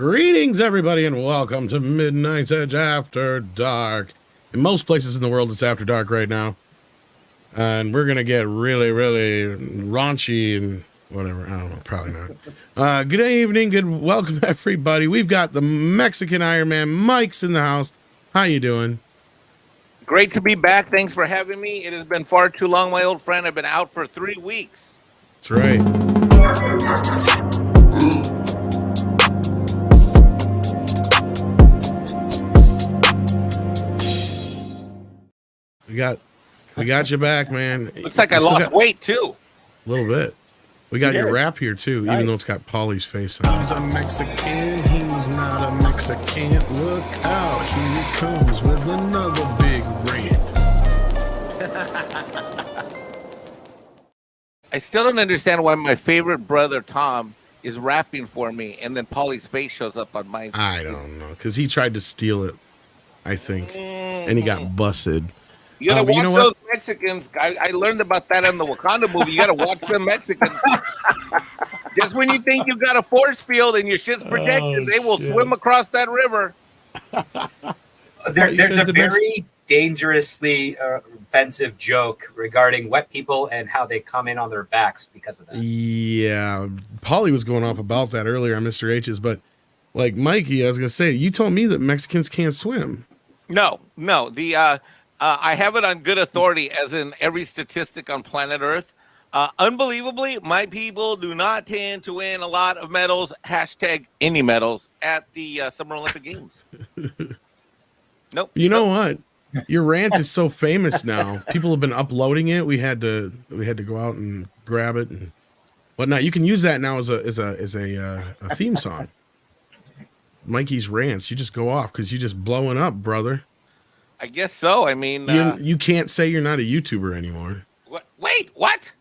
Greetings, everybody, and welcome to Midnight's Edge After Dark. In most places in the world, it's after dark right now. And we're going to get really, really raunchy and whatever. I don't know, probably not. Good evening, good welcome, everybody. We've got the Mexican Iron Man, Mike's in the house. How you doing? Great to be back. Thanks for having me. It has been far too long, my old friend. I've been out for 3 weeks. That's right. We got you back, man. Looks like I lost weight too. A little bit. We got your rap here too, even though it's got Paulie's face on it. He's a Mexican, he's not a Mexican. Look out, here he comes with another big rant. I still don't understand why my favorite brother Tom is rapping for me, and then Paulie's face shows up on my. I don't know, because he tried to steal it, I think, and he got busted. You gotta watch those Mexicans. I learned about that in the Wakanda movie. You gotta watch them Mexicans. Just when you think you got a force field and your shit's protected, they will swim across that river. There's a very dangerously offensive joke regarding wet people and how they come in on their backs because of that. Yeah, Paulie was going off about that earlier on Mr. H's, but like Mikey, I was gonna say, you told me that Mexicans can't swim. No. I have it on good authority, as in every statistic on planet Earth. Unbelievably, my people do not tend to win a lot of medals, hashtag any medals, at the Summer Olympic Games. Nope. You know what? Your rant is so famous now. People have been uploading it. We had to go out and grab it and whatnot. You can use that now as a theme song. Mikey's rants. You just go off because you're just blowing up, brother. I guess so. I mean, you can't say you're not a YouTuber anymore. What? Wait, what?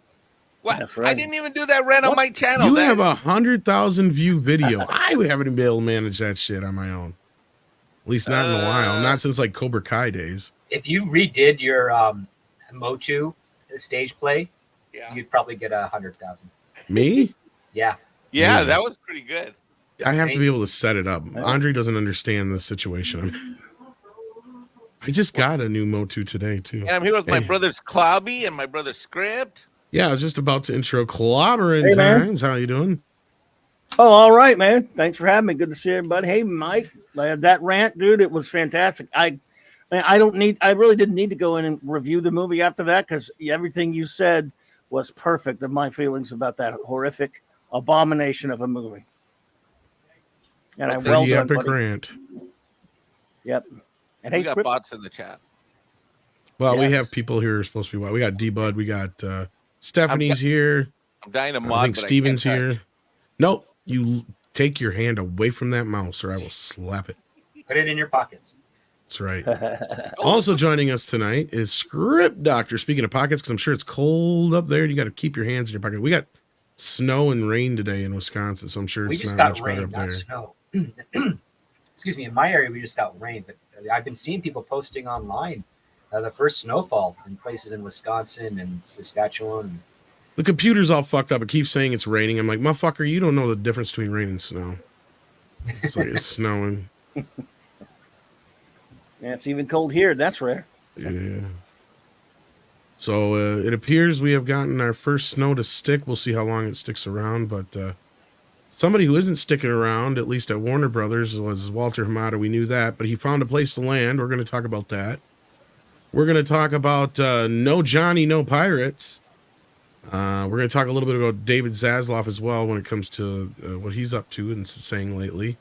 What? That's right. I didn't even do that rant on my channel. You have 100,000 view video. I haven't even been able to manage that shit on my own. At least not in a while. Not since like Cobra Kai days. If you redid your Motu stage play, you'd probably get 100,000. Me? Yeah. Yeah, that was pretty good. I have to be able to set it up. Andre doesn't understand the situation. I just got a new Motu today, too. And I'm here with my brother's Clobby and my brother's Script. Yeah, I was just about to intro Clobbering Times. How you doing? Oh, all right, man. Thanks for having me. Good to see everybody. Hey, Mike, that rant, dude, it was fantastic. I really didn't need to go in and review the movie after that because everything you said was perfect of my feelings about that horrific abomination of a movie. And I well done, epic buddy. Rant. Yep. And we got bots in the chat. Well, we have people here who are supposed to be. We got D-Bud. We got Stephanie's here. I'm dying to mod. I think Steven's here. Nope. You take your hand away from that mouse or I will slap it. Put it in your pockets. That's right. Also joining us tonight is Script Doctor. Speaking of pockets, because I'm sure it's cold up there. You got to keep your hands in your pocket. We got snow and rain today in Wisconsin, so I'm sure it's not much better up there. Snow. Excuse me. In my area, we just got rain, but I've been seeing people posting online the first snowfall in places in Wisconsin and Saskatchewan. The computer's all fucked up. It keeps saying it's raining. I'm like, motherfucker, you don't know the difference between rain and snow. It's like it's snowing. Yeah, it's even cold here. That's rare. Yeah. So it appears we have gotten our first snow to stick. We'll see how long it sticks around. But somebody who isn't sticking around, at least at Warner Brothers, was Walter Hamada. We knew that. But he found a place to land. We're going to talk about that. We're going to talk about No Johnny, No Pirates. We're going to talk a little bit about David Zaslav as well when it comes to what he's up to and saying lately.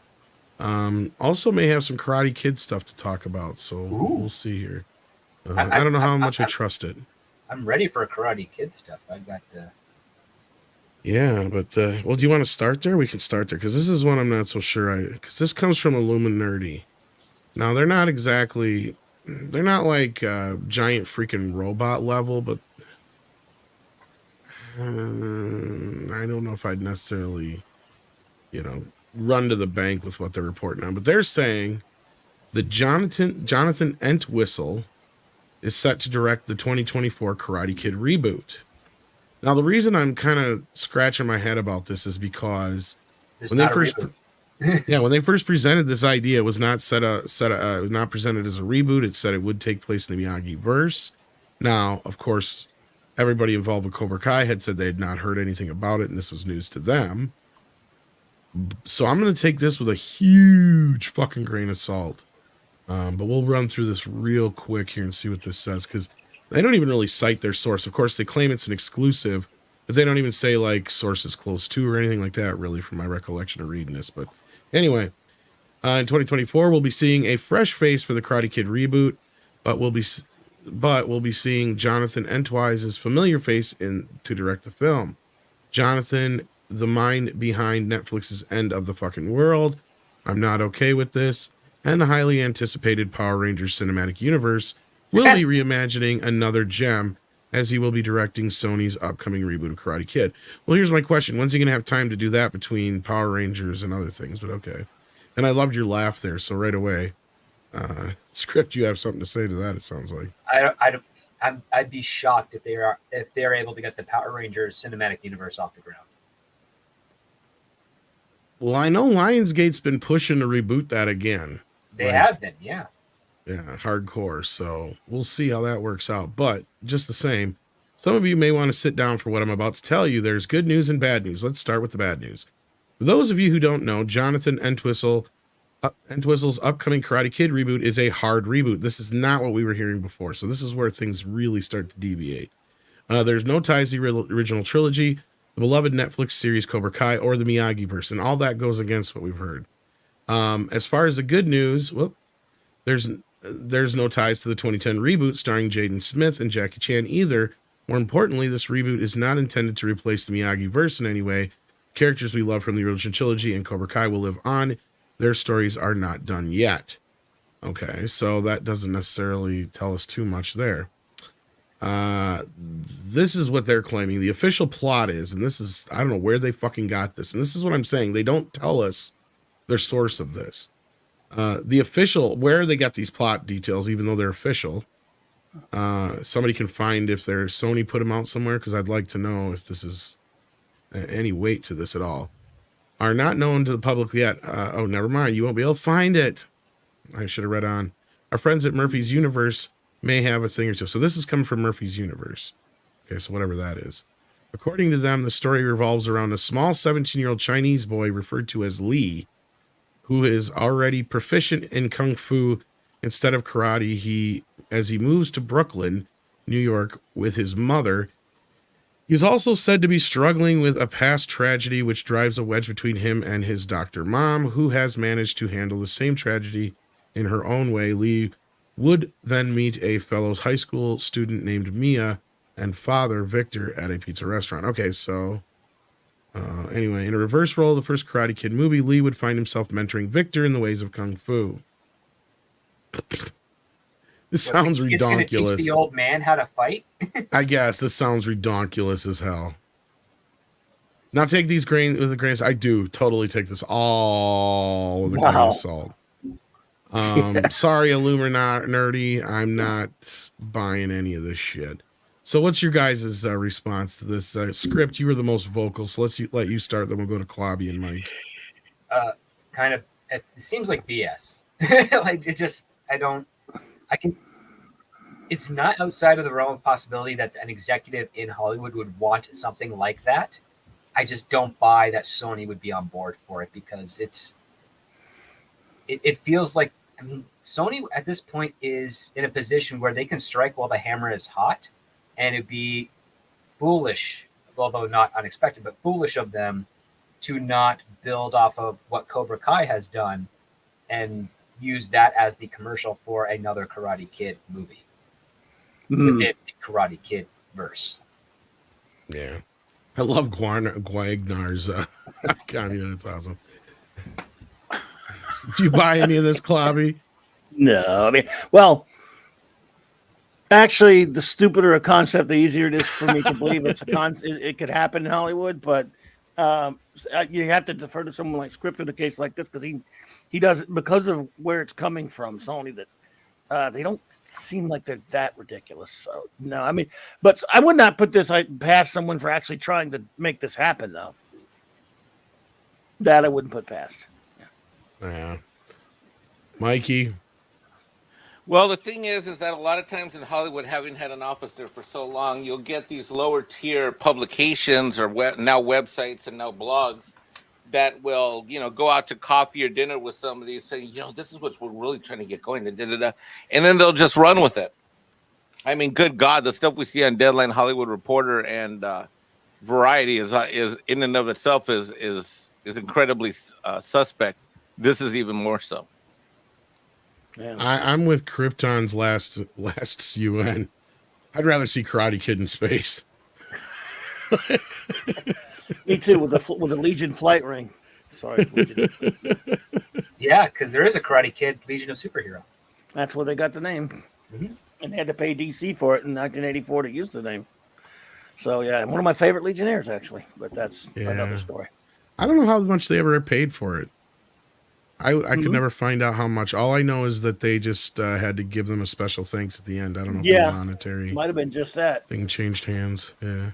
Also may have some Karate Kid stuff to talk about, so we'll see here. I don't know how much I trust it. I'm ready for Karate Kid stuff. I've got the... Yeah, but, well, do you want to start there? We can start there, because this is one I'm not so sure. Because this comes from Illuminati. Now, they're not exactly... They're not like giant freaking robot level, but I don't know if I'd necessarily, run to the bank with what they're reporting on. But they're saying that Jonathan Entwistle is set to direct the 2024 Karate Kid reboot. Now, the reason I'm kind of scratching my head about this is because when they first... Yeah, when they first presented this idea, it was not not presented as a reboot. It said it would take place in the Miyagi verse. Now, of course, everybody involved with Cobra Kai had said they had not heard anything about it, and this was news to them. So I'm going to take this with a huge fucking grain of salt. But we'll run through this real quick here and see what this says, because they don't even really cite their source. Of course, they claim it's an exclusive, but they don't even say like sources close to or anything like that, really, from my recollection of reading this. But anyway, in 2024, we'll be seeing a fresh face for the Karate Kid reboot, but we'll be seeing Jonathan Entwise's familiar face to direct the film. Jonathan, the mind behind Netflix's End of the Fucking World, I'm Not Okay with This, and the highly anticipated Power Rangers cinematic universe, will be reimagining another gem, as he will be directing Sony's upcoming reboot of Karate Kid. Well, here's my question. When's he going to have time to do that between Power Rangers and other things? But okay. And I loved your laugh there, so right away. Script, you have something to say to that, it sounds like. I'd be shocked if they're able to get the Power Rangers cinematic universe off the ground. Well, I know Lionsgate's been pushing to reboot that again. They have been, yeah. Yeah, hardcore. So we'll see how that works out. But just the same, some of you may want to sit down for what I'm about to tell you. There's good news and bad news. Let's start with the bad news. For those of you who don't know, Jonathan Entwistle's upcoming Karate Kid reboot is a hard reboot. This is not what we were hearing before. So this is where things really start to deviate. There's no ties to the original trilogy, the beloved Netflix series Cobra Kai, or the Miyagi verse, and all that goes against what we've heard. As far as the good news, there's no ties to the 2010 reboot starring Jaden Smith and Jackie Chan either. More importantly, this reboot is not intended to replace the Miyagi verse in any way. Characters we love from the original trilogy and Cobra Kai will live on. Their stories are not done yet. Okay, so that doesn't necessarily tell us too much there. This is what they're claiming. The official plot is, and this is, I don't know where they fucking got this. And this is what I'm saying. They don't tell us their source of this. The official, where they got these plot details, even though they're official, somebody can find if their Sony put them out somewhere, because I'd like to know if this is any weight to this at all. Are not known to the public yet. Oh, never mind. You won't be able to find it. I should have read on. Our friends at Murphy's Universe may have a thing or two. So this is coming from Murphy's Universe. Okay, so whatever that is. According to them, the story revolves around a small 17-year-old Chinese boy referred to as Lee, who is already proficient in kung fu instead of karate. As he moves to Brooklyn, New York, with his mother, he's also said to be struggling with a past tragedy which drives a wedge between him and his doctor mom, who has managed to handle the same tragedy in her own way. Lee would then meet a fellow high school student named Mia and father Victor at a pizza restaurant. Okay, so anyway, in a reverse role of the first Karate Kid movie, Lee would find himself mentoring Victor in the ways of kung fu. This sounds ridiculous. It's going to teach the old man how to fight? I guess this sounds ridiculous as hell. Now take these with a grain of salt. I do totally take this all with a grain of salt. Sorry, Illuminati nerdy. I'm not buying any of this shit. So what's your guys' response to this script? You were the most vocal, so let's let you start, then we'll go to Klobby and Mike. It seems like BS. It's not outside of the realm of possibility that an executive in Hollywood would want something like that. I just don't buy that Sony would be on board for it, because it feels like, I mean, Sony at this point is in a position where they can strike while the hammer is hot, and it'd be foolish, although not unexpected, but foolish of them to not build off of what Cobra Kai has done and use that as the commercial for another Karate Kid movie within the Karate Kid verse. Yeah. I love Guagnar's cameo. That's awesome. Do you buy any of this, Klobby? No, I mean, well, actually, the stupider a concept, the easier it is for me to believe it could happen in Hollywood. But you have to defer to someone like Script in a case like this, because he does it because of where it's coming from, Sony. That they don't seem like they're that ridiculous. So no, I mean, but I would not put this past someone for actually trying to make this happen, though. That I wouldn't put past. Yeah. Mikey. Well, the thing is that a lot of times in Hollywood, having had an office there for so long, you'll get these lower tier publications or now websites and now blogs that will, go out to coffee or dinner with somebody and say, this is what we're really trying to get going, and then they'll just run with it. I mean, good God, the stuff we see on Deadline, Hollywood Reporter, and Variety is in and of itself is incredibly suspect. This is even more so. Yeah. I'm with Krypton's last UN. I'd rather see Karate Kid in space. Me too, with the Legion flight ring. Sorry, Legion. Yeah, because there is a Karate Kid Legion of Superhero. That's where they got the name. Mm-hmm. And they had to pay DC for it in 1984 to use the name. So, yeah, one of my favorite Legionnaires, actually. But that's another story. I don't know how much they ever paid for it. I could never find out how much. All I know is that they just had to give them a special thanks at the end. I don't know if the monetary might have been just that thing changed hands. Yeah.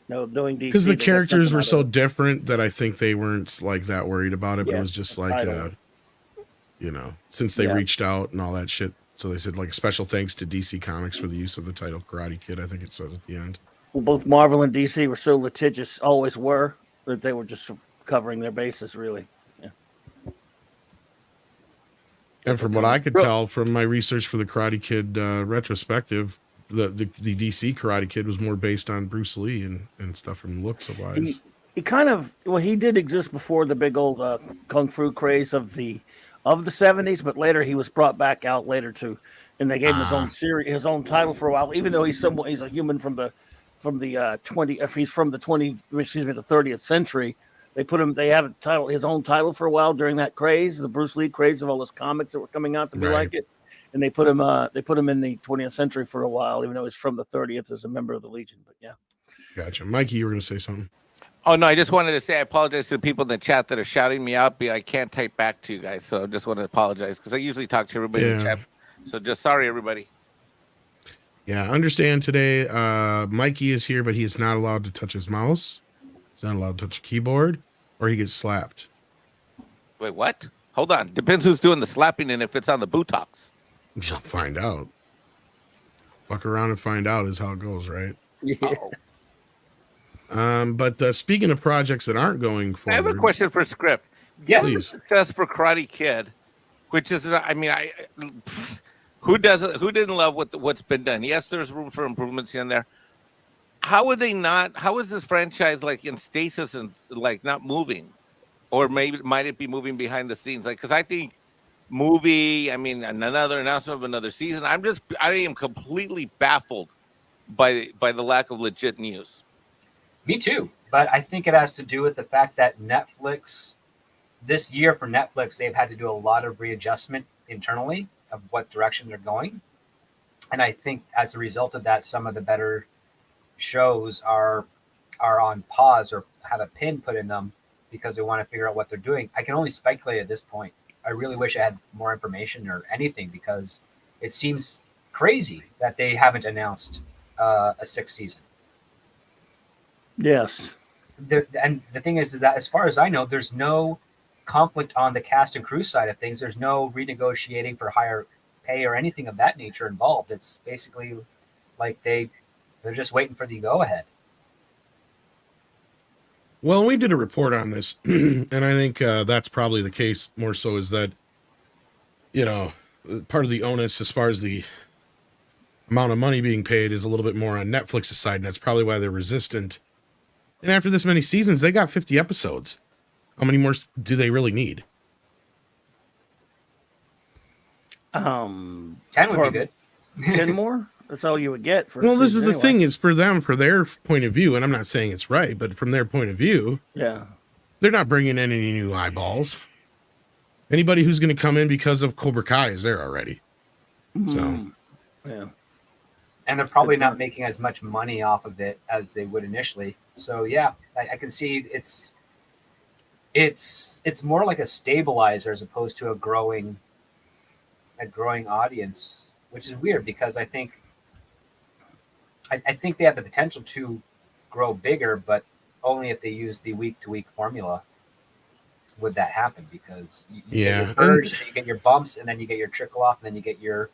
No, doing DC because the characters were so different that I think they weren't like that worried about it. But it was just like, since they reached out and all that shit. So they said like a special thanks to DC Comics for the use of the title Karate Kid. I think it says at the end. Well, both Marvel and DC were so litigious, always were, that they were just covering their bases, really. And from what I could tell from my research for the Karate Kid retrospective, the DC Karate Kid was more based on Bruce Lee and stuff from looks wise. He kind of he did exist before the big old kung fu craze of the 70s, but later he was brought back out later too, and they gave him his own series, his own title for a while. Even though he's a human from the 30th century. They have a title, his own title for a while during that craze, the Bruce Lee craze of all those comics that were coming out to be like it. And they put him in the 20th century for a while, even though he's from the 30th as a member of the Legion. But yeah. Gotcha. Mikey, you were going to say something. Oh, no, I just wanted to say I apologize to the people in the chat that are shouting me out, but I can't type back to you guys. So I just want to apologize because I usually talk to everybody in the chat. So just sorry, everybody. Yeah, understand today, Mikey is here, but he is not allowed to touch his mouse. He's not allowed to touch a keyboard, or he gets slapped. Wait, what? Hold on. Depends who's doing the slapping and if it's on the buttocks. You'll find out. Fuck around and find out is how it goes, right? Yeah. But speaking of projects that aren't going forward, I have a question for Script. Yes. Please. Success for Karate Kid, which is, who didn't love what's been done? Yes, there's room for improvements in there. How is this franchise like in stasis and like not moving? Or might it be moving behind the scenes? Like, because I think another announcement of another season. I am completely baffled by the lack of legit news. Me too. But I think it has to do with the fact that Netflix, this year for Netflix, they've had to do a lot of readjustment internally of what direction they're going. And I think as a result of that, some of the better shows are on pause or have a pin put in them because they want to figure out what they're doing. I can only speculate at this point. I really wish I had more information or anything because it seems crazy that they haven't announced a sixth season. Yes. And the thing is that as far as I know, there's no conflict on the cast and crew side of things. There's no renegotiating for higher pay or anything of that nature involved. It's basically like they're just waiting for the go-ahead. Well, we did a report on this, and I think that's probably the case more so is that, part of the onus as far as the amount of money being paid is a little bit more on Netflix's side, and that's probably why they're resistant. And after this many seasons, they got 50 episodes. How many more do they really need? 10 would be good. 10 more? That's all you would get for. Well, this is the anyway. thing. It's for them, for their point of view, and I'm not saying it's right, but from their point of view, Yeah. they're not bringing in any new eyeballs. Anybody who's going to come in because of Cobra Kai is there already. So, Yeah. And they're probably not making as much money off of it as they would initially. So yeah, I can see it's more like a stabilizer as opposed to a growing audience, which is weird because I think they have the potential to grow bigger, but only if they use the week-to-week formula. would that happen, because you Yeah, get your purge, you get your bumps, and then you get your trickle off, and then you get your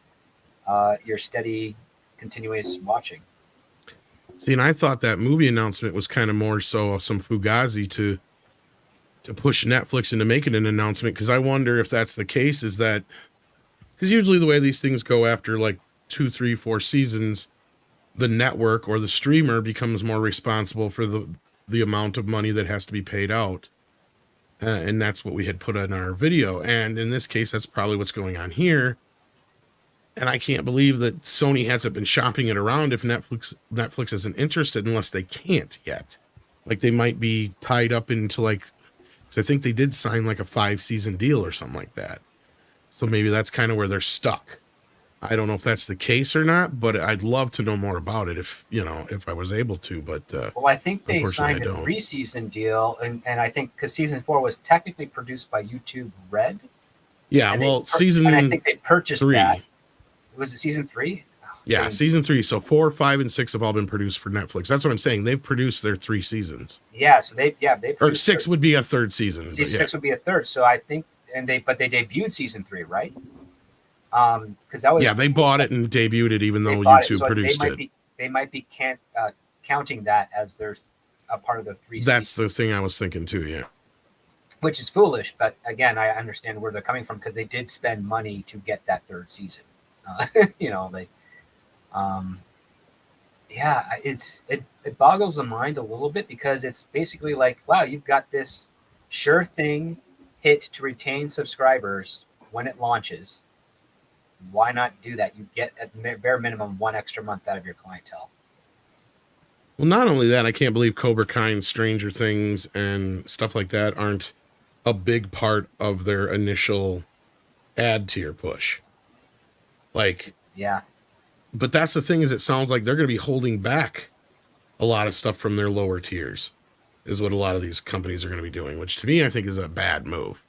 steady, continuous watching. See, and I thought that movie announcement was kind of more so some fugazi to push Netflix into making an announcement, because I wonder if that's the case. Is that because usually the way these things go, after like 2, 3, 4 seasons, the network or the streamer becomes more responsible for the amount of money that has to be paid out. And that's what we had put in our video. And in this case, that's probably what's going on here. And I can't believe that Sony hasn't been shopping it around if Netflix isn't interested, unless they can't yet. Like, they might be tied up into, like, 'cause I think they did sign like a 5-season deal or something like that. So maybe that's kind of where they're stuck. I don't know if that's the case or not, but I'd love to know more about it if I was able to. But well, I think they unfortunately, signed I a don't. 3-season deal, and I think because season 4 was technically produced by YouTube Red. Yeah, and well, and I think they purchased 3. that. Was it season 3? Yeah, season 3. So 4, 5, and 6 have all been produced for Netflix. That's what I'm saying. They've produced their 3 seasons. Yeah, so they Or produced 6 would be a third season. Season But yeah. 6 would be a third. So I think, but they debuted season 3, right? Because that was They bought it and debuted it, even though bought it, YouTube so produced it. They might be counting that as their a part of the 3 That's seasons, the thing I was thinking too. Yeah. which is foolish. But again, I understand where they're coming from, because they did spend money to get that 3rd season. They. It boggles the mind a little bit, because it's basically like, wow, you've got this sure thing hit to retain subscribers when it launches. Why not do that? You get at bare minimum 1 extra month out of your clientele. Well, not only that, I can't believe Cobra Kai and Stranger Things and stuff like that aren't a big part of their initial ad tier push. Like, Yeah. but that's the thing, is it sounds like they're going to be holding back a lot of stuff from their lower tiers, is what a lot of these companies are going to be doing, which to me, I think is a bad move.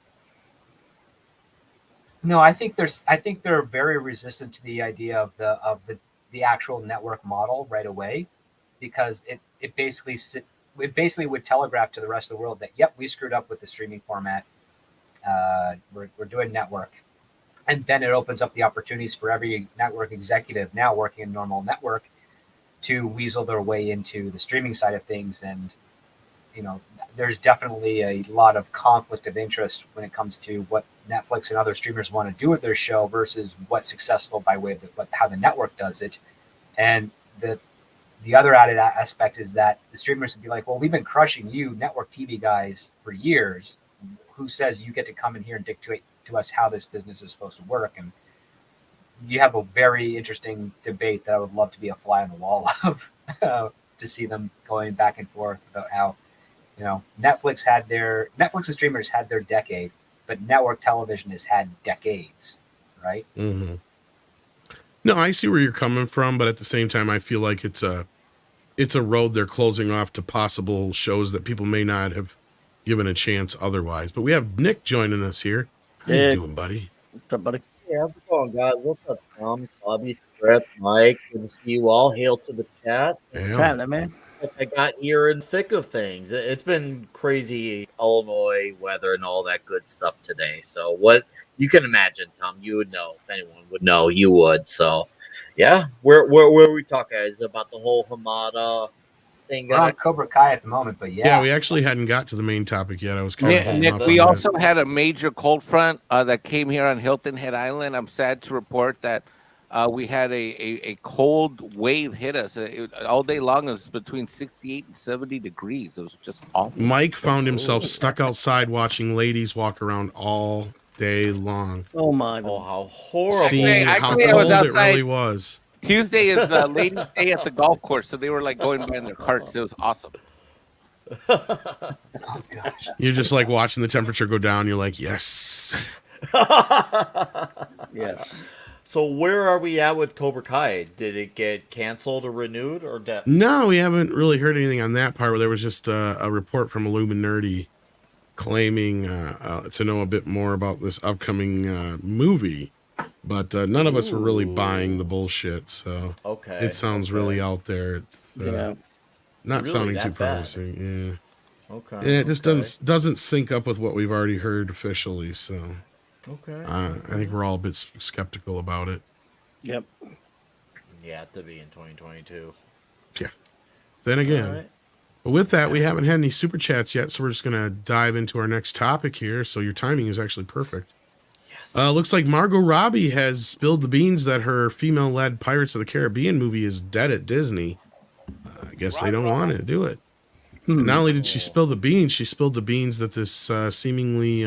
No, I think they're very resistant to the idea of the actual network model right away, because it basically would telegraph to the rest of the world that, yep, we screwed up with the streaming format. We're doing network. And then it opens up the opportunities for every network executive now working in normal network to weasel their way into the streaming side of things. And, there's definitely a lot of conflict of interest when it comes to what Netflix and other streamers want to do with their show versus what's successful by way of how the network does it. And the other added aspect is that the streamers would be like, well, we've been crushing you network TV guys for years. Who says you get to come in here and dictate to us how this business is supposed to work? And you have a very interesting debate that I would love to be a fly on the wall of, to see them going back and forth about how, Netflix and streamers had their decade, but network television has had decades, right? Mm-hmm. No, I see where you're coming from, but at the same time, I feel like it's a road they're closing off to possible shows that people may not have given a chance otherwise. But we have Nick joining us here. How you doing, buddy? What's up, buddy? Hey, how's it going, guys? What's up, Tom, Bobby, Brett, Mike? Good to see you all. Hail to the chat. What's Yeah. happening, man? I got here in the thick of things. It's been crazy Illinois weather and all that good stuff today. So what you can imagine, Tom, you would know. If anyone would know, you would. So, yeah. Where are we talking? Is it about the whole Hamada thing? We're on Cobra Kai at the moment, but Yeah, we actually hadn't got to the main topic yet. I was kind of holding Nick, off we on also had a major cold front that came here on Hilton Head Island. I'm sad to report that we had a cold wave hit us. All day long, it was between 68 and 70 degrees. It was just awful. Mike found himself stuck outside watching ladies walk around all day long, Oh my! Oh, how horrible. seeing how Actually, I cold was it outside. really was. Tuesday is ladies' day at the golf course, so they were like going by in their carts. It was awesome. Oh gosh. You're just like watching the temperature go down. You're like, yes. Yes. So where are we at with Cobra Kai? Did it get canceled or renewed or No, we haven't really heard anything on that part. Where there was just a report from Illuminati claiming to know a bit more about this upcoming movie, but none of us were really buying the bullshit. So Okay. it sounds really out there. It's Yeah. not Really sounding that too bad? promising. Yeah. Okay. It just doesn't sync up with what we've already heard officially. So Okay. I think we're all a bit skeptical about it. Yep. Yeah, to be in 2022. Yeah. Then again, All right. but with that, we haven't had any super chats yet, so we're just gonna dive into our next topic here. So your timing is actually perfect. Yes. Looks like Margot Robbie has spilled the beans that her female-led Pirates of the Caribbean movie is dead at Disney. I guess they don't want to do it. And not only did she spill the beans, she spilled the beans that this seemingly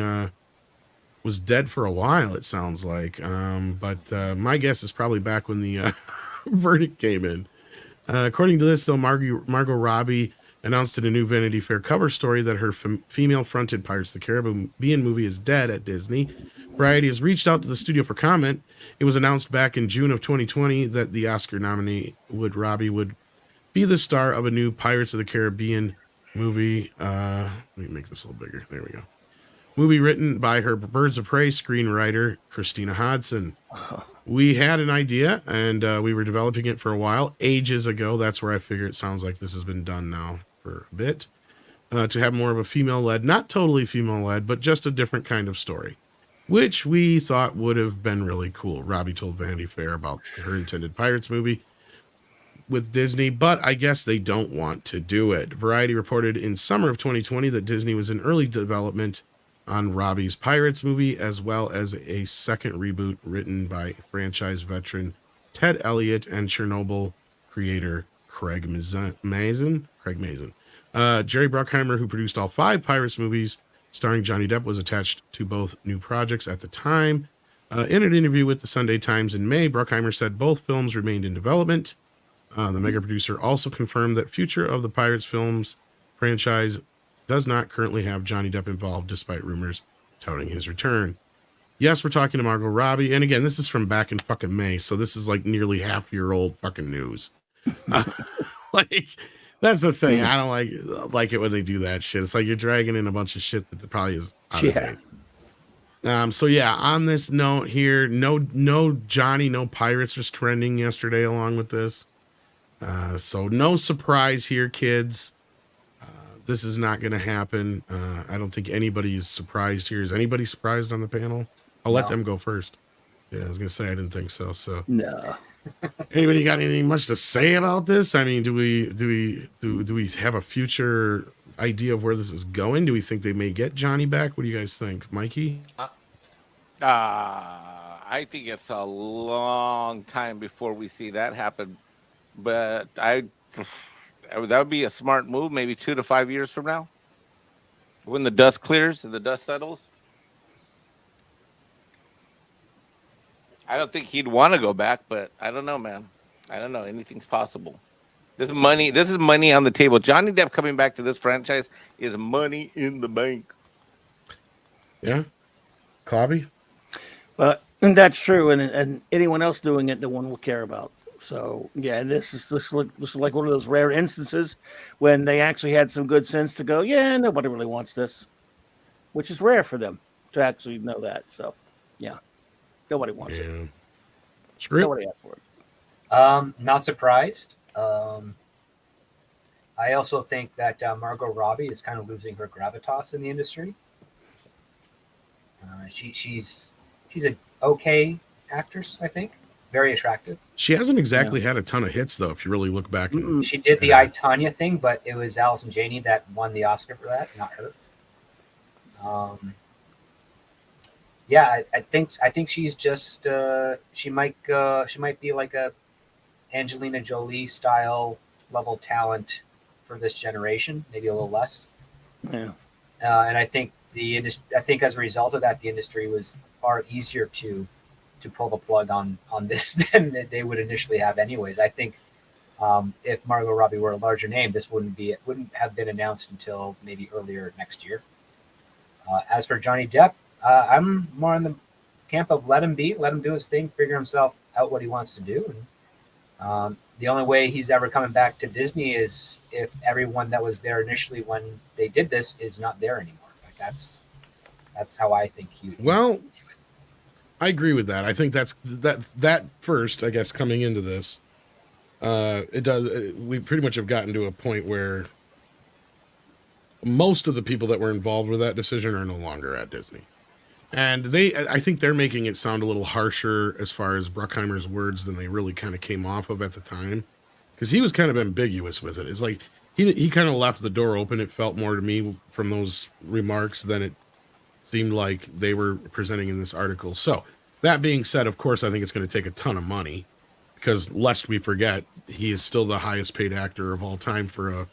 was dead for a while, it sounds like. But my guess is probably back when the verdict came in. According to this, though, Margot Robbie announced in a new Vanity Fair cover story that her female-fronted Pirates of the Caribbean movie is dead at Disney. Variety has reached out to the studio for comment. It was announced back in June of 2020 that the Oscar nominee Robbie would be the star of a new Pirates of the Caribbean movie. Let me make this a little bigger. There we go. Movie written by her Birds of Prey screenwriter, Christina Hodson. We had an idea, and we were developing it for a while, ages ago. That's where I figure it sounds like this has been done now for a bit. To have more of a female-led, not totally female-led, but just a different kind of story, which we thought would have been really cool. Robbie told Vanity Fair about her intended Pirates movie with Disney, but I guess they don't want to do it. Variety reported in summer of 2020 that Disney was in early development on Robbie's Pirates movie, as well as a second reboot written by franchise veteran Ted Elliott and Chernobyl creator Craig Mazin. Jerry Bruckheimer, who produced all 5 Pirates movies starring Johnny Depp, was attached to both new projects at the time. In an interview with the Sunday Times in May, Bruckheimer said both films remained in development. The mega producer also confirmed that future of the Pirates films franchise does not currently have Johnny Depp involved, despite rumors touting his return. Yes, we're talking to Margot Robbie, and again, this is from back in fucking May, so this is like nearly half-year-old fucking news. Like, that's the thing. I don't like it when they do that shit. It's like you're dragging in a bunch of shit that probably is out of date. So yeah, on this note here, no Johnny, no Pirates was trending yesterday along with this. So no surprise here, kids. This is not going to happen. I don't think anybody is surprised here. Is anybody surprised on the panel? I'll let them go first. Yeah, I was going to say I didn't think so. So No. Anybody got anything much to say about this? I mean, do we have a future idea of where this is going? Do we think they may get Johnny back? What do you guys think, Mikey? I think it's a long time before we see that happen, but that would be a smart move. Maybe 2 to 5 years from now, when the dust clears and the dust settles. I don't think he'd want to go back, but I don't know, man. I don't know. Anything's possible. This is money on the table. Johnny Depp coming back to this franchise is money in the bank. Yeah, Cobby. And that's true. And anyone else doing it, no one will care about. So yeah, this is like one of those rare instances when they actually had some good sense to go, yeah, nobody really wants this, which is rare for them to actually know that. So yeah, nobody wants it. Screw. Nobody asked for it. Not surprised. I also think that Margot Robbie is kind of losing her gravitas in the industry. She's an okay actress, I think. Very attractive. She hasn't exactly had a ton of hits, though, if you really look back. She did the I, Tonya thing, but it was Allison Janney that won the Oscar for that, not her. Yeah, I think she's just she might be like a Angelina Jolie style level talent for this generation, maybe a little less. Yeah. And I think as a result of that, the industry was far easier to pull the plug on this than they would initially have anyways. I think if Margot Robbie were a larger name, this wouldn't have been announced until maybe earlier next year. As for Johnny Depp, I'm more in the camp of let him do his thing, figure himself out what he wants to do. And the only way he's ever coming back to Disney is if everyone that was there initially when they did this is not there anymore. Like that's how I think he would. Well, I agree with that. I think that first, I guess, coming into this, we pretty much have gotten to a point where most of the people that were involved with that decision are no longer at Disney. And I think they're making it sound a little harsher as far as Bruckheimer's words than they really kind of came off of at the time. Because he was kind of ambiguous with it. It's like he kind of left the door open. It felt more to me from those remarks than it seemed like they were presenting in this article. So that being said, of course, I think it's going to take a ton of money because lest we forget, he is still the highest paid actor of all time for a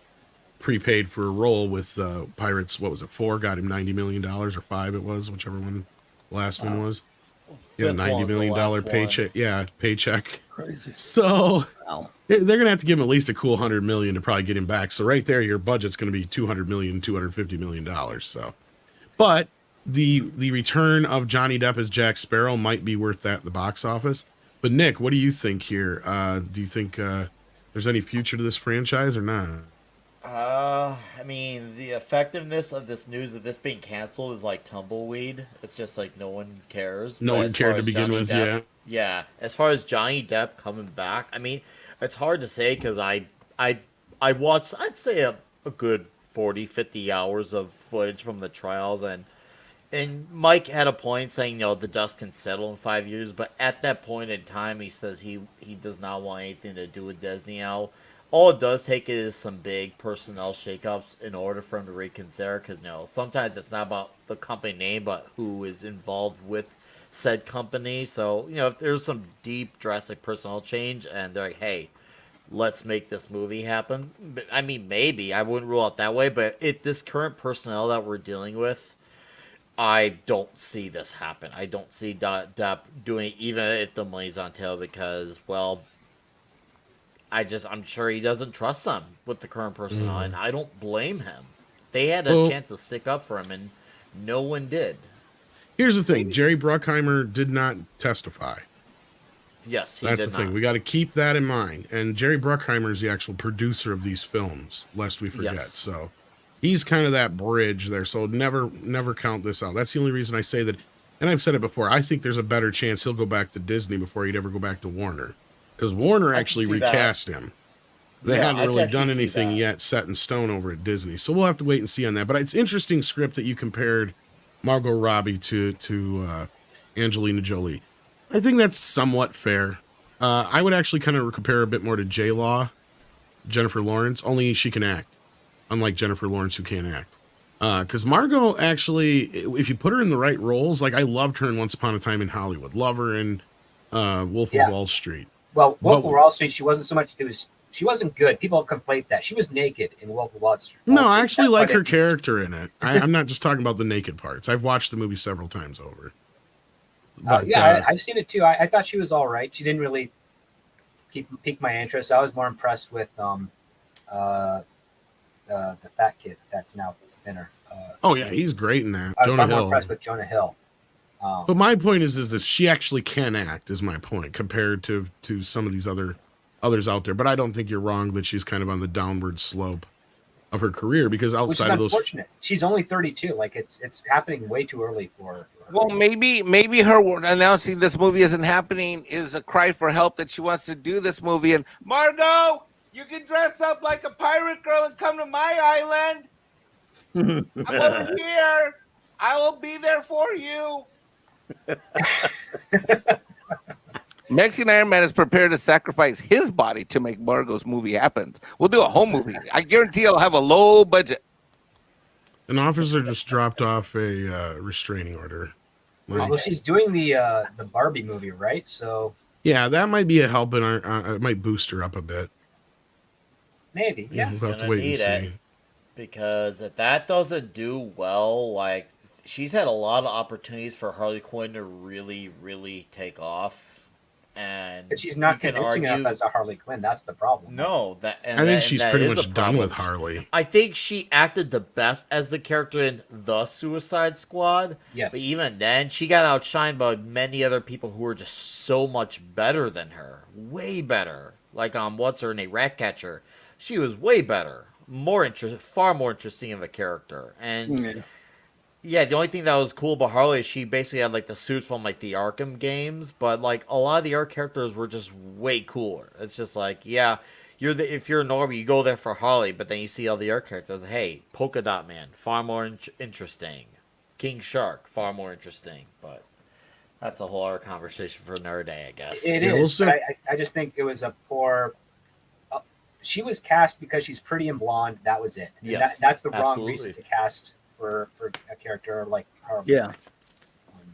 prepaid for a role with Pirates. What was it? 4 got him $90 million or 5 it was, whichever one the last one was. Yeah, $90 million paycheck. Yeah, paycheck. Crazy. So Wow. they're gonna have to give him at least a cool $100 million to probably get him back. So right there, your budget's gonna be $200 million, $250 million. So, but the return of Johnny Depp as Jack Sparrow might be worth that at the box office. But Nick, what do you think here? Do you think there's any future to this franchise or not? I mean, the effectiveness of this news of this being canceled is like tumbleweed. It's just like no one cares. No But one as cared far to as begin Johnny with, Depp- yeah. Yeah, as far as Johnny Depp coming back, I mean, it's hard to say because I watched, I'd say a good 40, 50 hours of footage from the trials, and Mike had a point saying, you know, the dust can settle in 5 years, but at that point in time, he says he does not want anything to do with Disney now. All it does take is some big personnel shakeups in order for him to reconsider, because, you know, sometimes it's not about the company name, but who is involved with said company. So, you know, if there's some deep, drastic personnel change, and they're like, hey, let's make this movie happen. But, I mean, maybe. I wouldn't rule out that way, but this current personnel that we're dealing with, I don't see this happen. I don't see Depp doing it, even if the money's on tail, because, well, I'm sure he doesn't trust them with the current personnel, and I don't blame him. They had a chance to stick up for him, and no one did. Here's the thing: Jerry Bruckheimer did not testify. Yes, That's the thing. We got to keep that in mind. And Jerry Bruckheimer is the actual producer of these films, lest we forget. Yes. So he's kind of that bridge there. So never count this out. That's the only reason I say that. And I've said it before. I think there's a better chance he'll go back to Disney before he'd ever go back to Warner, because Warner actually recast him. They Yeah, hadn't I really can done actually see anything that. yet set in stone over at Disney. So we'll have to wait and see on that. But it's interesting script that you compared Margot Robbie to Angelina Jolie. I think that's somewhat fair. I would actually kind of compare a bit more to J-Law, Jennifer Lawrence, only she can act, unlike Jennifer Lawrence who can't act. Because Margot actually, if you put her in the right roles, like I loved her in Once Upon a Time in Hollywood, love her in Wolf of Wall Street. Well, Wolf of Wall Street, she wasn't so much. She wasn't good. People conflate that. She was naked in Wolf of Wall Street. No, I actually like her character in it. I'm not just talking about the naked parts. I've watched the movie several times over. But, I've seen it too. I thought she was all right. She didn't really pique my interest. I was more impressed with the fat kid that's now thinner. oh yeah, he's great in that. I was Jonah far more Hill. impressed with Jonah Hill. But my point is this: she actually can act. Is my point compared to some of these others out there. But I don't think you're wrong that she's kind of on the downward slope of her career, because Which is outside of those, unfortunate. She's only 32. Like it's happening way too early for her. Well, maybe her announcing this movie isn't happening is a cry for help that she wants to do this movie. And Margot, you can dress up like a pirate girl and come to my island. I'm over here. I will be there for you. Mexican Iron Man is prepared to sacrifice his body to make Margot's movie happen. We'll do a home movie. I guarantee it'll have a low budget. an officer just dropped off a restraining order. Like, Well, she's doing the Barbie movie, right? So yeah, that might be a help, and it might boost her up a bit. maybe, yeah. We'll have to Gonna wait and need see. it. Because if that doesn't do well, like she's had a lot of opportunities for Harley Quinn to really, really take off, and But she's not you can convincing enough argue- as a Harley Quinn. That's the problem. No, I think she's that pretty is a much done problem. with Harley. I think she acted the best as the character in The Suicide Squad. Yes. But even then, she got outshined by many other people who were just so much better than her. Way better. Like, what's her name? Ratcatcher. She was way better. Far more interesting of a character. And yeah, the only thing that was cool about Harley is she basically had like the suits from like the Arkham games, but like a lot of the other characters were just way cooler. It's just like, yeah, if you're a normie, you go there for Harley, but then you see all the other characters. Hey, Polka Dot Man, far more interesting. King Shark, far more interesting. But that's a whole other conversation for another day, I guess. It Yeah, is. we'll see. But I just think it was a poor. She was cast because she's pretty and blonde. That was it. And Yes, that's the wrong absolutely. reason to cast for a character like her. Yeah.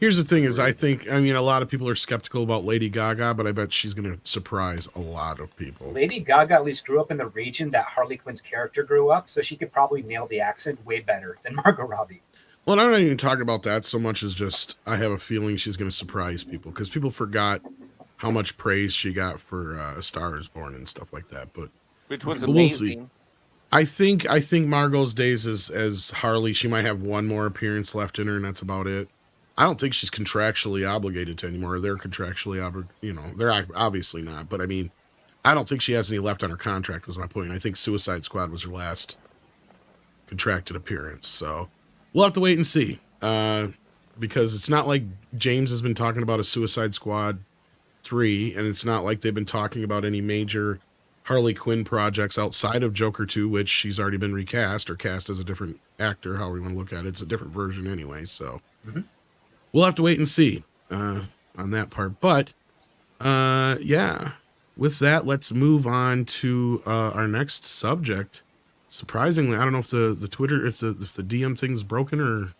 Here's the thing: is I mean, a lot of people are skeptical about Lady Gaga, but I bet she's going to surprise a lot of people. Lady Gaga at least grew up in the region that Harley Quinn's character grew up, so she could probably nail the accent way better than Margot Robbie. Well, I'm not even talking about that so much as just I have a feeling she's going to surprise people because people forgot how much praise she got for A Star Is Born and stuff like that. But which was we'll see. amazing. I think Margot's days as Harley, she might have one more appearance left in her, and that's about it. I don't think she's contractually obligated to anymore. They're contractually they're obviously not. But I mean, I don't think she has any left on her contract. Was my point. I think Suicide Squad was her last contracted appearance. So we'll have to wait and see, because it's not like James has been talking about a Suicide Squad 3, and it's not like they've been talking about any major Harley Quinn projects outside of Joker 2, which she's already been recast or cast as a different actor, however you want to look at it. It's a different version anyway, so we'll have to wait and see on that part. But yeah, with that, let's move on to our next subject. Surprisingly, I don't know if the Twitter, if the DM thing's broken or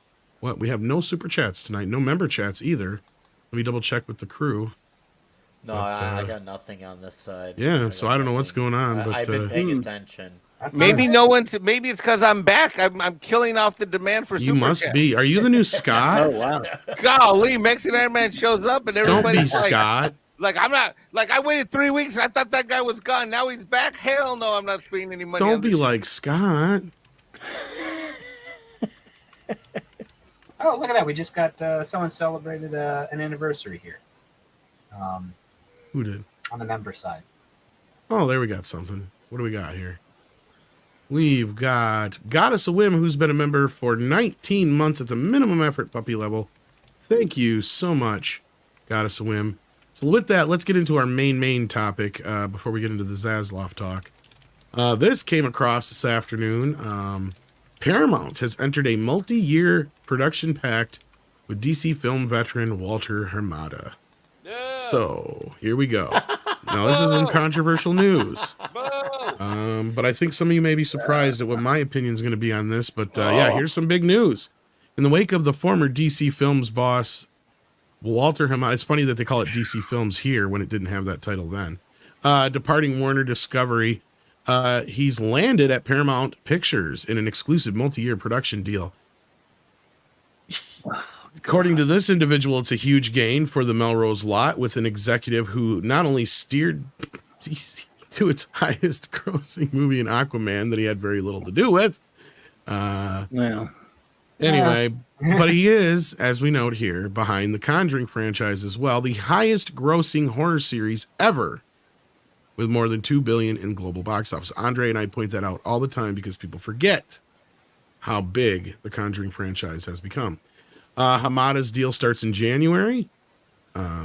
what. We have no super chats tonight, no member chats either. Let me double check with the crew. No, But, I got nothing on this side. Yeah, so I don't know what's going on, but I've been paying attention. That's Maybe all right. no one's. Maybe it's because I'm back. I'm killing off the demand for. you super must chats. be. Are you the new Oh Scott? wow. Golly, Mexican Iron Man shows up and Don't everybody's be like, Scott. like I'm not. Like I waited 3 weeks and I thought that guy was gone. Now he's back. Hell no, I'm not spending any money. Don't on be this like Scott. Oh, look at that! We just got someone celebrated an anniversary here. Who did? On the member side. Oh, there we got something. What do we got here? We've got Goddess of Whim, who's been a member for 19 months at the minimum effort puppy level. Thank you so much, Goddess of Whim. So with that, let's get into our main topic before we get into the Zaslav talk. This came across this afternoon. Paramount has entered a multi-year production pact with DC film veteran Walter Hamada. Yeah. So here we go. Now this is some controversial news, Boo! but I think some of you may be surprised at what my opinion is going to be on this. But yeah, here's some big news. In the wake of the former DC Films boss Walter Hamada, it's funny that they call it DC Films here when it didn't have that title then. Departing Warner Discovery, he's landed at Paramount Pictures in an exclusive multi-year production deal. According to this individual, it's a huge gain for the Melrose lot with an executive who not only steered DC to its highest grossing movie in Aquaman that he had very little to do with. Well, Anyway, but he is, as we note here, behind the Conjuring franchise as well, the highest grossing horror series ever with more than $2 billion in global box office. Andre and I point that out all the time because people forget how big the Conjuring franchise has become. Hamada's deal starts in January.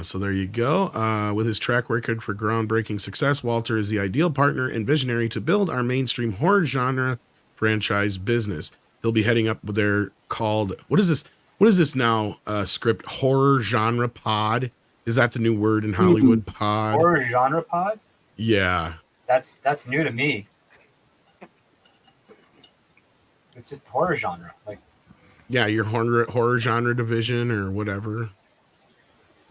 So there you go. With his track record for groundbreaking success, Walter is the ideal partner and visionary to build our mainstream horror genre franchise business. He'll be heading up with their called, what is this now, script? Horror genre pod? Is that the new word in Hollywood? Pod? Horror genre pod? Yeah. That's new to me. It's just horror genre. Like, Yeah, your horror genre division or whatever.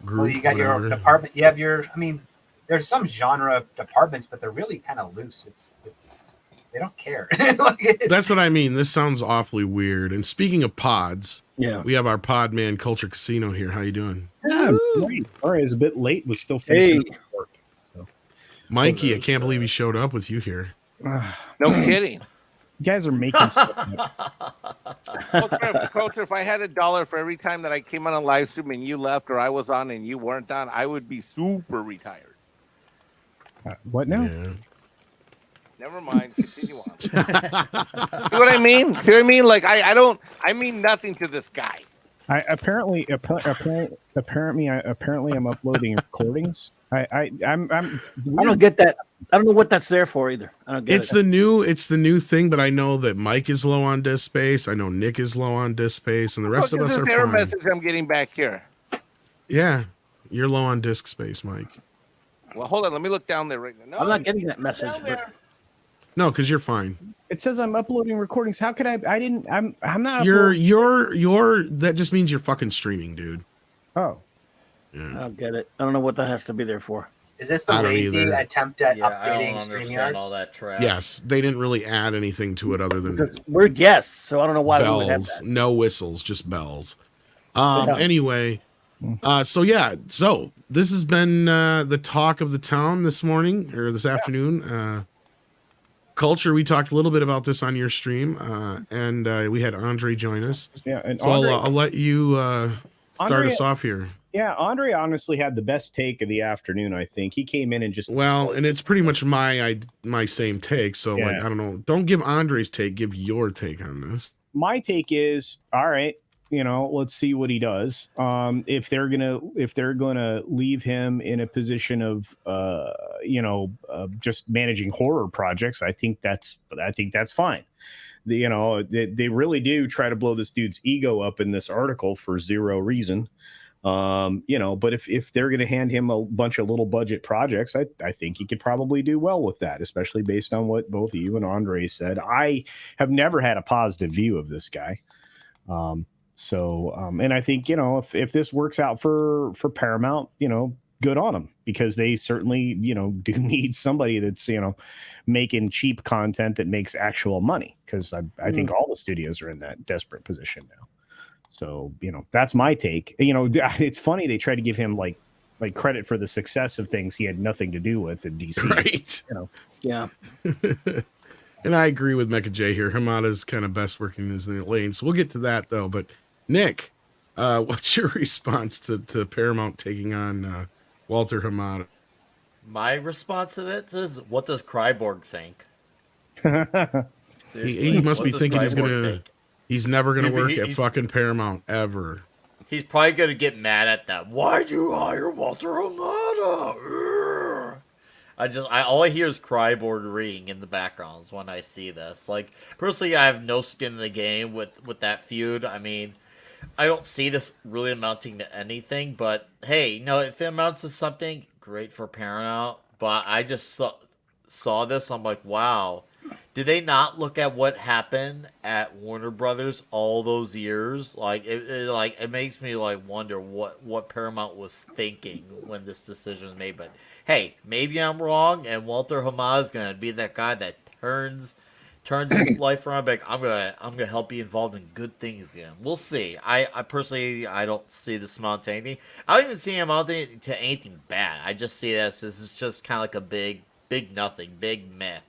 Group, well, you got whatever. your department. You have your. I mean, there's some genre departments, but they're really kind of loose. It's they don't care. That's what I mean. This sounds awfully weird. And speaking of pods, yeah. we have our pod man Culture Casino here. How you doing? Yeah, great. Sorry, it's a bit late. We're still finishing work. So. Mikey, I can't believe he showed up with you here. No kidding. You guys are making stuff up. Culture, if I had $1 for every time that I came on a live stream and you left or I was on and you weren't on, I would be super retired. What now? Yeah. Never mind. Continue on. See what I mean? See what I mean? Like I mean nothing to this guy. Apparently, I'm uploading recordings I'm I don't get that. I don't know what that's there for either. I don't get It's it. the new thing, but I know that Mike is low on disk space. I know Nick is low on disk space, and the rest of Look at us this are error fine. message I'm getting back here. Yeah, you're low on disk space, Mike. Well, hold on. Let me look down there right now. No, I'm not you getting can't that message. down But there. No, because you're fine. It says I'm uploading recordings. How could I? I didn't. I'm not. You're. That just means you're fucking streaming, dude. Oh, I Yeah. don't get it. I don't know what that has to be there for. Is this the I don't lazy either. attempt at Yeah, I don't updating understand all StreamYards? that trash. Yes, they didn't really add anything to it other than Because we're guests, so I don't know why we would have bells, that. no whistles, just bells. Yeah. Anyway, so this has been the talk of the town this morning or this afternoon. Culture, we talked a little bit about this on your stream, and we had Andre join us. yeah. And So Andre, I'll let you start Andre- us off here. yeah, Andre honestly had the best take of the afternoon. I think he came in and just Well, and it's pretty much my same take. So like, Yeah. I don't know. Don't give Andre's take. Give your take on this. my take is all right. Let's see what he does. If they're gonna leave him in a position of just managing horror projects, I think that's fine. They really do try to blow this dude's ego up in this article for zero reason. But if they're going to hand him a bunch of little budget projects, I think he could probably do well with that, especially based on what both you and Andre said. I have never had a positive view of this guy. And I think, if this works out for Paramount, good on them, because they certainly, do need somebody that's, making cheap content that makes actual money. Cause I think all the studios are in that desperate position now. So, that's my take. It's funny. They try to give him like credit for the success of things he had nothing to do with in DC. Right. Yeah. And I agree with Mecha J here. Hamada's kind of best working in his lane. So we'll get to that though. But Nick, what's your response to Paramount taking on Walter Hamada? My response to that is, what does Kryborg think? He must What be does thinking Kryborg think? he's never gonna work He- at fucking Paramount ever. He's probably gonna get mad at that. Why'd you hire Walter Hamada? Urgh. All I hear is Kryborg ringing in the backgrounds when I see this. Like, personally, I have no skin in the game with that feud. I mean, I don't see this really amounting to anything, but hey, if it amounts to something, great for Paramount. But I just saw this, I'm like, wow. Did they not look at what happened at Warner Brothers all those years? Like it makes me wonder what Paramount was thinking when this decision was made. But hey, maybe I'm wrong, and Walter Hamada is gonna be that guy that turns his life around. Like, I'm gonna help be involved in good things again. We'll see. I personally don't see this amount to anything. I don't even see him amounting to anything bad. I just see this is just kind of like a big nothing, big meh.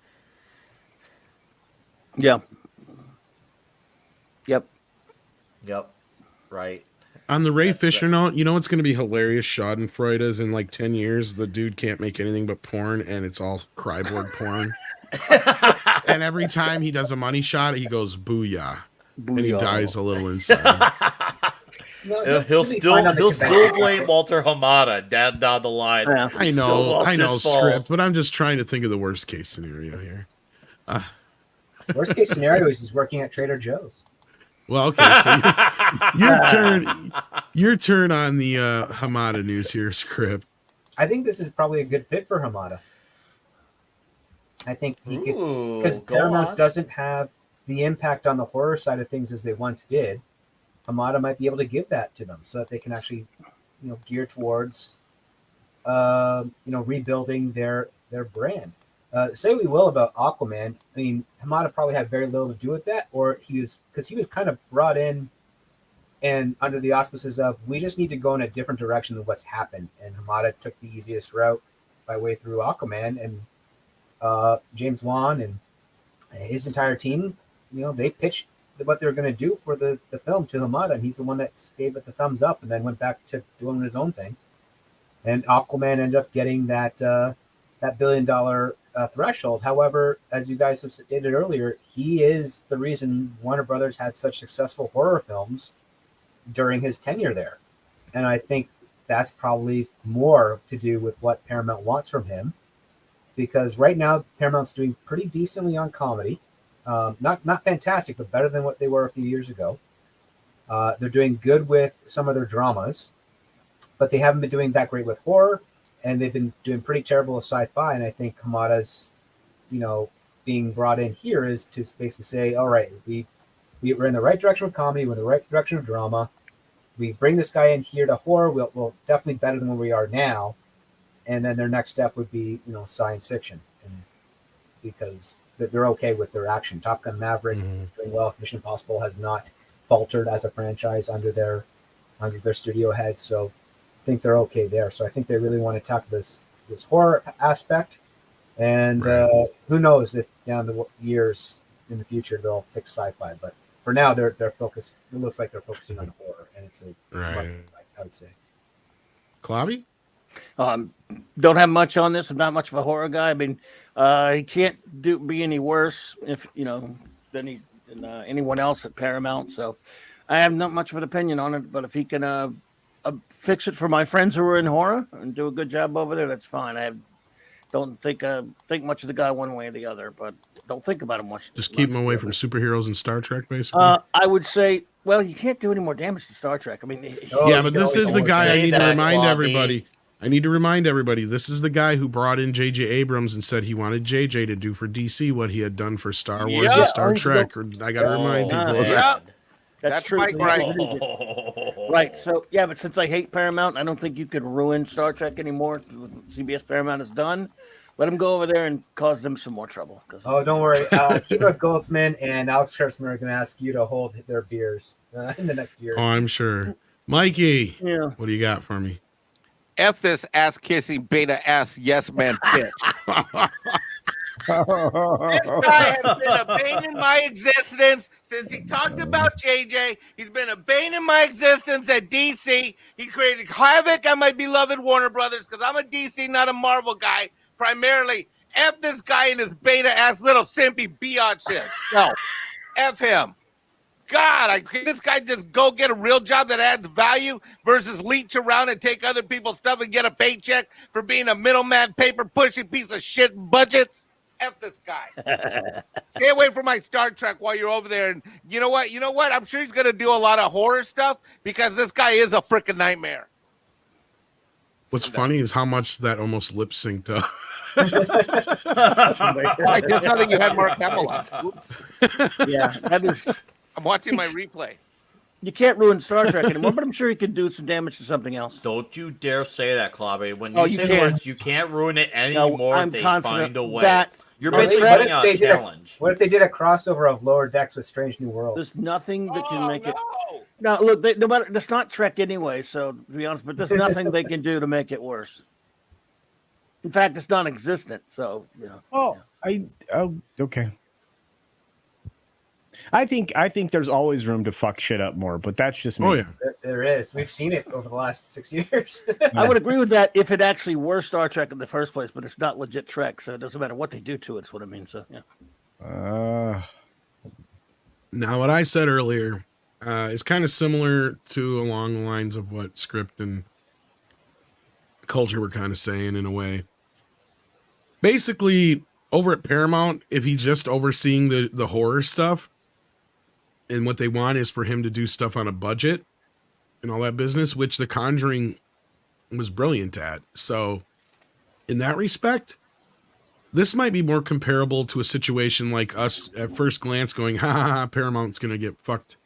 Yeah. Yep. Right. On the Ray That's Fisher note, you know what's going to be hilarious? Schadenfreude is in like 10 years, the dude can't make anything but porn, and it's all Kryborg porn. And every time he does a money shot, he goes, booyah. And he dies a little inside. He'll still blame Walter Hamada down the line. Yeah. I know, script, but I'm just trying to think of the worst case scenario here. Worst case scenario is he's working at Trader Joe's. Well, okay, so your turn on the Hamada news here, script. I think this is probably a good fit for Hamada. I think he could, because Paramount doesn't have the impact on the horror side of things as they once did. Hamada might be able to give that to them so that they can actually, gear towards, rebuilding their brand. Say we will about Aquaman. I mean, Hamada probably had very little to do with that, or he was kind of brought in and under the auspices of, we just need to go in a different direction than what's happened. And Hamada took the easiest route by way through Aquaman, and James Wan and his entire team, they pitched what they were going to do for the film to Hamada, and he's the one that gave it the thumbs up and then went back to doing his own thing. And Aquaman ended up getting that $1 billion threshold. However, as you guys have stated earlier, he is the reason Warner Brothers had such successful horror films during his tenure there. And I think that's probably more to do with what Paramount wants from him, because right now Paramount's doing pretty decently on comedy, not fantastic, but better than what they were a few years ago. They're doing good with some of their dramas, but they haven't been doing that great with horror, and they've been doing pretty terrible with sci-fi. And I think Hamada's, being brought in here is to basically say, all right, we're in the right direction with comedy, we're in the right direction of drama. We bring this guy in here to horror, we'll definitely better than where we are now. And then their next step would be, science fiction, and because they're okay with their action. Top Gun Maverick is doing well. Mission Impossible has not faltered as a franchise under their studio heads, so I think they're okay there. So I think they really want to tackle this horror aspect, and who knows if down the years in the future they'll fix sci-fi. But for now, they're focused. It looks like they're focusing on horror, and it's a smart thing, I would say. Klobby? Don't have much on this. I'm not much of a horror guy. I mean, he can't be any worse than anyone else at Paramount. So I have not much of an opinion on it. But if he can fix it for my friends who are in horror and do a good job over there, that's fine. I don't think much of the guy one way or the other, but don't think about him much. Just keep him away from superheroes and Star Trek, basically. I would say, well, you can't do any more damage to Star Trek. I mean, but this is the guy I need to remind everybody. I need to remind everybody, this is the guy who brought in J.J. Abrams and said he wanted J.J. to do for DC what he had done for Star Wars and Star Trek. I got to remind people of that. That's true. Mike, right. Right. So, but since I hate Paramount, I don't think you could ruin Star Trek anymore. What CBS Paramount has done. Let them go over there and cause them some more trouble. Oh, don't worry. Kiva Goldsman and Alex Kurtzman are going to ask you to hold their beers in the next year. Oh, I'm sure. Mikey, what do you got for me? F this ass kissing beta ass yes man bitch. This guy has been a bane in my existence since he talked about JJ. He's been a bane in my existence at DC. He created havoc on my beloved Warner Brothers because I'm a DC, not a Marvel guy. Primarily, F this guy and his beta ass little simpy biatches. No, F him. God, can this guy just go get a real job that adds value versus leech around and take other people's stuff and get a paycheck for being a middleman, paper pushing piece of shit budgets? F this guy. Stay away from my Star Trek while you're over there. And you know what? I'm sure he's going to do a lot of horror stuff because this guy is a freaking nightmare. What's funny is how much that almost lip synced up. I just thought that you had Mark Hamill on. Yeah, that is. I'm watching my replay. You can't ruin Star Trek anymore, but I'm sure he could do some damage to something else. Don't you dare say that, Klobby. When you say the words, you can't ruin it anymore. I'm they confident find a way. that You're basically putting out a challenge. What if they did a crossover of Lower Decks with Strange New Worlds? There's nothing that can make it. No, look, no matter, that's not Trek anyway. So to be honest, but there's nothing they can do to make it worse. In fact, it's non-existent. So okay. I think there's always room to fuck shit up more, but that's just me. Oh yeah, there is. We've seen it over the last 6 years. I would agree with that if it actually were Star Trek in the first place, but it's not legit Trek, so it doesn't matter what they do to it. Is what I mean. So yeah. Now, what I said earlier is kind of similar to along the lines of what Script and Culture were kind of saying in a way. Basically, over at Paramount, if he's just overseeing the horror stuff, and what they want is for him to do stuff on a budget and all that business, which The Conjuring was brilliant at. So in that respect, this might be more comparable to a situation like us at first glance going, Paramount's going to get fucked.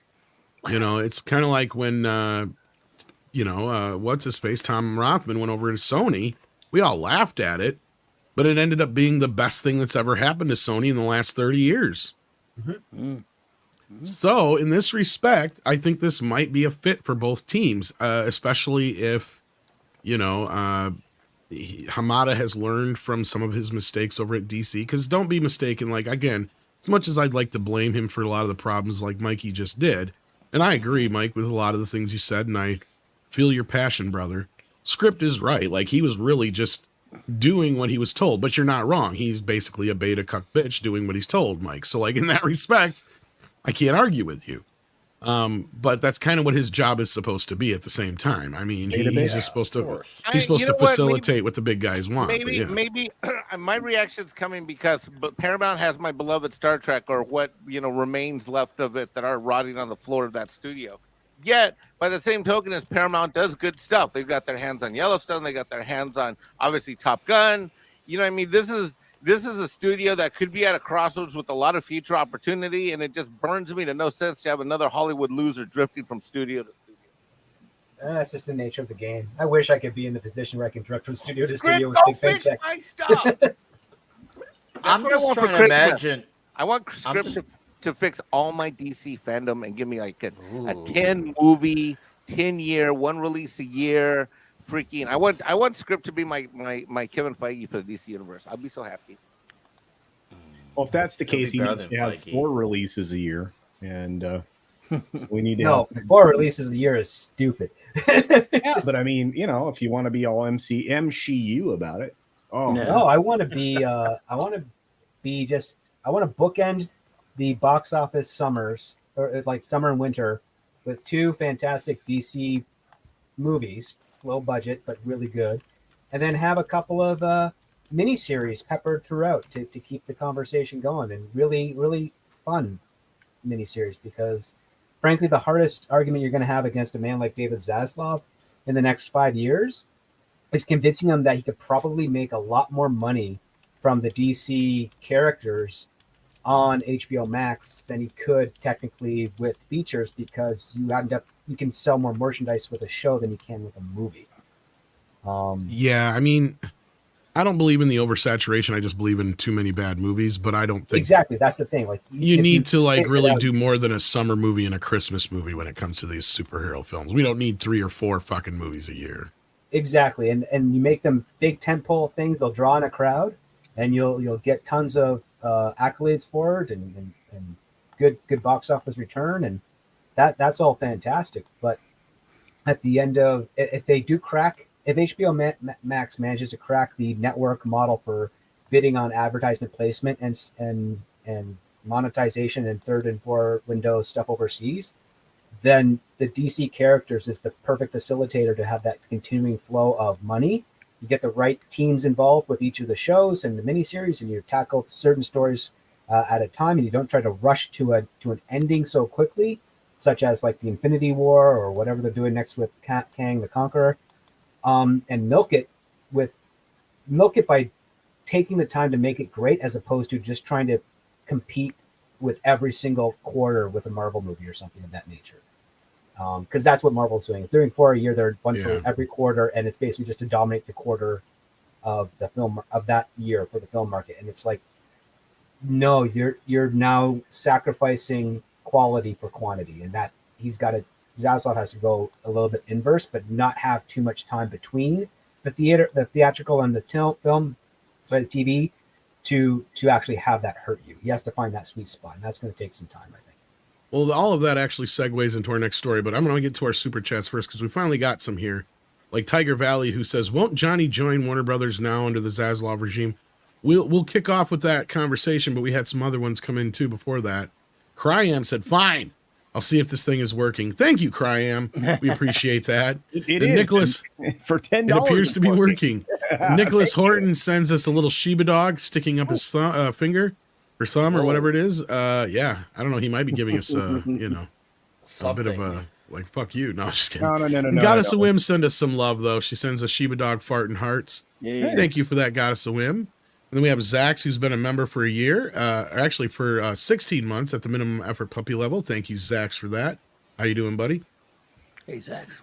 It's kind of like when, what's his face? Tom Rothman went over to Sony. We all laughed at it, but it ended up being the best thing that's ever happened to Sony in the last 30 years. Mm-hmm. So in this respect, I think this might be a fit for both teams, especially if, Hamada has learned from some of his mistakes over at DC. Because don't be mistaken, like, again, as much as I'd like to blame him for a lot of the problems like Mikey just did, and I agree, Mike, with a lot of the things you said, and I feel your passion, brother. Script is right. Like, he was really just doing what he was told, but you're not wrong. He's basically a beta cuck bitch doing what he's told, Mike. So, like, in that respect, I can't argue with you. But that's kind of what his job is supposed to be at the same time. I mean, he's just supposed to facilitate what the big guys want. Maybe my reaction's coming because Paramount has my beloved Star Trek, or what remains left of it that are rotting on the floor of that studio. Yet, by the same token, as Paramount does good stuff, they've got their hands on Yellowstone, they got their hands on obviously Top Gun. You know what I mean? This is a studio that could be at a crossroads with a lot of future opportunity, and it just burns me to no sense to have another Hollywood loser drifting from studio to studio. That's just the nature of the game. I wish I could be in the position where I can drift from studio to studio with big paychecks. My stuff. I'm just trying to imagine. I want Script to fix all my DC fandom and give me like a 10 movie, 10-year, one release a year. Freaking! I want Script to be my Kevin Feige for the DC universe. I'll be so happy. Well, if that's the case, he needs to have 4 releases a year, and we need to. No, 4 releases a year is stupid. Yeah, but I mean, if you want to be all MCU about it, no, I want to be. I want to bookend the box office summers, or like summer and winter, with 2 fantastic DC movies, low budget but really good, and then have a couple of miniseries peppered throughout to keep the conversation going, and really, really fun miniseries, because frankly, the hardest argument you're going to have against a man like David Zaslav in the next 5 years is convincing him that he could probably make a lot more money from the DC characters on HBO Max than he could technically with features, because you can sell more merchandise with a show than you can with a movie. Yeah, I mean, I don't believe in the oversaturation. I just believe in too many bad movies, but I don't think exactly that's the thing. Like you need to really do more than a summer movie and a Christmas movie when it comes to these superhero films. We don't need 3 or 4 fucking movies a year. Exactly, and you make them big tentpole things. They'll draw in a crowd, and you'll get tons of accolades for it, and good box office return, and that's all fantastic. But at the end of, if HBO Max manages to crack the network model for bidding on advertisement placement and monetization and 3rd and 4th window stuff overseas, then the DC characters is the perfect facilitator to have that continuing flow of money. You get the right teams involved with each of the shows and the miniseries, and you tackle certain stories at a time, and you don't try to rush to an ending so quickly, such as like the Infinity War or whatever they're doing next with Kang the Conqueror, and milk it by taking the time to make it great, as opposed to just trying to compete with every single quarter with a Marvel movie or something of that nature. Because that's what Marvel's doing. If they're doing 4 a year, they're one for every quarter, and it's basically just to dominate the quarter of the film of that year for the film market. And it's like, no, you're now sacrificing quality for quantity, and that Zaslav has to go a little bit inverse, but not have too much time between the theatrical and the film side of TV to actually have that hurt you. He has to find that sweet spot, and that's going to take some time, I think. Well, all of that actually segues into our next story, but I'm going to get to our super chats first because we finally got some here. Like Tiger Valley, who says, "Won't Johnny join Warner Brothers now under the Zaslav regime?" We'll kick off with that conversation, but we had some other ones come in too before that. Cryam said, "Fine, I'll see if this thing is working." Thank you, Cryam. We appreciate that. It is. Nicholas, for $10, it appears to be working. Nicholas Horton sends us a little Shiba dog sticking up his finger or thumb or whatever it is. Yeah, I don't know. He might be giving us, a bit of a like, fuck you. No, just kidding. No. Goddess of Whim send us some love though. She sends a Shiba dog fart and hearts. Yeah. Thank you for that, Goddess of Whim. And then we have Zax, who's been a member for a year, actually for 16 months at the minimum effort puppy level. Thank you, Zax, for that. How you doing, buddy? Hey, Zax.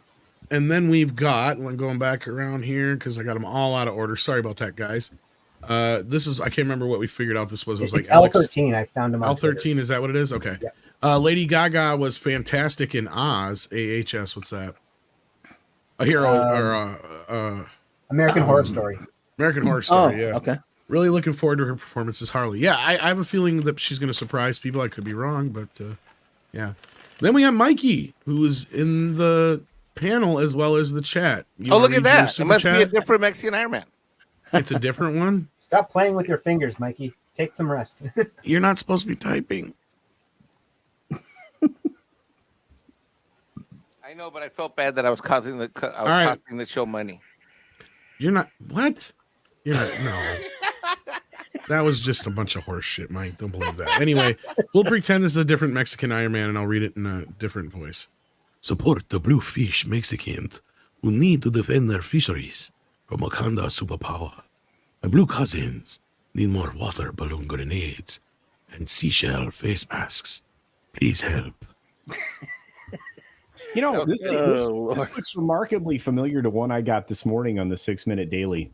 And then we've got, I'm going back around here because I got them all out of order. Sorry about that, guys. This is, I can't remember what we figured out this was. It was it's like Alex, L13. I found him on L13, Twitter. is that what it is? Okay. Yeah. Lady Gaga was fantastic in Oz. AHS, what's that? A hero or American Horror Story. American Horror Story, yeah. Okay. Really looking forward to her performance as Harley. Yeah, I have a feeling that she's going to surprise people. I could be wrong, but yeah. Then we have Mikey, who is in the panel as well as the chat. You Look at that. It super must chat? be a different Mexican Iron Man. It's a different one? Stop playing with your fingers, Mikey. Take some rest. You're not supposed to be typing. I know, but I felt bad that I was costing the show money. You're not what? You're not no. That was just a bunch of horse shit, Mike. Don't believe that. Anyway, we'll pretend this is a different Mexican Iron Man, and I'll read it in a different voice. Support the bluefish Mexicans who need to defend their fisheries from Wakanda superpower. My blue cousins need more water balloon grenades and seashell face masks. Please help. You know, this looks remarkably familiar to one I got this morning on the 6-Minute Daily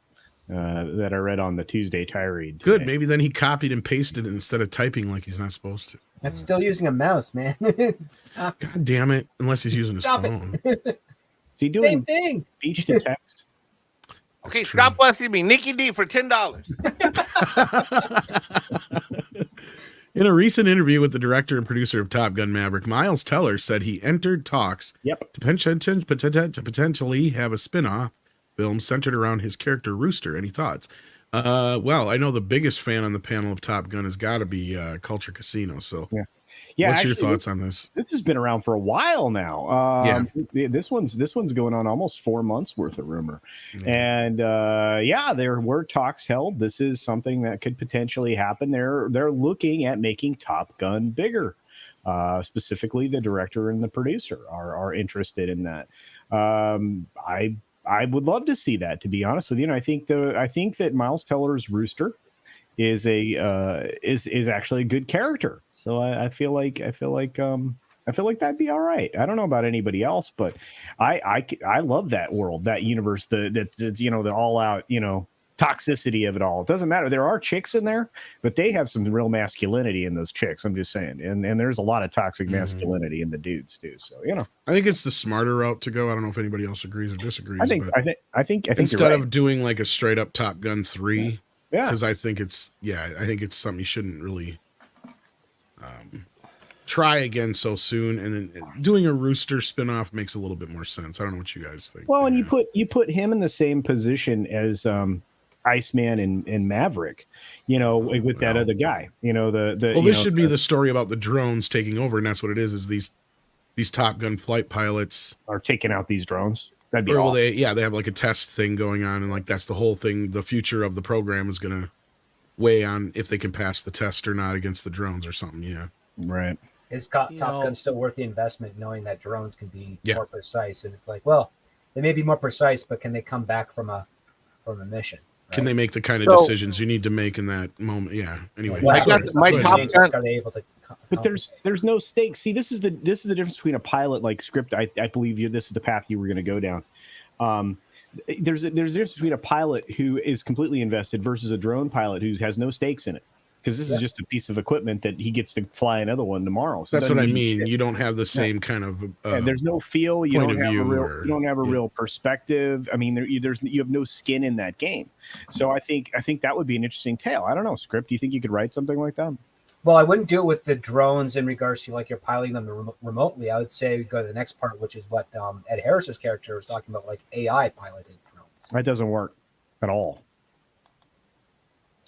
that I read on the Tuesday tirade. Good. Maybe then he copied and pasted it instead of typing like he's not supposed to. That's still using a mouse, man. God damn it. Unless he's using his phone. Is he doing Same thing. speech to text? Okay, stop busting me. Nikki D for $10. In a recent interview with the director and producer of Top Gun Maverick, Miles Teller said he entered talks to potentially have a spin-off film centered around his character Rooster. Any thoughts? Well, I know the biggest fan on the panel of Top Gun has got to be Culture Casino. So, what's your thoughts on this? This has been around for a while now. This one's going on almost 4 months worth of rumor, and there were talks held. This is something that could potentially happen. They're looking at making Top Gun bigger. Specifically, the director and the producer are interested in that. I would love to see that, to be honest with you. And I think that Miles Teller's Rooster is actually a good character. So I feel like that'd be all right. I don't know about anybody else, but I love that world, that universe, the all out, toxicity of it all. It doesn't matter. There are chicks in there, but they have some real masculinity in those chicks. I'm just saying. And there's a lot of toxic masculinity in the dudes too. So, I think it's the smarter route to go. I don't know if anybody else agrees or disagrees. I think instead of doing like a straight up Top Gun 3, because I think it's something you shouldn't really try again so soon. And then doing a Rooster spinoff makes a little bit more sense. I don't know what you guys think. Well, and you put him in the same position as Iceman and Maverick, with that other guy, this should be the story about the drones taking over, and that's what it is these Top Gun flight pilots are taking out these drones. That'd be awesome. They have like a test thing going on, and like that's the whole thing. The future of the program is going to weigh on if they can pass the test or not against the drones or something. Yeah, right. Is Top Gun still worth the investment, knowing that drones can be more precise? And it's like, well, they may be more precise, but can they come back from a mission? Right? Can they make the kind of decisions you need to make in that moment? Yeah. Anyway, are they able to? But there's no stakes. See, this is the difference between a pilot like script. I believe this is the path you were going to go down. There's a difference between a pilot who is completely invested versus a drone pilot who has no stakes in it. Because this is just a piece of equipment that he gets to fly another one tomorrow. So that's what I mean. You don't have the same kind of there's no feel. You don't have a real perspective. I mean, you have no skin in that game. So I think that would be an interesting tale. I don't know, Script. Do you think you could write something like that? Well, I wouldn't do it with the drones in regards to like you're piloting them remotely. I would say go to the next part, which is what Ed Harris's character was talking about, like AI piloted drones. That doesn't work at all.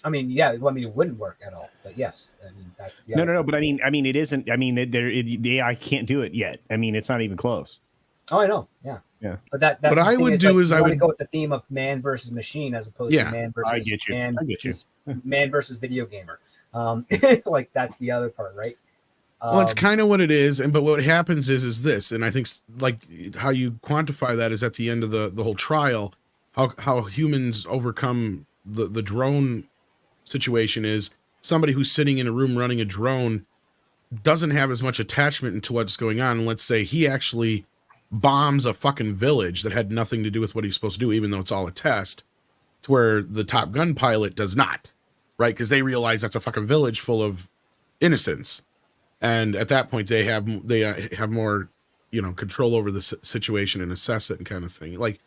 I mean, it wouldn't work at all. But yes, I mean that's no. But I mean, it isn't. I mean, the AI can't do it yet. I mean, it's not even close. Oh, I know. Yeah. But that what I would do is I would go with the theme of man versus machine as opposed to man versus man versus video gamer. Like that's the other part, right? Well, it's kind of what it is, but what happens is this, and I think like how you quantify that is at the end of the whole trial, how humans overcome the drone situation is somebody who's sitting in a room running a drone doesn't have as much attachment into what's going on. And let's say he actually bombs a fucking village that had nothing to do with what he's supposed to do, even though it's all a test, to where the Top Gun pilot does not, right? Because they realize that's a fucking village full of innocents. And at that point they have more, control over the situation and assess it and kind of thing. Like,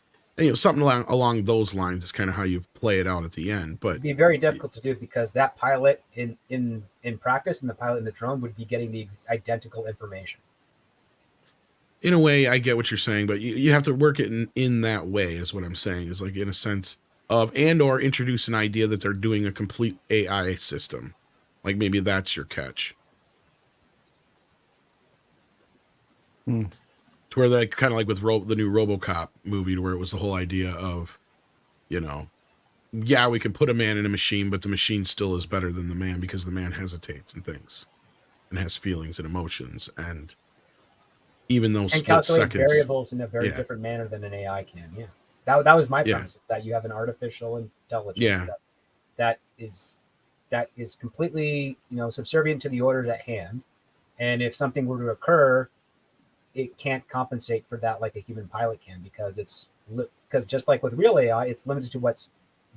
something along those lines is kind of how you play it out at the end. But it'd be very difficult to do because that pilot in practice and the pilot in the drone would be getting the identical information. In a way, I get what you're saying, but you have to work it in that way is what I'm saying, is like in a sense of, and or introduce an idea that they're doing a complete AI system. Like maybe that's your catch. to where they kind of like with the new RoboCop movie, to where it was the whole idea of, you know, yeah, we can put a man in a machine, but the machine still is better than the man because the man hesitates and thinks and has feelings and emotions, and even those And split calculate seconds. variables in a very Yeah. different manner than an AI can. Yeah, that was my Yeah. premise, that you have an artificial intelligence Yeah. that is completely, you know, subservient to the orders at hand, and if something were to occur, it can't compensate for that like a human pilot can, because because just like with real AI, it's limited to what's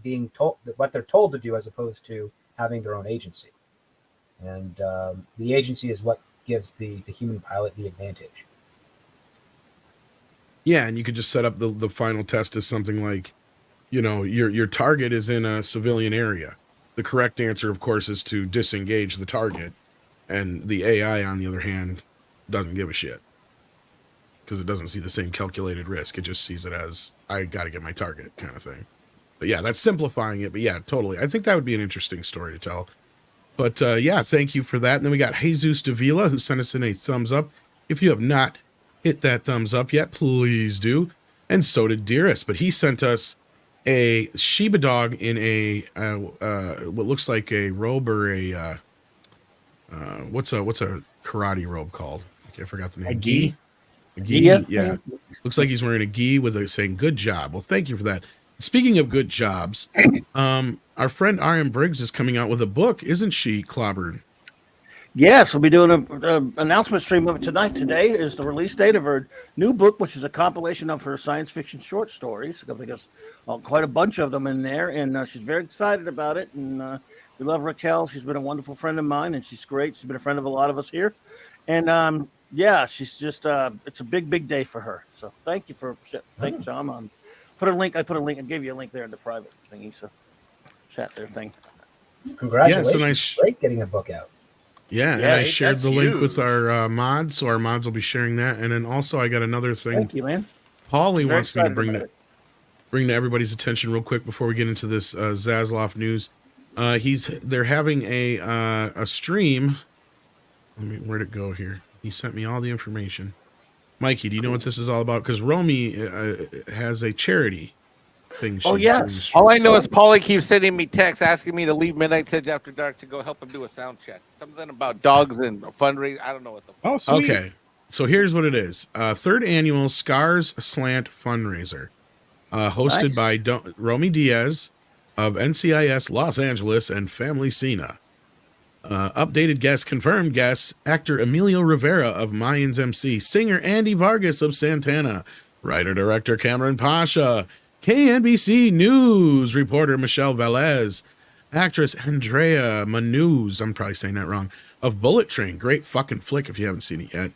being told, what they're told to do, as opposed to having their own agency. And the agency is what gives the human pilot the advantage. Yeah, and you could just set up the final test as something like, you know, your target is in a civilian area. The correct answer, of course, is to disengage the target, and the AI, on the other hand, doesn't give a shit because it doesn't see the same calculated risk. It just sees it as, I got to get my target kind of thing. But yeah, that's simplifying it. But yeah, totally. I think that would be an interesting story to tell. But yeah, thank you for that. And then we got Jesus Davila, who sent us in a thumbs up. If you have not hit that thumbs up yet, please do. And so did Dearest. But he sent us a Shiba dog in a what looks like a robe, or a what's a karate robe called? I forgot the name. A gi? A gi. Yeah. Looks like he's wearing a gi with a saying "good job." Well, thank you for that. Speaking of good jobs, our friend R.M. Briggs is coming out with a book, isn't she, Clobbered? Yes, we'll be doing an announcement stream of it tonight. Today is the release date of her new book, which is a compilation of her science fiction short stories. I think there's quite a bunch of them in there, and she's very excited about it. And we love Raquel. She's been a wonderful friend of mine, and she's great. She's been a friend of a lot of us here. And yeah, she's just it's a big day for her. So thank you for Tom. Put a link. I gave you a link there in the private thingy. So chat there thing. Congratulations! Yeah, so nice. Great getting a book out. Yeah, and I shared the link with our mods, so our mods will be sharing that. And then also, I got another thing. Thank you, man. Paulie wants me to bring to everybody's attention real quick before we get into this Zaslav news. They're having a stream. Where'd it go here? He sent me all the information. Mikey, do you know what this is all about? Because Romy has a charity thing. Oh, yes. All I know is Paulie keeps sending me texts asking me to leave Midnight Edge after dark to go help him do a sound check. Something about dogs and fundraising. I don't know what the. Oh, sweet. Okay, so here's what it is: third annual Scars Slant fundraiser, hosted by Romy Diaz of NCIS Los Angeles and Family Cena. Updated guests, confirmed guests: actor Emilio Rivera of Mayans MC, singer Andy Vargas of Santana, writer-director Cameron Pasha, KNBC News reporter Michelle Velez, actress Andrea Manuz, I'm probably saying that wrong, of Bullet Train, great fucking flick if you haven't seen it yet,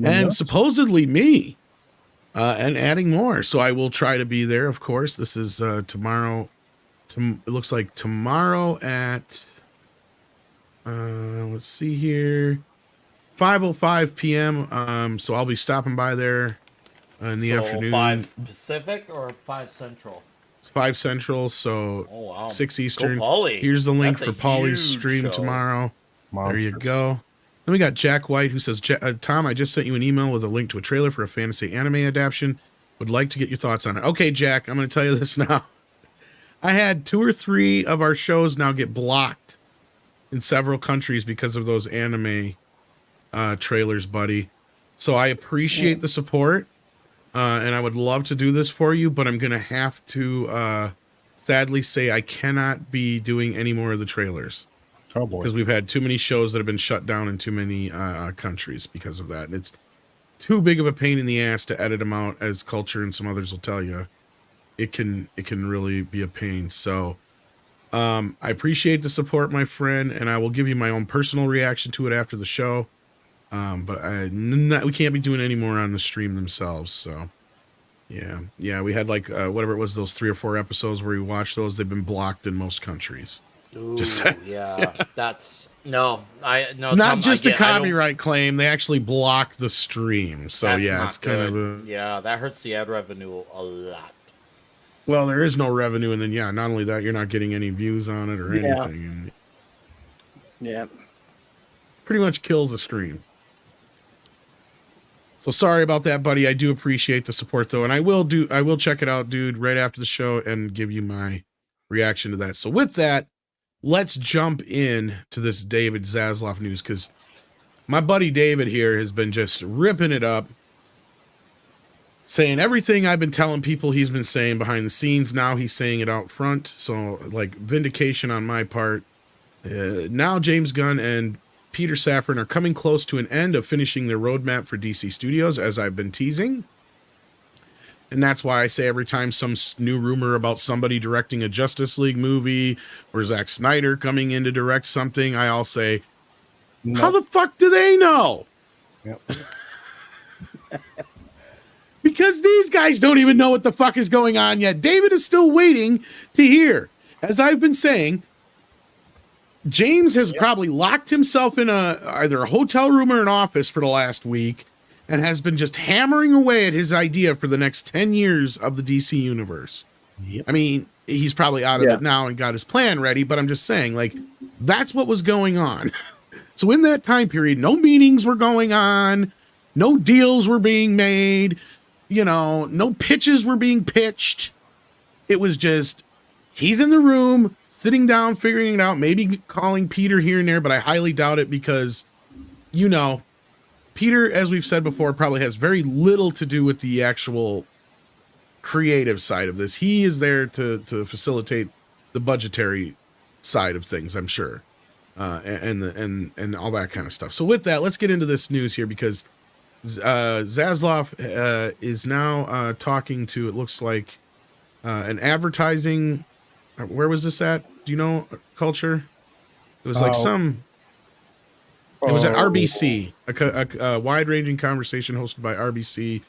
and supposedly me, and adding more. So I will try to be there, of course. This is tomorrow. It looks like tomorrow at... let's see here, 5:05 p.m. So I'll be stopping by there in the afternoon. 5 Pacific or 5 Central? It's 5 Central, so 6 Eastern. Paulie. Here's the link That's for a Paulie's huge stream show. tomorrow. Monster. There you go. Then we got Jack White, who says, Tom, I just sent you an email with a link to a trailer for a fantasy anime adaptation. Would like to get your thoughts on it. Okay, Jack, I'm going to tell you this now. I had 2 or 3 of our shows now get blocked in several countries because of those anime trailers, buddy. So I appreciate the support, and I would love to do this for you, but I'm going to have to sadly say I cannot be doing any more of the trailers. Oh, boy. Because we've had too many shows that have been shut down in too many countries because of that. And it's too big of a pain in the ass to edit them out, as Culture and some others will tell you. It can really be a pain. So I appreciate the support, my friend, and I will give you my own personal reaction to it after the show. But we can't be doing any more on the stream themselves. So yeah, we had like whatever it was, those 3 or 4 episodes where we watched those. They've been blocked in most countries. Ooh, Just yeah, that's no. Not just a copyright claim. They actually block the stream. So That's yeah, not it's kind good. of Yeah, that hurts the ad revenue a lot. well, there is no revenue, and then not only that, you're not getting any views on it or anything. And Yeah. pretty much kills the stream. So sorry about that, buddy. I do appreciate the support though, and I will check it out, dude, right after the show and give you my reaction to that. So with that, let's jump in to this David Zaslav news, because my buddy David here has been just ripping it up, saying everything I've been telling people he's been saying behind the scenes. Now he's saying it out front. So like vindication on my part. Now James Gunn and Peter Safran are coming close to an end of finishing their roadmap for DC Studios, as I've been teasing. And that's why I say every time some new rumor about somebody directing a Justice League movie or Zack Snyder coming in to direct something, I'll say, how the fuck do they know? Yep. Because these guys don't even know what the fuck is going on yet. David is still waiting to hear. As I've been saying, James has probably locked himself in either a hotel room or an office for the last week and has been just hammering away at his idea for the next 10 years of the DC universe. Yep. I mean, he's probably out of it now and got his plan ready, but I'm just saying, like, that's what was going on. So in that time period, no meetings were going on, no deals were being made, no pitches were being pitched. It was just, he's in the room, sitting down, figuring it out, maybe calling Peter here and there, but I highly doubt it because, Peter, as we've said before, probably has very little to do with the actual creative side of this. He is there to facilitate the budgetary side of things, I'm sure, and all that kind of stuff. So with that, let's get into this news here, because Zaslav is now talking to, it looks like, an advertising. Where was this at? Do you know, Culture? It was like it was at RBC, a wide-ranging conversation hosted by RBC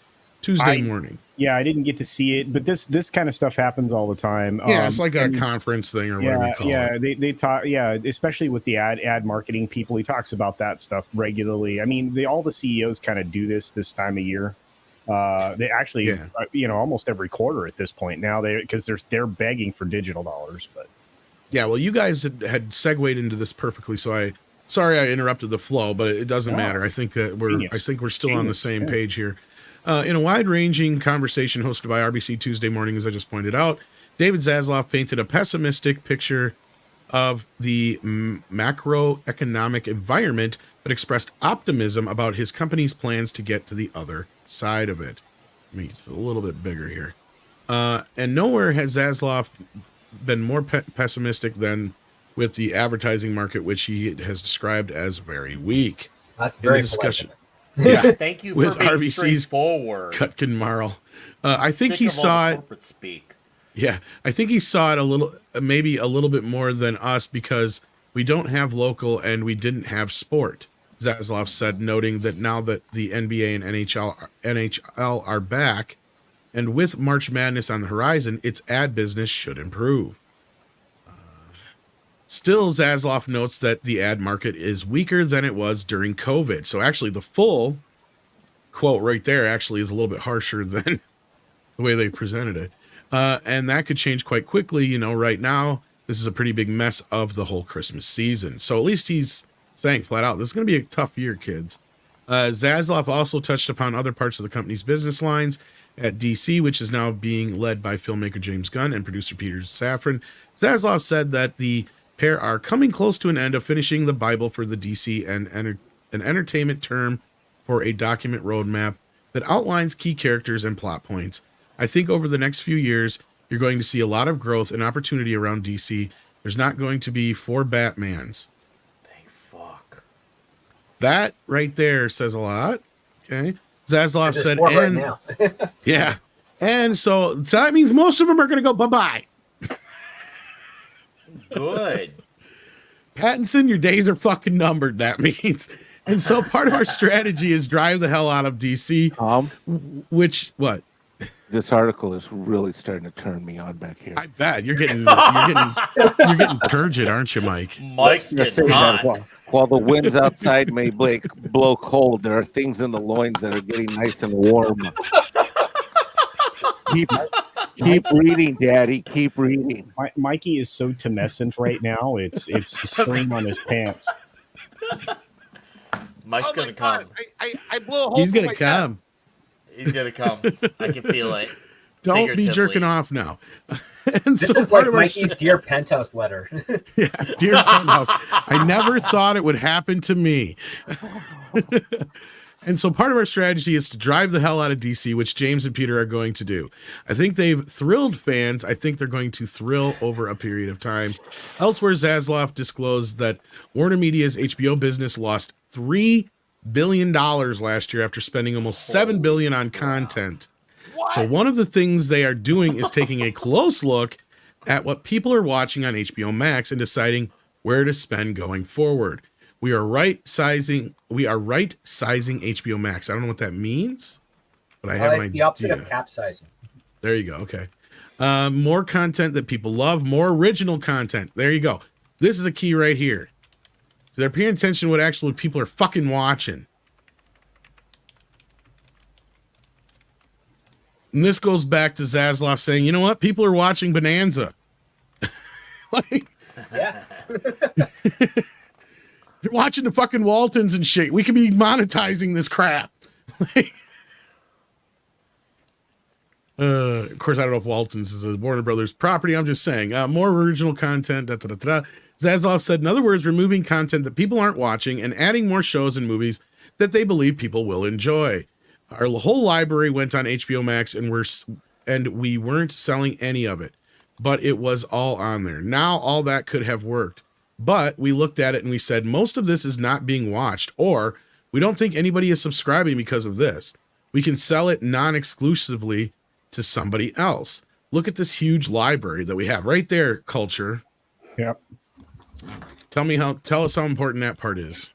Tuesday morning. Yeah, I didn't get to see it, but this kind of stuff happens all the time. Yeah, it's like a conference thing or whatever you call it. They talk. Yeah, especially with the ad marketing people, he talks about that stuff regularly. I mean, all the CEOs kind of do this time of year. They actually, almost every quarter at this point now, because they're begging for digital dollars. But yeah, well, you guys had segued into this perfectly, so sorry I interrupted the flow, but it doesn't matter. I think that we're still on the same page here. In a wide-ranging conversation hosted by RBC Tuesday morning, as I just pointed out, David Zaslav painted a pessimistic picture of the macroeconomic environment, but expressed optimism about his company's plans to get to the other side of it. I mean, it's a little bit bigger here. And nowhere has Zaslav been more pessimistic than with the advertising market, which he has described as very weak. That's very discussion. Yeah, thank you with for being RBC's straightforward. Kutkin Marl. I think he saw it. Speak. Yeah, I think he saw it maybe a little bit more than us, because we don't have local and we didn't have sport. Zaslav said, noting that now that the NBA and NHL are back, and with March Madness on the horizon, its ad business should improve. Still, Zaslav notes that the ad market is weaker than it was during COVID. So actually, the full quote right there actually is a little bit harsher than the way they presented it. And that could change quite quickly. Right now, this is a pretty big mess of the whole Christmas season. So at least he's saying flat out, this is going to be a tough year, kids. Zaslav also touched upon other parts of the company's business lines at DC, which is now being led by filmmaker James Gunn and producer Peter Safran. Zaslav said that the pair are coming close to an end of finishing the Bible for the DC and an entertainment term for a document roadmap that outlines key characters and plot points. I think over the next few years, you're going to see a lot of growth and opportunity around DC. There's not going to be 4 Batmans. Thank fuck. That right there says a lot. Okay. Zaslav said, and right now. yeah. And so that means most of them are going to go bye-bye. Good. Pattinson, your days are fucking numbered, that means. And so part of our strategy is drive the hell out of DC. What? This article is really starting to turn me on back here. I bet you're getting turgid, aren't you, Mike? Mike's getting hot. While the winds outside may blow cold, there are things in the loins that are getting nice and warm. Keep reading, Daddy. Keep reading. Mikey is so tumescent right now. It's stream on his pants. Mike's gonna come. I blew a hole. He's gonna come. He's gonna come. I can feel it. Don't be Figuratively. jerking off now. And This so is part like of our Mikey's Dear Penthouse letter. yeah, dear Penthouse, I never thought it would happen to me. And so part of our strategy is to drive the hell out of DC, which James and Peter are going to do. I think they've thrilled fans. I think they're going to thrill over a period of time. Elsewhere, Zaslav disclosed that Warner Media's HBO business lost $3 billion last year after spending almost $7 billion on content. So one of the things they are doing is taking a close look at what people are watching on HBO Max and deciding where to spend going forward. We are right sizing HBO Max. I don't know what that means, but I have an It's idea. the opposite of capsizing. There you go. Okay. More content that people love, more original content. There you go. This is a key right here. So they're paying attention to what actually people are fucking watching. And this goes back to Zaslav saying, you know what? People are watching Bonanza. Like, Yeah. they're watching the fucking Waltons and shit. We could be monetizing this crap. Of course, I don't know if Waltons is a Warner Brothers property. I'm just saying. More original content. Zaslav said, in other words, removing content that people aren't watching and adding more shows and movies that they believe people will enjoy. Our whole library went on HBO Max and we weren't selling any of it, but it was all on there. Now all that could have worked, but we looked at it and we said, most of this is not being watched, or we don't think anybody is subscribing because of this. We can sell it non-exclusively to somebody else. Look at this huge library that we have right there, Culture. Yep. Tell us how important that part is.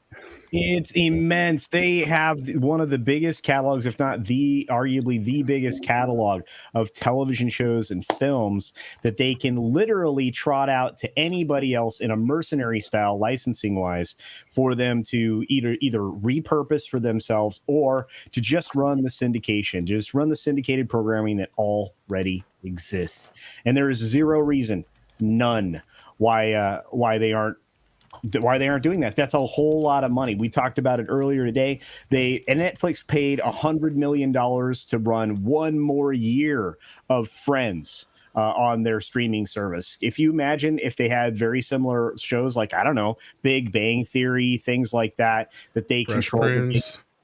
It's immense. They have one of the biggest catalogs, if not arguably the biggest catalog of television shows and films that they can literally trot out to anybody else in a mercenary style, licensing wise, for them to either repurpose for themselves or to just run the syndication, just run the syndicated programming that already exists. And there is zero reason, none, why they aren't doing that. That's a whole lot of money. We talked about it earlier today. Netflix paid $100 million to run one more year of Friends on their streaming service. If you imagine if they had very similar shows like, I don't know, Big Bang Theory, things like that they control.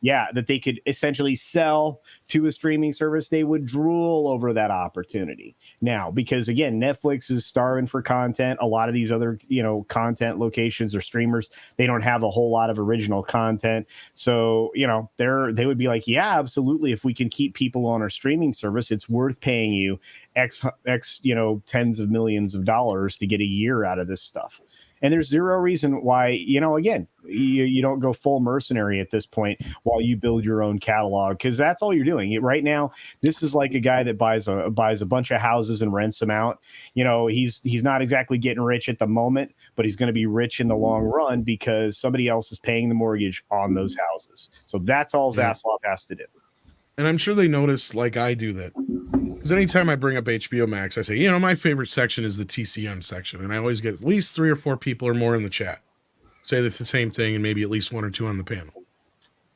Yeah, that they could essentially sell to a streaming service, they would drool over that opportunity. Now, because again, Netflix is starving for content. A lot of these other, content locations or streamers, they don't have a whole lot of original content. So, they would be like, yeah, absolutely. If we can keep people on our streaming service, it's worth paying you X, tens of millions of dollars to get a year out of this stuff. And there's zero reason why, again, you don't go full mercenary at this point while you build your own catalog, because that's all you're doing. Right now, this is like a guy that buys a bunch of houses and rents them out. He's not exactly getting rich at the moment, but he's going to be rich in the long run because somebody else is paying the mortgage on those houses. So that's all Zaslav has to do. And I'm sure they notice, like I do, that because anytime I bring up HBO Max, I say, my favorite section is the TCM section. And I always get at least 3 or 4 people or more in the chat say that's the same thing, and maybe at least 1 or 2 on the panel.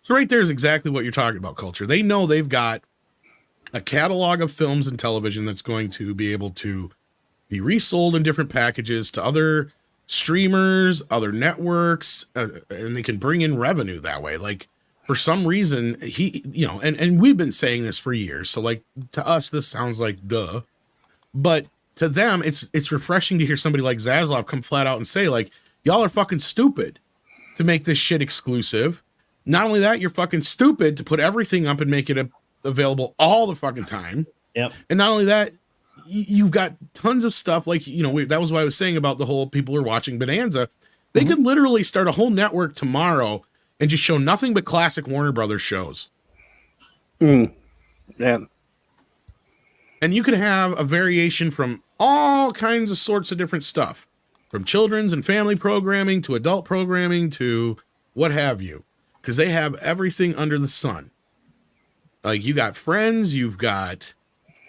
So right there is exactly what you're talking about, Culture. They know they've got a catalog of films and television that's going to be able to be resold in different packages to other streamers, other networks, and they can bring in revenue that way. Like, for some reason, and we've been saying this for years. So like to us, this sounds like duh, but to them, it's refreshing to hear somebody like Zaslav come flat out and say, like, y'all are fucking stupid to make this shit exclusive. Not only that, you're fucking stupid to put everything up and make it available all the fucking time. Yep. And not only that, you've got tons of stuff like, that was what I was saying about the whole people are watching Bonanza. They could literally start a whole network tomorrow and just show nothing but classic Warner Brothers shows. Yeah. And you could have a variation from all kinds of sorts of different stuff, from children's and family programming to adult programming to what have you, because they have everything under the sun. Like, you got Friends, you've got,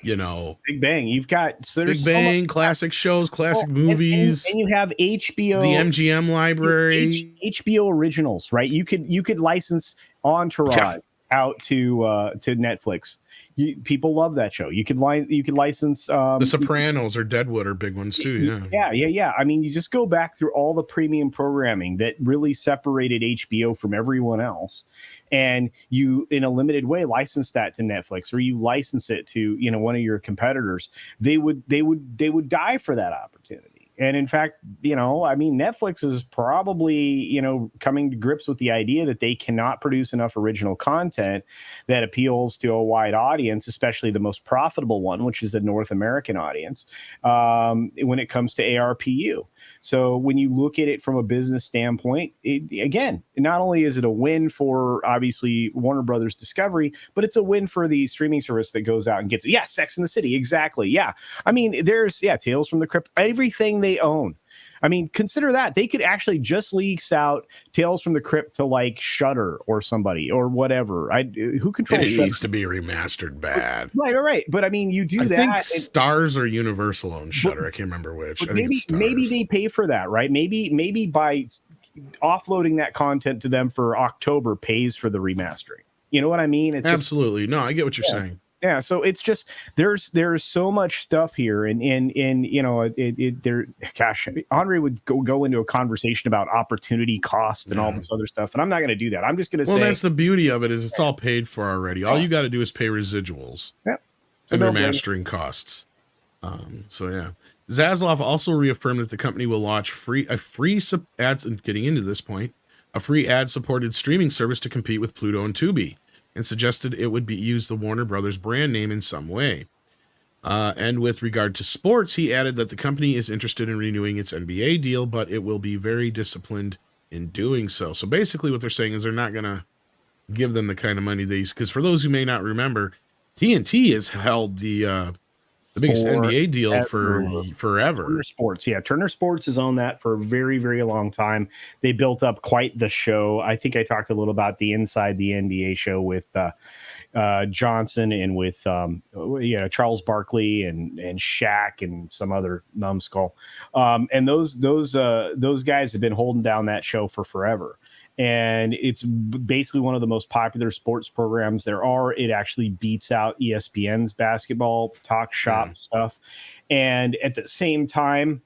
Big Bang. You've got Big Bang, classic shows, classic movies, and you have HBO, the MGM library, HBO originals, right? You could license Entourage out to Netflix. People love that show. You could license The Sopranos or Deadwood are big ones too. Yeah. I mean, you just go back through all the premium programming that really separated HBO from everyone else, and you, in a limited way, license that to Netflix, or you license it to one of your competitors. They would die for that opportunity. And in fact, I mean, Netflix is probably, coming to grips with the idea that they cannot produce enough original content that appeals to a wide audience, especially the most profitable one, which is the North American audience, when it comes to ARPU. So when you look at it from a business standpoint, again, not only is it a win for obviously Warner Brothers Discovery, but it's a win for the streaming service that goes out and gets it. Yeah, Sex and the City, exactly. Yeah, I mean, there's Tales from the Crypt, everything they own. I mean, consider that they could actually just lease out Tales from the Crypt to like Shudder or somebody or whatever. Who controls It Shudder? needs to be remastered bad. Right. But I mean, you do I that. think Stars or Universal owns Shudder. I can't remember which. I think it's Stars. Maybe they pay for that, right? Maybe by offloading that content to them for October pays for the remastering. You know what I mean? It's absolutely. No, I get what you're saying. Yeah, so it's just there's so much stuff here, and gosh, Andre would go into a conversation about opportunity cost and all this other stuff, and I'm not going to do that. I'm just going to say, that's the beauty of it, is it's all paid for already. All you got to do is pay residuals and remastering costs. So yeah, Zaslav also reaffirmed that the company will launch a free ads, and getting into this point, a free ad-supported streaming service to compete with Pluto and Tubi, and suggested it would use the Warner Brothers brand name in some way. And with regard to sports, he added that the company is interested in renewing its NBA deal, but it will be very disciplined in doing so. So basically what they're saying is they're not going to give them the kind of money they use. Because for those who may not remember, TNT has held the biggest NBA deal for forever. Turner Sports. Yeah, Turner Sports has owned that for a very, very long time. They built up quite the show. I think I talked a little about the Inside the NBA show with Johnson and with Charles Barkley and Shaq and some other numbskull. And those guys have been holding down that show for forever. And it's basically one of the most popular sports programs there are. It actually beats out ESPN's basketball talk shop stuff. And at the same time,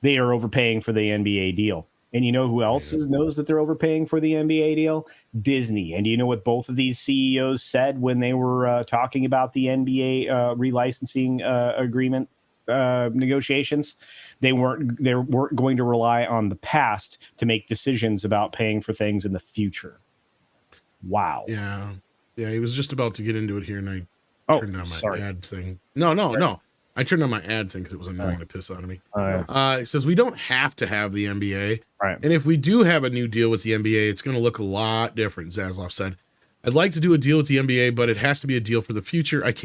they are overpaying for the NBA deal. And you know who else knows that they're overpaying for the NBA deal? Disney. And do you know what both of these CEOs said when they were talking about the NBA relicensing agreement negotiations? They weren't going to rely on the past to make decisions about paying for things in the future. Wow. Yeah. He was just about to get into it here, and I turned on my ad thing. No. I turned on my ad thing because it was annoying to piss out of me. It says we don't have to have the NBA, right? And if we do have a new deal with the NBA, it's going to look a lot different. Zaslav said, "I'd like to do a deal with the NBA, but it has to be a deal for the future. It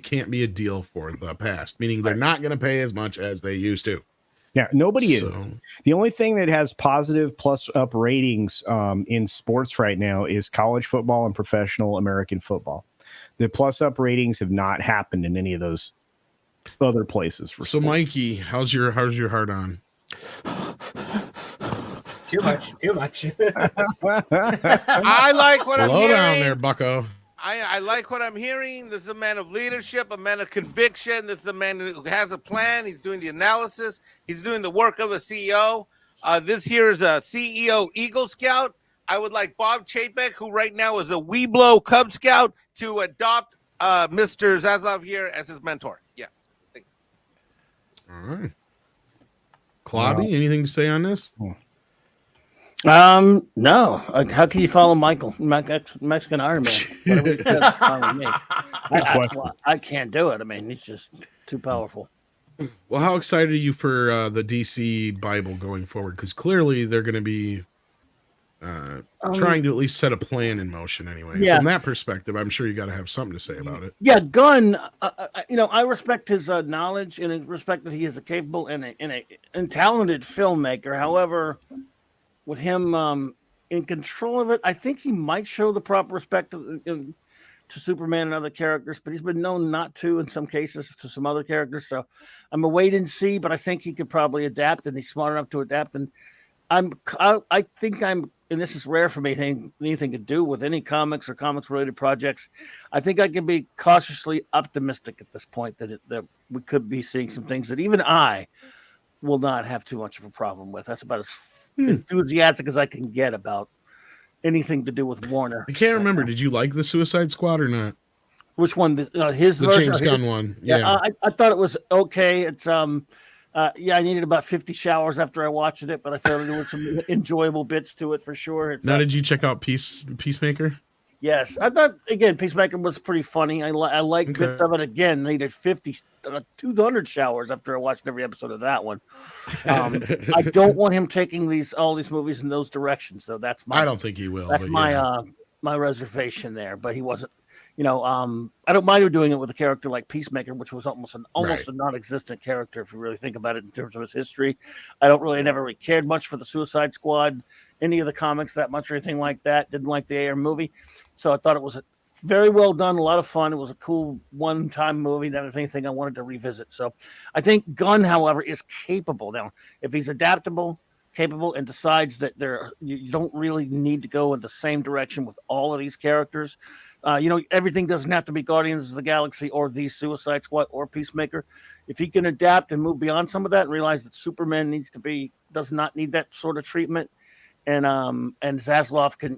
can't be a deal for the past." Meaning they're not going to pay as much as they used to. Yeah, nobody is. The only thing that has positive plus up ratings in sports right now is college football and professional American football. The plus up ratings have not happened in any of those other places. So, Mikey, how's your heart on? Too much. I like what I'm hearing. Slow down there, bucko. I like what I'm hearing. This is a man of leadership, a man of conviction. This is a man who has a plan. He's doing the analysis. He's doing the work of a CEO. This here is a CEO Eagle Scout. I would like Bob Chapek, who right now is a Weeblo Cub Scout, to adopt Mr. Zaslav here as his mentor. Yes. Thank you. All right. Klobby, anything to say on this? No. How can you follow Michael, Mexican Iron Man? I can't do it. I mean, he's just too powerful. Well, how excited are you for the DC Bible going forward? Because clearly they're going to be trying to at least set a plan in motion anyway. Yeah. From that perspective, I'm sure you got to have something to say about it. Yeah, Gunn, I respect his knowledge and I respect that he is a capable and talented filmmaker. However, with him in control of it, I think he might show the proper respect to Superman and other characters, but he's been known not to in some cases to some other characters. So I'm a wait and see, but I think he could probably adapt, and he's smart enough to adapt. And I think I'm and this is rare for me, anything to do with any comics or comics related projects, I think I can be cautiously optimistic at this point that we could be seeing some things that even I will not have too much of a problem with. That's about as enthusiastic as I can get about anything to do with Warner. I can't remember. Did you like the Suicide Squad or not? Which one? His The version James or his? Gunn one. Yeah. I thought it was okay. It's I needed about 50 showers after I watched it, but I thought there were some enjoyable bits to it for sure. It's, now, did you check out Peacemaker? yes, I thought again Peacemaker was pretty funny. I like Okay. bits of it. Again, needed 200 showers after I watched every episode of that one. I don't want him taking all these movies in those directions, though. That's my I don't think he will. that's but my yeah. my reservation there. But he wasn't. I don't mind him doing it with a character like Peacemaker, which was almost Right. a non-existent character if you really think about it in terms of his history. I never really cared much for the Suicide Squad, any of the comics that much or anything like that. Didn't like the AR movie, so I thought it was very well done, a lot of fun. It was a cool one-time movie. That was anything I wanted to revisit. So I think Gunn, however, is capable now. If he's adaptable, capable, and decides that you don't really need to go in the same direction with all of these characters. Everything doesn't have to be Guardians of the Galaxy or the Suicide Squad or Peacemaker. If he can adapt and move beyond some of that and realize that Superman does not need that sort of treatment, and Zaslav can,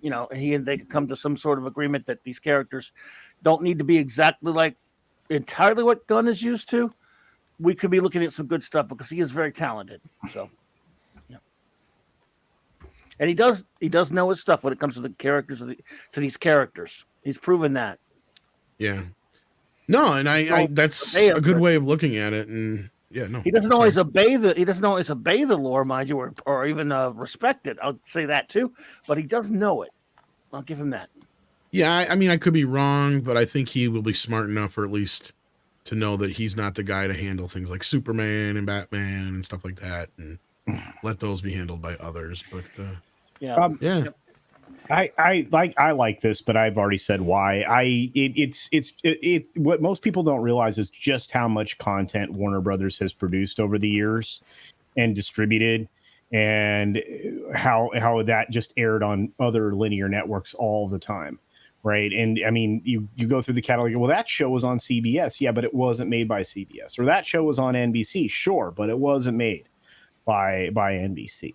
they can come to some sort of agreement that these characters don't need to be exactly like entirely what Gunn is used to, we could be looking at some good stuff because he is very talented. So, yeah. And he does know his stuff when it comes to the characters to these characters. He's proven that. Yeah. No, and I that's a good way of looking at it. And yeah, no. He doesn't always obey the lore, mind you, or even respect it. I'll say that too, but he does know it. I'll give him that. Yeah, I mean, I could be wrong, but I think he will be smart enough, or at least to know that he's not the guy to handle things like Superman and Batman and stuff like that, and let those be handled by others. But Yeah. yeah. I like this, but I've already said why. What most people don't realize is just how much content Warner Brothers has produced over the years and distributed, and how that just aired on other linear networks all the time, right? And I mean, you go through the catalog. Well, that show was on CBS, yeah, but it wasn't made by CBS. Or that show was on NBC, sure, but it wasn't made by NBC.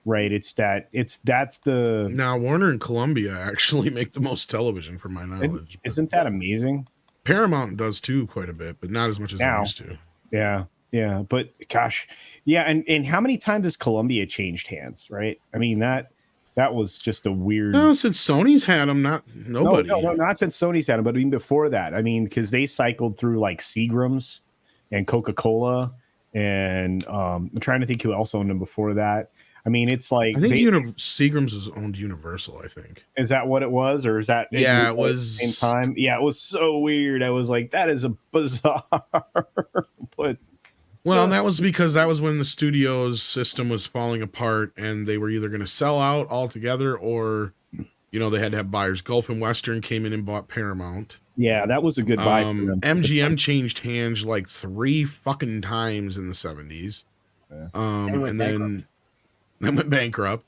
Right, that's the Now Warner and Columbia actually make the most television, from my knowledge. Isn't that amazing? Paramount does too, quite a bit, but not as much as they used to. Yeah, but gosh, yeah, and how many times has Columbia changed hands? Right, I mean that was just a weird. No, since Sony's had them, nobody. No, not since Sony's had them, but even before that. I mean, because they cycled through like Seagram's and Coca-Cola, and I'm trying to think who else owned them before that. I mean, it's like I think Seagram's was owned Universal. I think. Is that what it was, or is that? Yeah, it was the same time. Yeah, it was so weird. I was like, that is a bizarre. But well, that was because that was when the studios system was falling apart, and they were either going to sell out altogether, or they had to have buyers. Gulf and Western came in and bought Paramount. Yeah, that was a good buy for them. MGM changed hands like 3 fucking times in the 70s. Yeah. And then went bankrupt.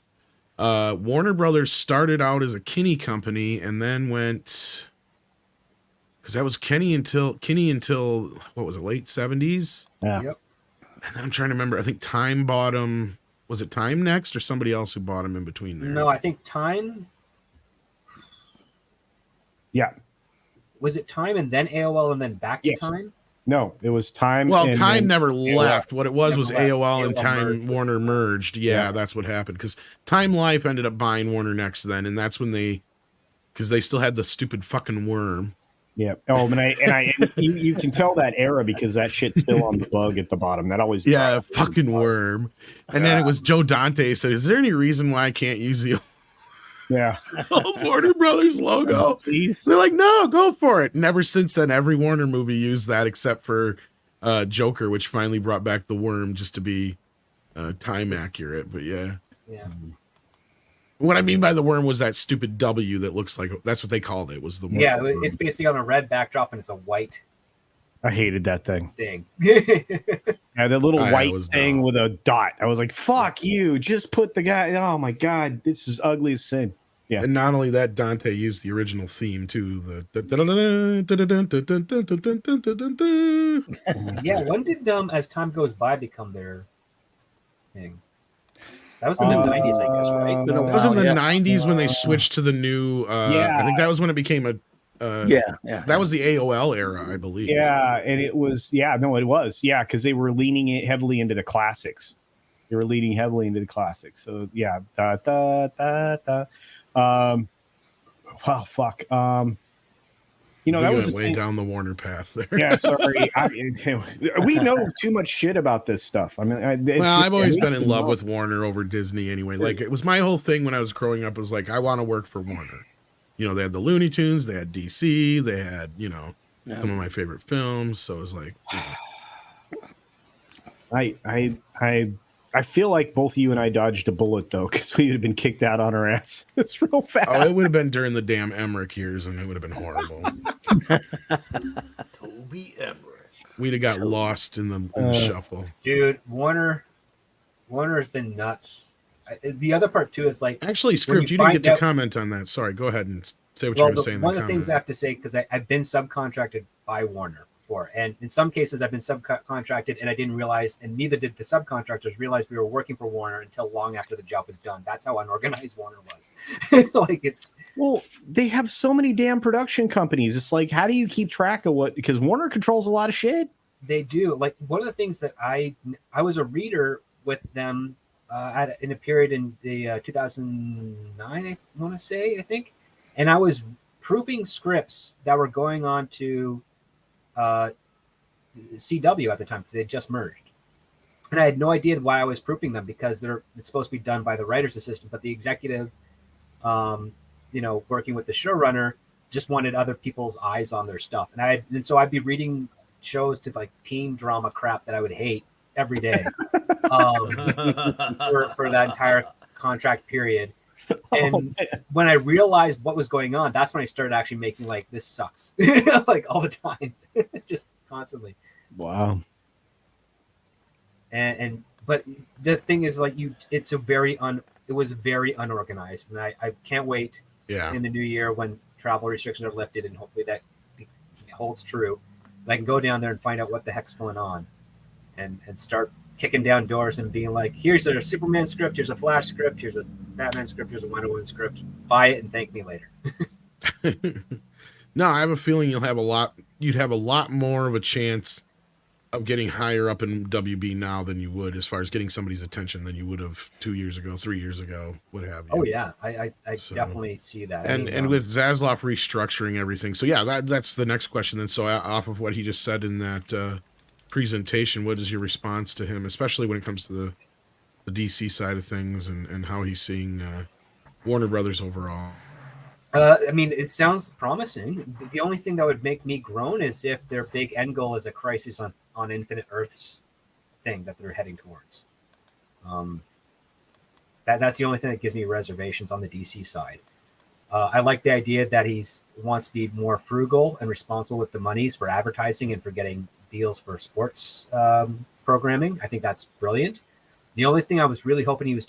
Warner Brothers started out as a Kinney company and then went, because that was Kinney until what was it, late 70s? Yeah. Yep. And then I'm trying to remember. I think Time bought him. Was it Time next, or somebody else who bought him in between there? No, I think Time. Yeah. Was it Time and then AOL and then back to Yes. Time? No, it was Time. Well, and Time then never AOL. left. What it was Never left. AOL and AOL Time merged. Warner merged. Yeah, Yeah. that's what happened. Because Time Life ended up buying Warner next then, and that's when because they still had the stupid fucking worm. Yeah. Oh, and you can tell that era because that shit's still on the bug at the bottom. That always. Yeah, fucking worm. And then it was Joe Dante said, "Is there any reason why I can't use the Yeah. old Warner Brothers logo?" Please. They're like, "No, go for it." And ever since then, every Warner movie used that except for Joker, which finally brought back the worm just to be time accurate. But yeah. Yeah. What I mean by the worm was that stupid W that looks like, that's what they called it, was the worm. Yeah, it's basically on a red backdrop and it's a white I hated that thing. thing. Yeah, that little It white was thing dumb. with a dot. I was like, "Fuck you! Just put the guy." Oh my god, this is ugly as sin. Yeah. And not only that, Dante used the original theme too. Yeah, when did As Time Goes By become their thing? That was in the 90s, I guess, right? Been a That was in while, the yeah. 90s when they switched to the new. I think that was when it became a. Yeah. That was the AOL era, I believe. Yeah, and it was because they were leaning it heavily into the classics. They were leaning heavily into the classics. So yeah, da da da da. Wow, fuck. You know, We that was went the way same. down the Warner path there. Yeah, sorry. We know too much shit about this stuff. I mean, I've always been in love with Warner over Disney anyway. Like, it was my whole thing when I was growing up was like, I want to work for Warner. You know, they had the Looney Tunes, they had DC, they had, you know, some of my favorite films. So it was like, you I feel like both you and I dodged a bullet though, because we would have been kicked out on our ass. It's real fast. oh, it would have been during the damn Emmerich years, and it would have been horrible. Toby Emmerich. We'd have got lost in the shuffle. Dude, Warner's been nuts. The other part too is like, Actually, Script, you didn't get to comment on that. Sorry, go ahead and say what you're going to say in the one of the things I comment. have to say, because I've been subcontracted by Warner before, and in some cases I've been subcontracted and I didn't realize, and neither did the subcontractors realize we were working for Warner until long after the job was done. That's how unorganized Warner was. Like, it's Well, they have so many damn production companies. It's like, how do you keep track of what? Because Warner controls a lot of shit. they do. Like, one of the things that I was a reader with them in a period in the 2009, I want to say, I think, and I was proofing scripts that were going on to CW at the time because they had just merged, and I had no idea why I was proofing them because it's supposed to be done by the writer's assistant, but the executive, working with the showrunner, just wanted other people's eyes on their stuff, and so I'd be reading shows to like teen drama crap that I would hate every day for that entire contract period. And when I realized what was going on, that's when I started actually making like, this sucks, like all the time, just constantly. Wow. But the thing is, like, it was very unorganized, and I can't wait in the new year when travel restrictions are lifted, and hopefully that holds true. I can go down there and find out what the heck's going on, and start kicking down doors and being like, here's a Superman script, here's a Flash script, here's a Batman script, here's a Wonder Woman script. Buy it and thank me later. No, I have a feeling you'd have a lot more of a chance of getting higher up in WB now than you would as far as getting somebody's attention than you would have 2 years ago, 3 years ago, what have you. Oh yeah, I definitely see that. And with Zaslav restructuring everything. So yeah, that's the next question then. So off of what he just said in that presentation, what is your response to him, especially when it comes to the DC side of things and how he's seeing Warner Brothers overall? I mean, it sounds promising. The only thing that would make me groan is if their big end goal is a Crisis on Infinite Earths thing that they're heading towards. That's the only thing that gives me reservations on the DC side. I like the idea that he wants to be more frugal and responsible with the monies for advertising and for getting deals for sports programming. I think that's brilliant. The only thing I was really hoping he would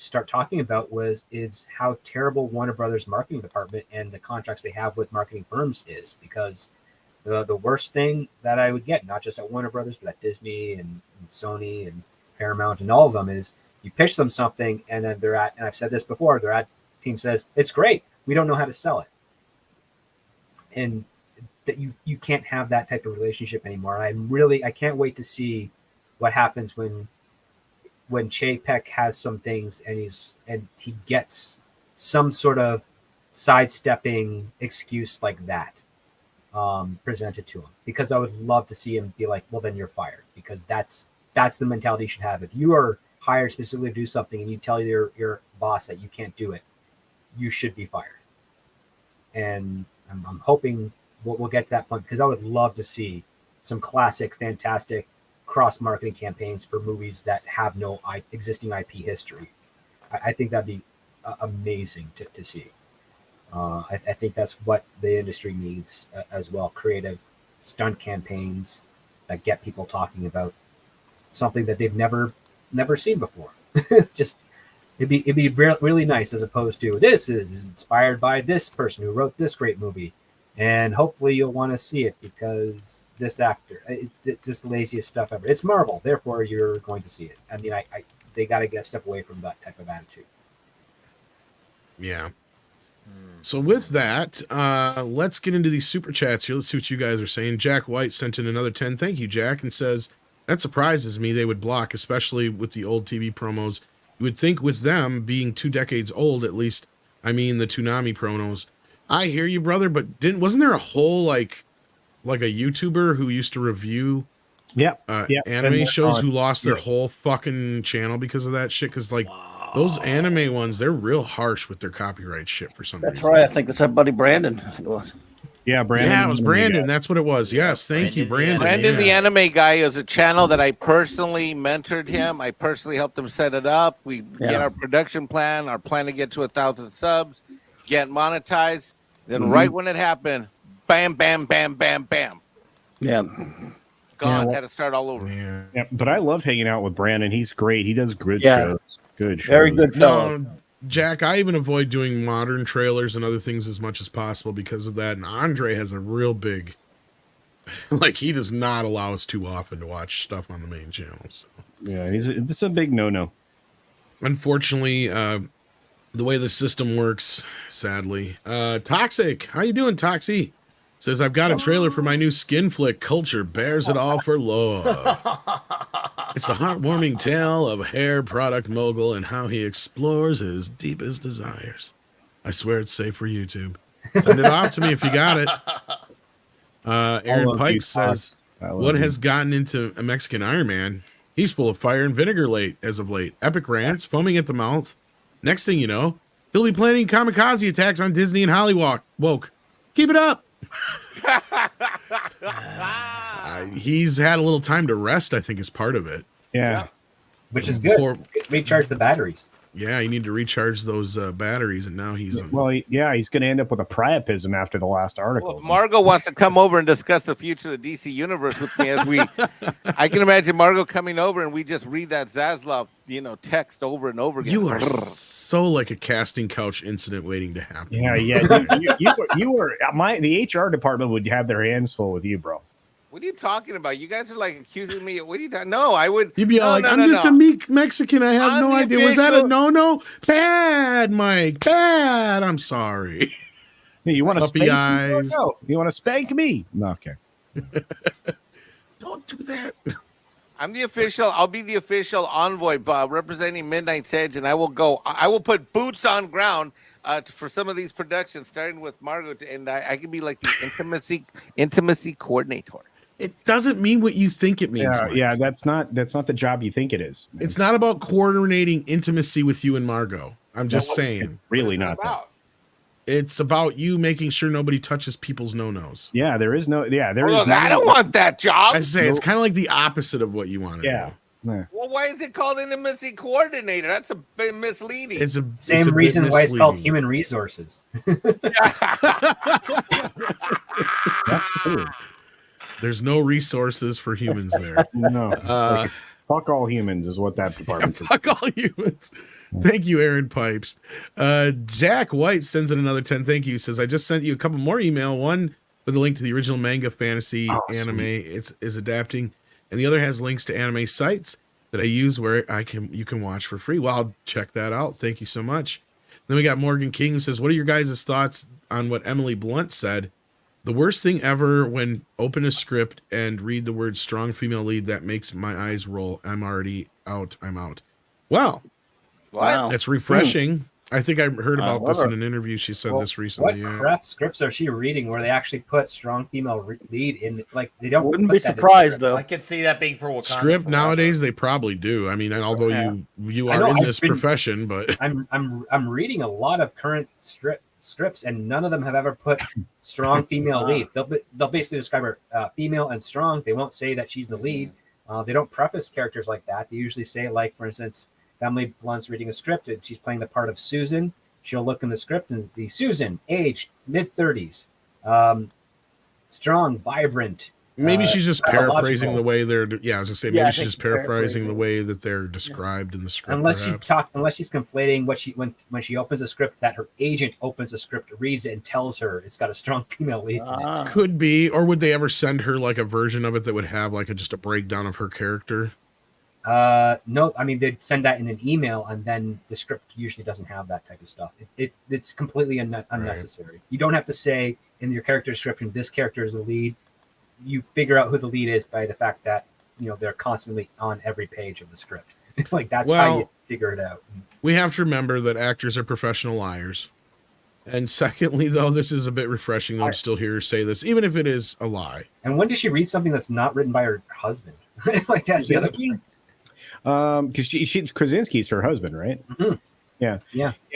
start talking about is how terrible Warner Brothers marketing department and the contracts they have with marketing firms is, because the worst thing that I would get, not just at Warner Brothers, but at Disney and Sony and Paramount and all of them, is you pitch them something and then and I've said this before, their ad team says, it's great, we don't know how to sell it. And that you can't have that type of relationship anymore. And I can't wait to see what happens when Chapek has some things and he gets some sort of sidestepping excuse like that presented to him, because I would love to see him be like, well, then you're fired, because that's the mentality you should have. If you are hired specifically to do something and you tell your boss that you can't do it, you should be fired. And I'm hoping we'll get to that point, because I would love to see some classic, fantastic cross-marketing campaigns for movies that have no existing IP history. I think that'd be amazing to see. I think that's what the industry needs as well, creative stunt campaigns that get people talking about something that they've never seen before. Just it'd be really nice, as opposed to this is inspired by this person who wrote this great movie, and hopefully you'll want to see it because this actor. It's just the laziest stuff ever. It's Marvel, therefore you're going to see it. I mean, they got to get a step away from that type of attitude. Yeah. So with that, let's get into these super chats here. Let's see what you guys are saying. Jack White sent in another 10. Thank you, Jack, and says, that surprises me they would block, especially with the old TV promos. You would think with them being 2 decades old, at least, I mean the Toonami promos. I hear you, brother, but wasn't there a whole like a YouTuber who used to review anime shows who lost their whole fucking channel because of that shit? Because those anime ones, they're real harsh with their copyright shit for some reason. That's right. I think that's our buddy Brandon. I think it was. Yeah, Brandon. Yeah, it was Brandon. That's what it was. Yes, thank you, Brandon. Brandon, the anime guy, is a channel that I personally mentored him. I personally helped him set it up. We get our production plan, our plan to get to 1,000 subs, get monetized. Then right when it happened, bam, bam, bam, bam, bam. Yeah. Gone. Had to start all over. Yeah, but I love hanging out with Brandon. He's great. He does good shows. Good shows. Very good fellow. No, Jack, I even avoid doing modern trailers and other things as much as possible because of that. And Andre has a real big, he does not allow us too often to watch stuff on the main channel. So. Yeah, it's a big no-no. Unfortunately, the way the system works, sadly. Toxic, how you doing, Toxie? Says, I've got a trailer for my new skin flick, Culture Bears It All for Love. It's a heartwarming tale of a hair product mogul and how he explores his deepest desires. I swear it's safe for YouTube. Send it off to me if you got it. Aaron Pike says, what has gotten into a Mexican Iron Man? He's full of fire and vinegar as of late. Epic rants, foaming at the mouth. Next thing you know, he'll be planning kamikaze attacks on Disney and Hollywood. Woke. Keep it up. He's had a little time to rest, I think, is part of it. Yeah. Which is good. Recharge the batteries. Yeah, you need to recharge those batteries, and now he's... he's going to end up with a priapism after the last article. Well, Margot wants to come over and discuss the future of the DC universe with me I can imagine Margot coming over and we just read that Zaslav, text over and over again. You are so like a casting couch incident waiting to happen. Yeah. You were the HR department would have their hands full with you, bro. What are you talking about? You guys are accusing me. What are you talking? No, I would. You'd be I'm just a meek Mexican. I have no idea. Was that a no? Bad, Mike. Bad. I'm sorry. Hey, you want to puppy eyes? Me? No. You want to spank me? No, okay. Don't do that. I'm the official. I'll be the official envoy, Bob, representing Midnight's Edge, and I will go. I will put boots on ground for some of these productions, starting with Margot, and I can be like the intimacy coordinator. It doesn't mean what you think it means. Yeah, that's not the job you think it is. Man. It's not about coordinating intimacy with you and Margot. I'm just saying. It's really not. It's about you making sure nobody touches people's no-nos. Yeah, there is no. Yeah, there is. No, I don't want that job. I say it's kind of like the opposite of what you want to do. Yeah. Well, why is it called intimacy coordinator? That's a bit misleading. It's a same reason why it's called human resources. That's true. There's no resources for humans there. No. Fuck all humans is what that department is. Fuck all humans. Thank you, Aaron Pipes. Jack White sends in another 10. Thank you. Says, I just sent you a couple more email. One with a link to the original manga fantasy anime is adapting, and the other has links to anime sites that I use where you can watch for free. Well, I'll check that out. Thank you so much. Then we got Morgan King who says, what are your guys' thoughts on what Emily Blunt said? The worst thing ever when open a script and read the word strong female lead, that makes my eyes roll. I'm already out. I'm out. Well, wow. That's refreshing. I think I heard about this in an interview. She said this recently. What crap scripts are she reading where they actually put strong female lead in? Like they don't. Wouldn't be surprised though. I could see that being for Wakanda. Script nowadays they probably do. I mean, although you are in this profession, but I'm reading a lot of current scripts, and none of them have ever put strong female lead. They'll basically describe her female and strong. They won't say that she's the lead. They don't preface characters like that. They usually say, like, for instance, Emily Blunt's reading a script and she's playing the part of Susan. She'll look in the script and be Susan, age mid-30s. strong, vibrant. Maybe she's just paraphrasing biological. the way they're. Yeah, I was gonna say Yeah, I maybe she's think just paraphrasing the paraphrasing. way that they're described in the script. Unless perhaps. unless she's conflating what she when she opens a script, that her agent opens a script, reads it, and tells her it's got a strong female lead in it. Ah. Could be, or would they ever send her like a version of it that would have like just a breakdown of her character? No, I mean they'd send that in an email, and then the script usually doesn't have that type of stuff. It's completely unnecessary. You don't have to say in your character description, this character is the lead. You figure out who the lead is by the fact that they're constantly on every page of the script. Like that's how you figure it out. We have to remember that actors are professional liars. And secondly, though, this is a bit refreshing that I'm still hear her say this, even if it is a lie. And when does she read something that's not written by her husband? Like that's the other thing. Because she's Krasinski's her husband, right? Mm-hmm. Yeah.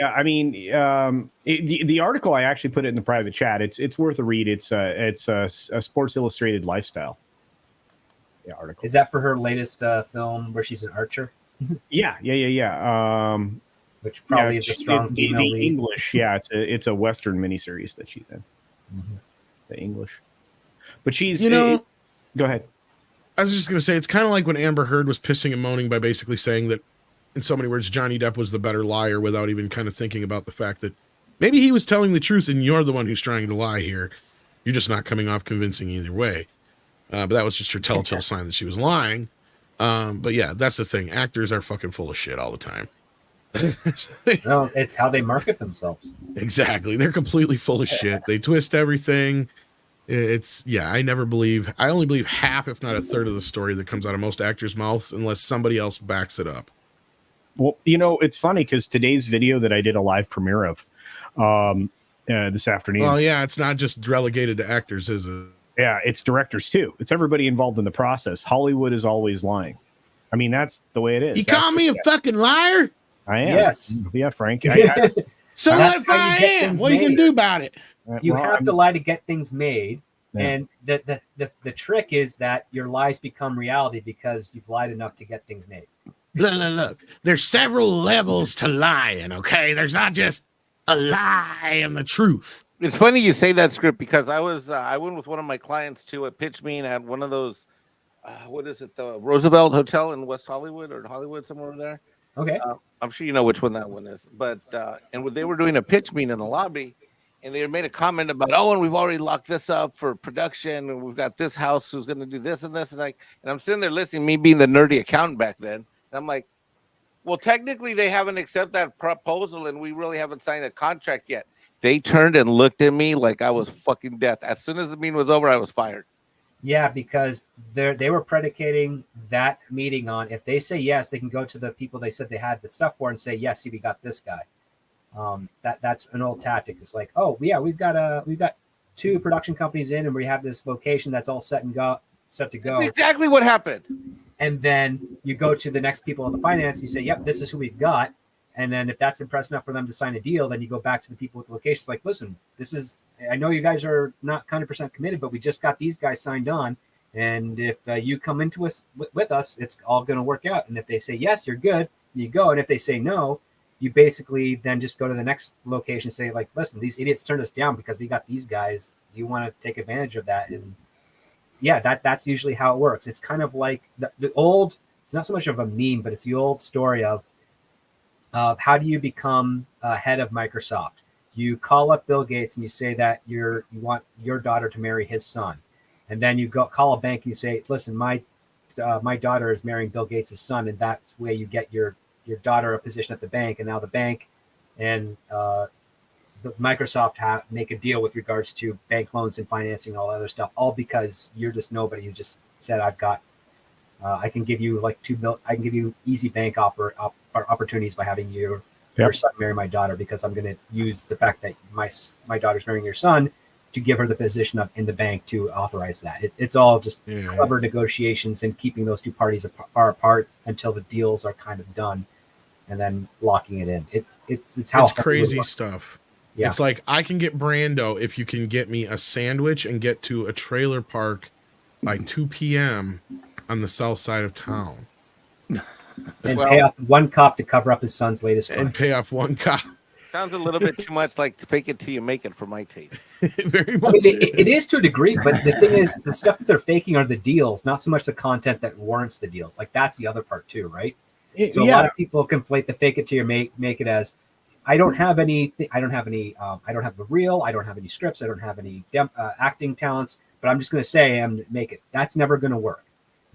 I mean, the article, I actually put it in the private chat. It's worth a read. It's a Sports Illustrated lifestyle. Yeah, article. Is that for her latest film where she's an archer? Yeah. Which probably is a strong female the lead. English. Yeah, it's a Western miniseries that she's in. Mm-hmm. The English, but she's go ahead. I was just going to say, it's kind of like when Amber Heard was pissing and moaning by basically saying that, in so many words, Johnny Depp was the better liar without even kind of thinking about the fact that maybe he was telling the truth and you're the one who's trying to lie here. You're just not coming off convincing either way. But that was just her telltale sign that she was lying. But yeah, that's the thing. Actors are fucking full of shit all the time. No, it's how they market themselves. Exactly. They're completely full of shit. They twist everything. I only believe half, if not a third of the story that comes out of most actors' mouths unless somebody else backs it up. Well, it's funny because today's video that I did a live premiere of this afternoon. Well, yeah, it's not just relegated to actors, is it? Yeah, it's directors too. It's everybody involved in the process. Hollywood is always lying. I mean, that's the way it is. You call me a fucking liar? I am. Yes. Yeah, Frank. So what if I am? What are you going to do about it? You have to lie to get things made. Yeah. And the trick is that your lies become reality because you've lied enough to get things made. Look. There's several levels to lying, okay? There's not just a lie and the truth. It's funny you say that, Script, because I went with one of my clients to a pitch meeting at one of those, what is it, the Roosevelt Hotel in West Hollywood or Hollywood, somewhere over there. Okay. I'm sure you know which one that one is. But and they were doing a pitch meeting in the lobby, and they made a comment about, and we've already locked this up for production, and we've got this house who's going to do this and this, and I'm sitting there listening, me being the nerdy accountant back then, and I'm like, well, technically they haven't accepted that proposal, and we really haven't signed a contract yet. They turned and looked at me like I was fucking death. As soon as the meeting was over, I was fired. Yeah, because they were predicating that meeting on if they say yes, they can go to the people they said they had the stuff for and say, yes, see, we got this guy. That's an old tactic. It's like, oh yeah, we've got 2 production companies in, and we have this location that's all set to go. That's exactly what happened. And then you go to the next people in the finance. You say, yep, this is who we've got. And then if that's impressed enough for them to sign a deal, then you go back to the people with the locations like, listen, I know you guys are not 100% committed, but we just got these guys signed on. And if you come into us with us, it's all going to work out. And if they say, yes, you're good, you go. And if they say no, you basically then just go to the next location and say, like, listen, these idiots turned us down because we got these guys. Do you want to take advantage of that? And yeah, that's usually how it works. It's kind of like the old, it's not so much of a meme, but it's the old story of how do you become head of Microsoft? You call up Bill Gates and you say that you want your daughter to marry his son. And then you call a bank and you say, listen, my daughter is marrying Bill Gates' son. And that's where you get your daughter a position at the bank. And now the bank and Microsoft make a deal with regards to bank loans and financing and all that other stuff, all because you're just nobody who just said, I can give you like I can give you easy bank opportunities by having your son marry my daughter, because I'm going to use the fact that my daughter's marrying your son to give her the position in the bank to authorize that. It's all just clever negotiations and keeping those two parties far apart until the deals are kind of done, and then locking it in. It's crazy stuff. Yeah. It's like, I can get Brando if you can get me a sandwich and get to a trailer park by 2 p.m. on the south side of town. And pay off one cop to cover up his son's latest crime. And pay off one cop. Sounds a little bit too much like fake it till you make it for my taste. Very I much. mean, it is to a degree, but the thing is, the stuff that they're faking are the deals, not so much the content that warrants the deals. Like that's the other part too, right? So a lot of people conflate the fake it till you make it as I don't have any I don't have a reel, I don't have any scripts, I don't have any acting talents, but I'm just going to say I'm going to make it. That's never going to work.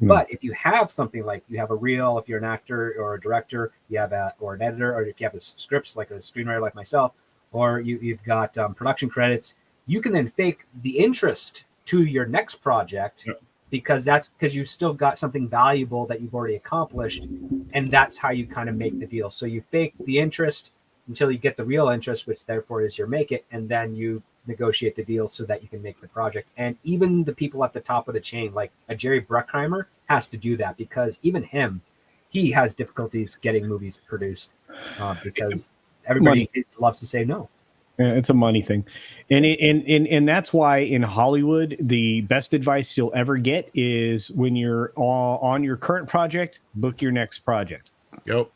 But if you have something like you have a reel, if you're an actor or a director, you have or an editor, or if you have a scripts like a screenwriter like myself, or you've got production credits, you can then fake the interest to your next project because you've still got something valuable that you've already accomplished, and that's how you kind of make the deal. So you fake the interest until you get the real interest, which therefore is your make it, and then you negotiate the deal so that you can make the project. And even the people at the top of the chain, like a Jerry Bruckheimer, has to do that because even he has difficulties getting movies produced because everybody loves to say no. Yeah, it's a money thing, and that's why in Hollywood the best advice you'll ever get is when you're on your current project, book your next project. Yep.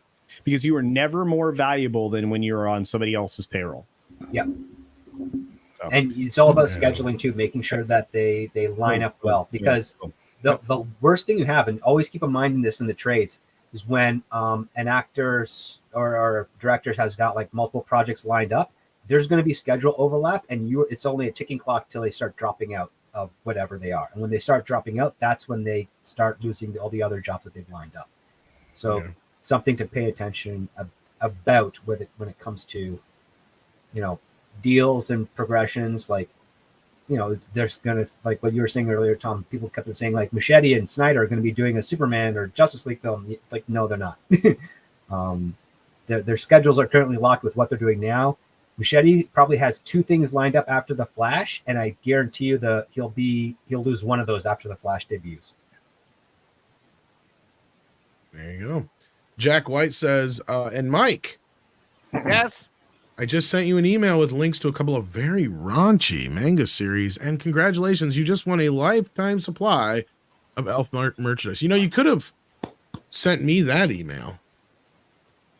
Because you are never more valuable than when you're on somebody else's payroll. Yep. And it's all about scheduling too, making sure that they line up well. Because the worst thing you have, and always keep in mind in this in the trades, is when an actor or director has got like multiple projects lined up, there's going to be schedule overlap, and it's only a ticking clock till they start dropping out of whatever they are. And when they start dropping out, that's when they start losing all the other jobs that they've lined up. So something to pay attention about when it comes to, deals and progressions. Like, there's gonna, like what you were saying earlier, Tom, people kept saying like Muschietti and Snyder are going to be doing a Superman or Justice League film. Like, no, they're not. Their schedules are currently locked with what they're doing now. Muschietti probably has 2 things lined up after the Flash, and I guarantee you he'll lose one of those after the Flash debuts. There you go. Jack White says, and Mike. Yes. I just sent you an email with links to a couple of very raunchy manga series, and congratulations, you just won a lifetime supply of Elf merchandise. You could have sent me that email,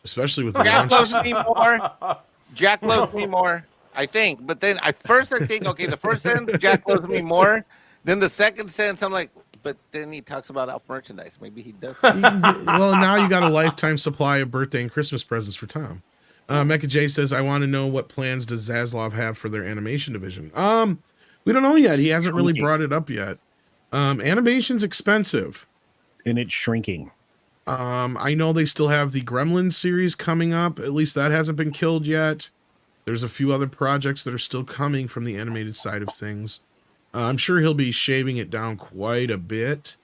especially with the Jack loves raunchy. me more. Jack loves me more, I think. But then I think, okay, the first sentence, Jack loves me more. Then the second sentence, I'm like, but then he talks about Elf merchandise. Maybe he does. Well, now you got a lifetime supply of birthday and Christmas presents for Tom. Mecha J says, I want to know what plans does Zaslav have for their animation division. We don't know yet. He hasn't really brought it up yet. Animation's expensive. And it's shrinking. I know they still have the Gremlins series coming up. At least that hasn't been killed yet. There's a few other projects that are still coming from the animated side of things. I'm sure he'll be shaving it down quite a bit.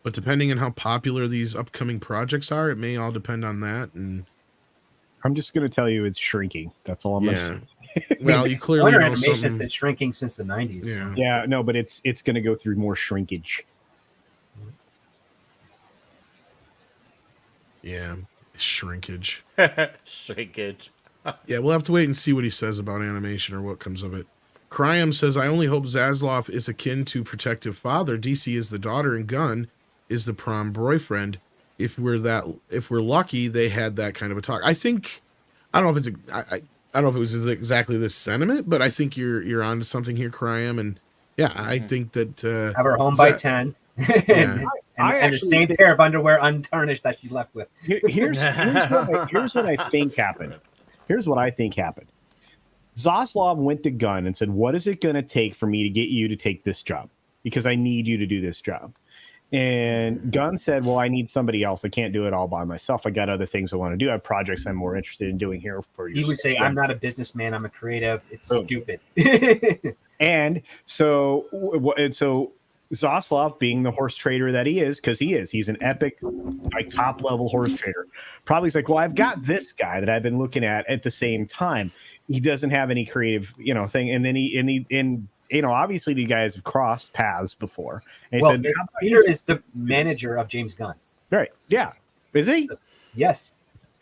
But depending on how popular these upcoming projects are, it may all depend on that. And I'm just going to tell you it's shrinking. That's all I'm going to say. Well, you clearly know animation has something. been shrinking since the 90s. Yeah. Yeah, no, but it's going to go through more shrinkage. Yeah, shrinkage. Shrinkage. Yeah, we'll have to wait and see what he says about animation or what comes of it. Cryam says, I only hope Zaslav is akin to protective father. DC is the daughter and Gunn is the prom boyfriend. If we're lucky, they had that kind of a talk. I don't know if it's I don't know if it was exactly this sentiment, but I think you're onto something here, Cryam. And yeah, I think that have her home by 10. Yeah. And the same pair of underwear untarnished that she left with. Here's what I think happened. Here's what I think happened. Zaslav went to Gunn and said, what is it going to take for me to get you to take this job? Because I need you to do this job. And Gunn said, well, I need somebody else. I can't do it all by myself. I got other things I want to do. I have projects I'm more interested in doing here for you. He would say, I'm not a businessman. I'm a creative. It's stupid. And so Zaslav, being the horse trader that he is, because he's an epic, like top level horse trader. Probably he's like, well, I've got this guy that I've been looking at the same time. He doesn't have any creative, thing. And then obviously the guys have crossed paths before. And he said, Peter is the manager of James Gunn. Right. Yeah. Is he? Yes.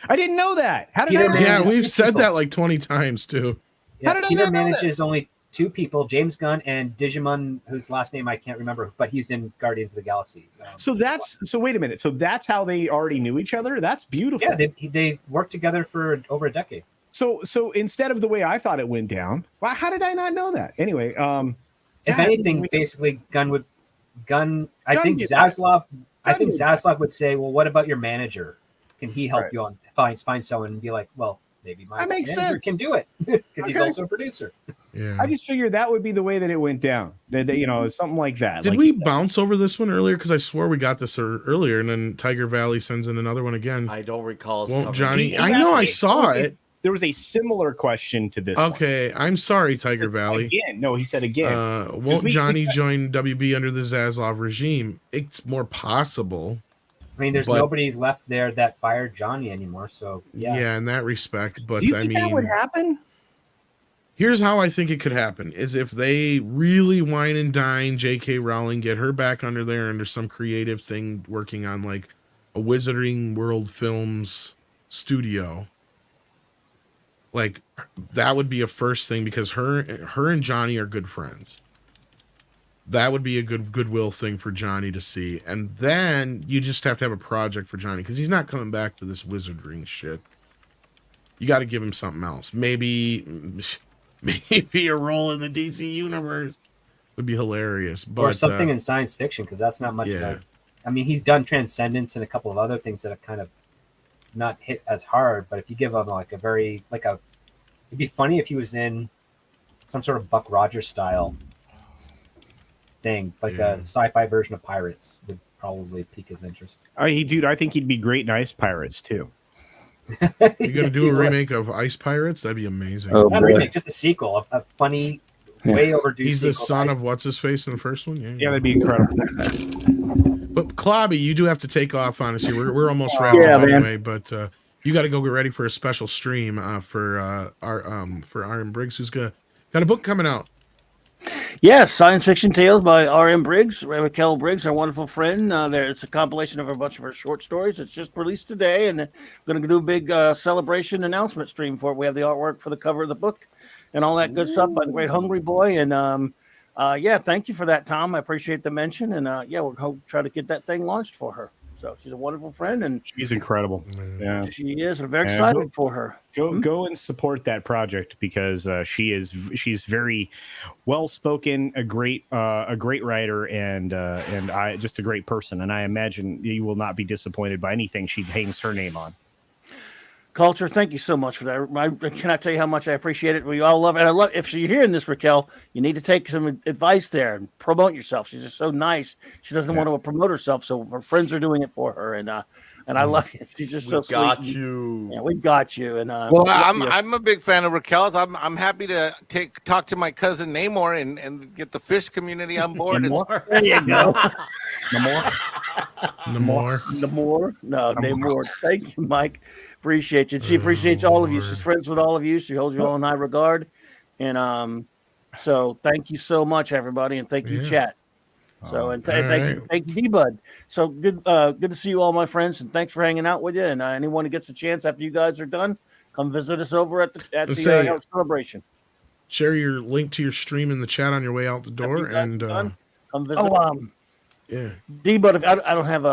I didn't know that. How did Peter I? Yeah, we've said that like 20 times too. Yeah, How did I Peter not know manages only 2 people, James Gunn and Digimon, whose last name I can't remember, but he's in Guardians of the Galaxy. So wait a minute. So that's how they already knew each other? That's beautiful. Yeah, they worked together for over a decade. So instead of the way I thought it went down, well, how did I not know that? Anyway, If anything, basically, Gunn. I Gunn think did that. Zaslav. I Gunn think did that. Zaslav would say, "Well, what about your manager? Can he help Right. you on find someone?" And be like, "Well, maybe my That makes manager sense. can do it because he's Okay. also a producer." Yeah. I just figured that would be the way that it went down. That you know, something like that. Did Like, we bounce over this one earlier? Because I swore we got this earlier, and then Tiger Valley sends in another one again. I don't recall. us Won't covering Johnny? it. I know I saw there was it. There was a similar question to this. Okay, I'm sorry, Tiger Valley. Again, no, he said again. Won't we- Johnny join WB under the Zaslav regime? It's more possible. I mean, there's But- nobody left there that fired Johnny anymore. So Yeah, in that respect. But Do you I think mean, that would happen? here's how I think it could happen: is if they really wine and dine J.K. Rowling, get her back under there under some creative thing, working on like a Wizarding World Films studio. Like that would be a first thing because her and Johnny are good friends. That would be a good goodwill thing for Johnny to see. And then you just have to have a project for Johnny because he's not coming back to this wizarding shit. You got to give him something else. Maybe a role in the DC universe would be hilarious. But or something in science fiction because that's not much. yeah. I mean, he's done Transcendence and a couple of other things that have kind of not hit as hard. But if you give him it'd be funny if he was in some sort of Buck Rogers style thing, like a sci-fi version of Pirates would probably pique his interest. Dude, I think he'd be great in Ice Pirates too. You're gonna Yes, do he a would. remake of Ice Pirates? That'd be amazing. Oh, Not a boy. remake, just a sequel, a funny, way overdue. He's the sequel. son of what's his face in the first one. Yeah, that'd be incredible. But Clobby, you do have to take off on us here. We're almost wrapped Yeah, up man. anyway. But you got to go get ready for a special stream for R.M. Briggs, who's got a book coming out. Yes, Science Fiction Tales by R.M. Briggs, Raquel Briggs, our wonderful friend. It's a compilation of a bunch of her short stories. It's just released today, and we're going to do a big celebration announcement stream for it. We have the artwork for the cover of the book and all that good stuff by the great Hungry Boy. And thank you for that, Tom. I appreciate the mention. And we'll try to get that thing launched for her. So she's a wonderful friend, and She's incredible. Yeah. she is. I'm very Yeah, excited for her. Go and support that project because she's very well spoken, a great writer, and I just a great person. And I imagine you will not be disappointed by anything she hangs her name on. Culture, thank you so much for that. I cannot tell you how much I appreciate it. We all love it. And I love if you're hearing this, Raquel, you need to take some advice there and promote yourself. She's just so nice. She doesn't want to promote herself, so her friends are doing it for her. And I love it. She's just so Got sweet. you. Yeah, we got you. And Well, love you. I'm a big fan of Raquel's. I'm happy to talk to my cousin Namor and get the fish community on board. There you go. Namor. Namor. Thank you, Mike. Appreciate you. She appreciates all of you. She's friends with all of you. She holds you all in high regard. And so thank you so much, everybody, and thank you, chat. So and thank you, D-Bud. So good to see you all, my friends, and thanks for hanging out with you. And anyone who gets a chance after you guys are done, come visit us over at the celebration. Share your link to your stream in the chat on your way out the door, and come visit. Yeah, D-Bud. I don't have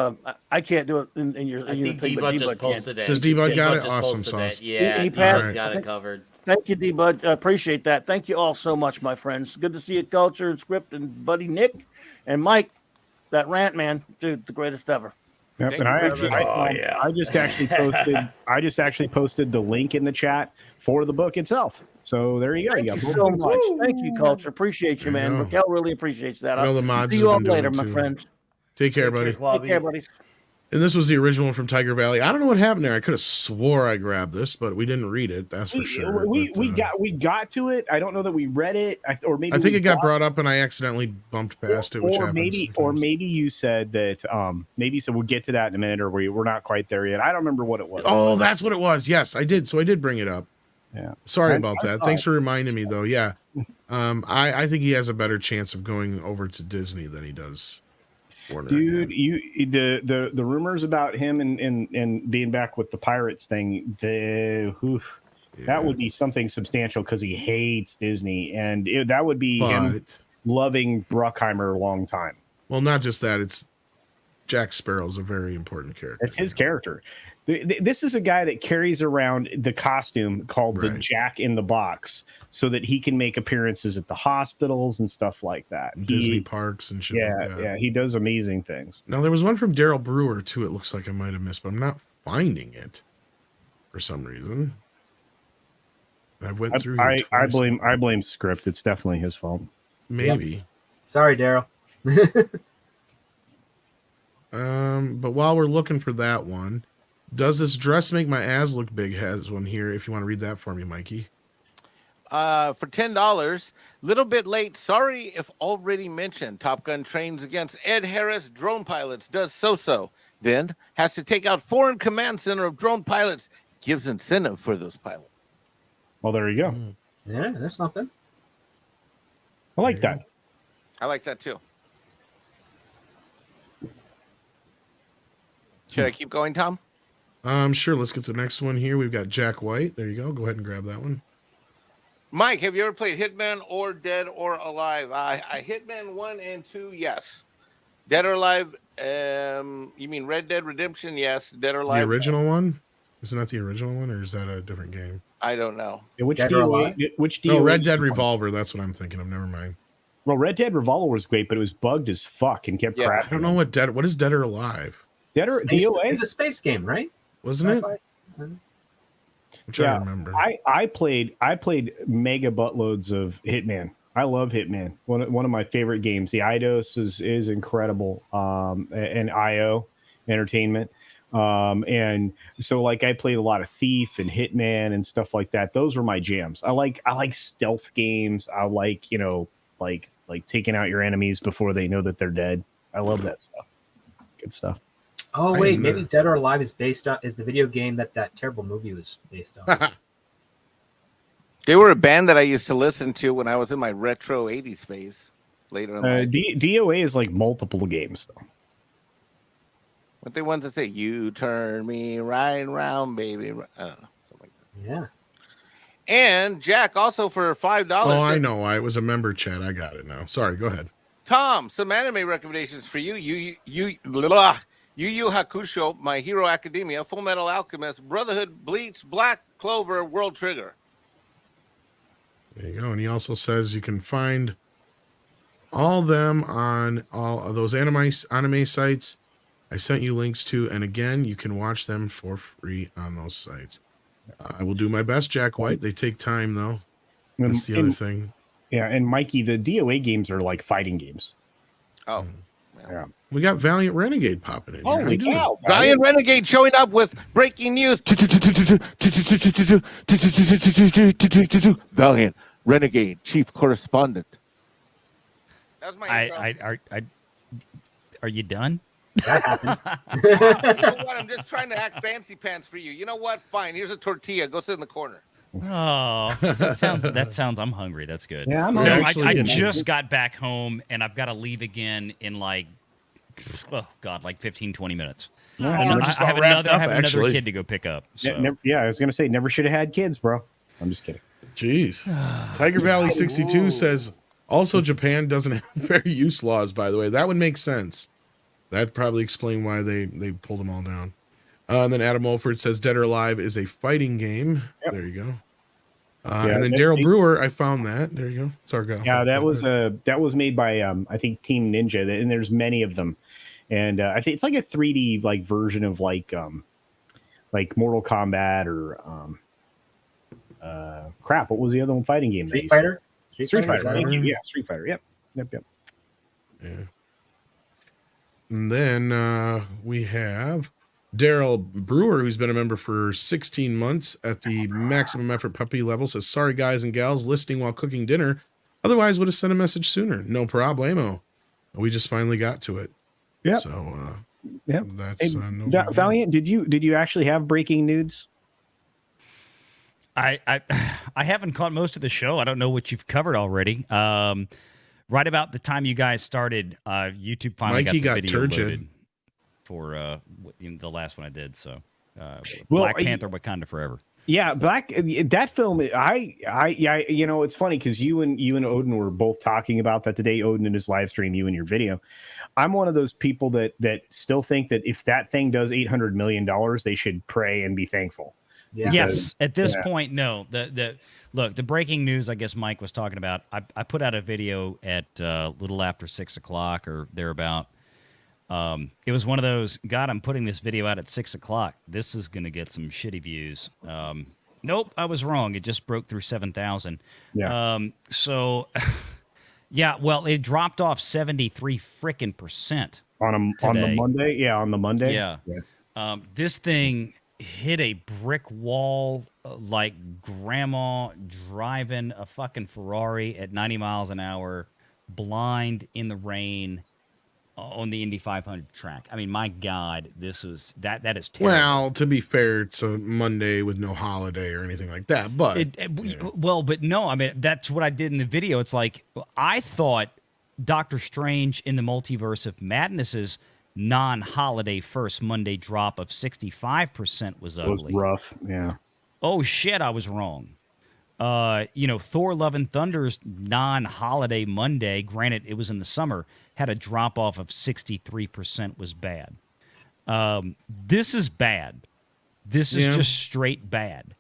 I can't do it in your. I think D-Bud just posted it. Does D-Bud got it? just Awesome posted sauce. it. Yeah, He D-Bud's got it covered. Thank you, D-Bud. Appreciate that. Thank you all so much, my friends. Good to see you, Culture and Script and Buddy Nick and Mike. That rant, man, dude, the greatest ever. Yep, and I just actually posted the link in the chat for the book itself. So there you go. Thank you so much. Thank you, Culture. Appreciate you, man. Raquel really appreciates that. I know the mods see you all have been later, doing my too. friends. Take care, buddy. Take care, buddies. And this was the original one from Tiger Valley. I don't know what happened there. I could have swore I grabbed this, but we didn't read it. That's for sure. We got to it. I don't know that we read it, or maybe I think we it got thought- brought up and I accidentally bumped past it, which happens. Maybe you said that. Maybe you said we'll get to that in a minute, or we're not quite there yet. I don't remember what it was. Oh, that's what it was. Yes, I did. So I did bring it up. Yeah. Sorry I about that. saw Thanks it. for reminding me, though. Yeah. I think he has a better chance of going over to Disney than he does Warner. Dude, again. the rumors about him and being back with the Pirates thing, that would be something substantial because he hates Disney, and that would be him loving Bruckheimer a long time. Well, not just that. It's Jack Sparrow's a very important character. It's his character. This is a guy that carries around the costume called the Right. Jack in the Box so that he can make appearances at the hospitals and stuff like that. Disney parks and shit like that. Yeah, he does amazing things. Now there was one from Daryl Brewer too. It looks like I might have missed, but I'm not finding it for some reason. I went through. Here I twice. blame script. It's definitely his fault. Maybe. Sorry, Daryl. But while we're looking for that one, does this dress make my ass look big? Has one here. If you want to read that for me, Mikey. For $10, little bit late. Sorry if already mentioned. Top Gun trains against Ed Harris drone pilots. Does so. Then has to take out foreign command center of drone pilots. Gives incentive for those pilots. Well, there you go. Yeah, there's something. I like that. I like that too. Should I keep going, Tom? Sure. Let's get to the next one here. We've got Jack White. There you go. Go ahead and grab that one. Mike, have you ever played Hitman or Dead or Alive? I Hitman 1 and 2, yes. Dead or Alive, you mean Red Dead Redemption? Yes. Dead or The Alive? original one? Isn't that the original one, or is that a different game? I don't know. Yeah, which Dead or Alive? No, Red Dead Revolver. That's what I'm thinking of. Never mind. Well, Red Dead Revolver was great, but it was bugged as fuck and kept Yeah, crashing. I don't know what is Dead or Alive, Dead or Space, DOA? it's a space game, right? wasn't it? Sci-fi? I'm trying to remember. I played mega buttloads of Hitman. I love Hitman. One of my favorite games. The IDOS is incredible. And IO Entertainment. And so like I played a lot of Thief and Hitman and stuff like that. Those were my jams. I like stealth games. I like, like taking out your enemies before they know that they're dead. I love that stuff. Good stuff. Oh wait, maybe Dead or Alive is the video game that terrible movie was based on. They were a band that I used to listen to when I was in my retro 80s phase later in life. DOA is like multiple games though. What the ones that say, you turn me right around, baby. I don't know. Something like that. Yeah. And Jack, also for $5. Oh, I know. I was a member chat. I got it now. Sorry. Go ahead. Tom, some anime recommendations for you. Yu Yu Hakusho, My Hero Academia, Full Metal Alchemist, Brotherhood, Bleach, Black Clover, World Trigger. There you go. And he also says you can find all them on all of those anime sites I sent you links to. And again, you can watch them for free on those sites. I will do my best, Jack White. They take time, though. That's the other thing. Yeah, and Mikey, the DOA games are like fighting games. Oh. Yeah. We got Valiant Renegade popping in here. How Holy you doing? cow. Valiant Renegade showing up with breaking news. Valiant Renegade Chief Correspondent. That was my intro. Are you done? That happened. You know what? I'm just trying to act fancy pants for you. You know what? Fine. Here's a tortilla. Go sit in the corner. Oh, that sounds. I'm hungry. That's good. Yeah, I'm You know, actually I getting- just got back home and I've got to leave again in like 15, 20 minutes. Yeah, And we're I just have about wrapped another up, actually. kid to go pick up. So. I was gonna say never should have had kids, bro. I'm just kidding. Jeez. Tiger Valley 62 says, also Japan doesn't have fair use laws, by the way. That would make sense. That'd probably explain why they pulled them all down. And then Adam Wolford says Dead or Alive is a fighting game. Yep. There you go. Yeah, and then Daryl Brewer, I found that. There you go. Sorry, go. Yeah, that was made by I think Team Ninja, and there's many of them. And I think it's like a 3D like version of like Mortal Kombat or crap. What was the other one fighting game? Street Fighter. Street Fighter. Fighter. Thank you. Yeah, Street Fighter. Yep. Yeah. And then we have Daryl Brewer, who's been a member for 16 months at the maximum effort puppy level, says, sorry, guys and gals, listening while cooking dinner. Otherwise, would have sent a message sooner. No problemo. We just finally got to it. Yeah. So, Yep. that's Hey, no big deal. Valiant, did you actually have breaking nudes? I haven't caught most of the show. I don't know what you've covered already. Right about the time you guys started, YouTube finally Mikey got the got video turgid. loaded for the last one I did. So Well, Black Panther, Wakanda Forever. Yeah, that film. I you know, it's funny because you and Odin were both talking about that today. Odin in his live stream, you in your video. I'm one of those people that still think that if that thing does $800 million, they should pray and be thankful. Yeah. Yes. At this point, no. Look, the breaking news, I guess Mike was talking about. I put out a video at little after 6 o'clock or thereabout. It was one of those, God, I'm putting this video out at 6 o'clock. This is going to get some shitty views. Nope, I was wrong. It just broke through 7,000. Yeah. So, yeah, well, it dropped off 73 frickin' % on the Monday. Yeah, on the Monday. Yeah. This thing hit a brick wall like grandma driving a fucking Ferrari at 90 miles an hour, blind in the rain. On the Indy 500 track. I mean, my God, that is terrible. Well, to be fair, it's a Monday with no holiday or anything like that. But well, but no, I mean, that's what I did in the video. It's like I thought Doctor Strange in the Multiverse of Madness's non-holiday first Monday drop of 65% was ugly. It was rough. Yeah. Oh shit, I was wrong. Thor Love and Thunder's non-holiday Monday, granted it was in the summer, had a drop-off of 63% was bad. This is bad. This is just straight bad.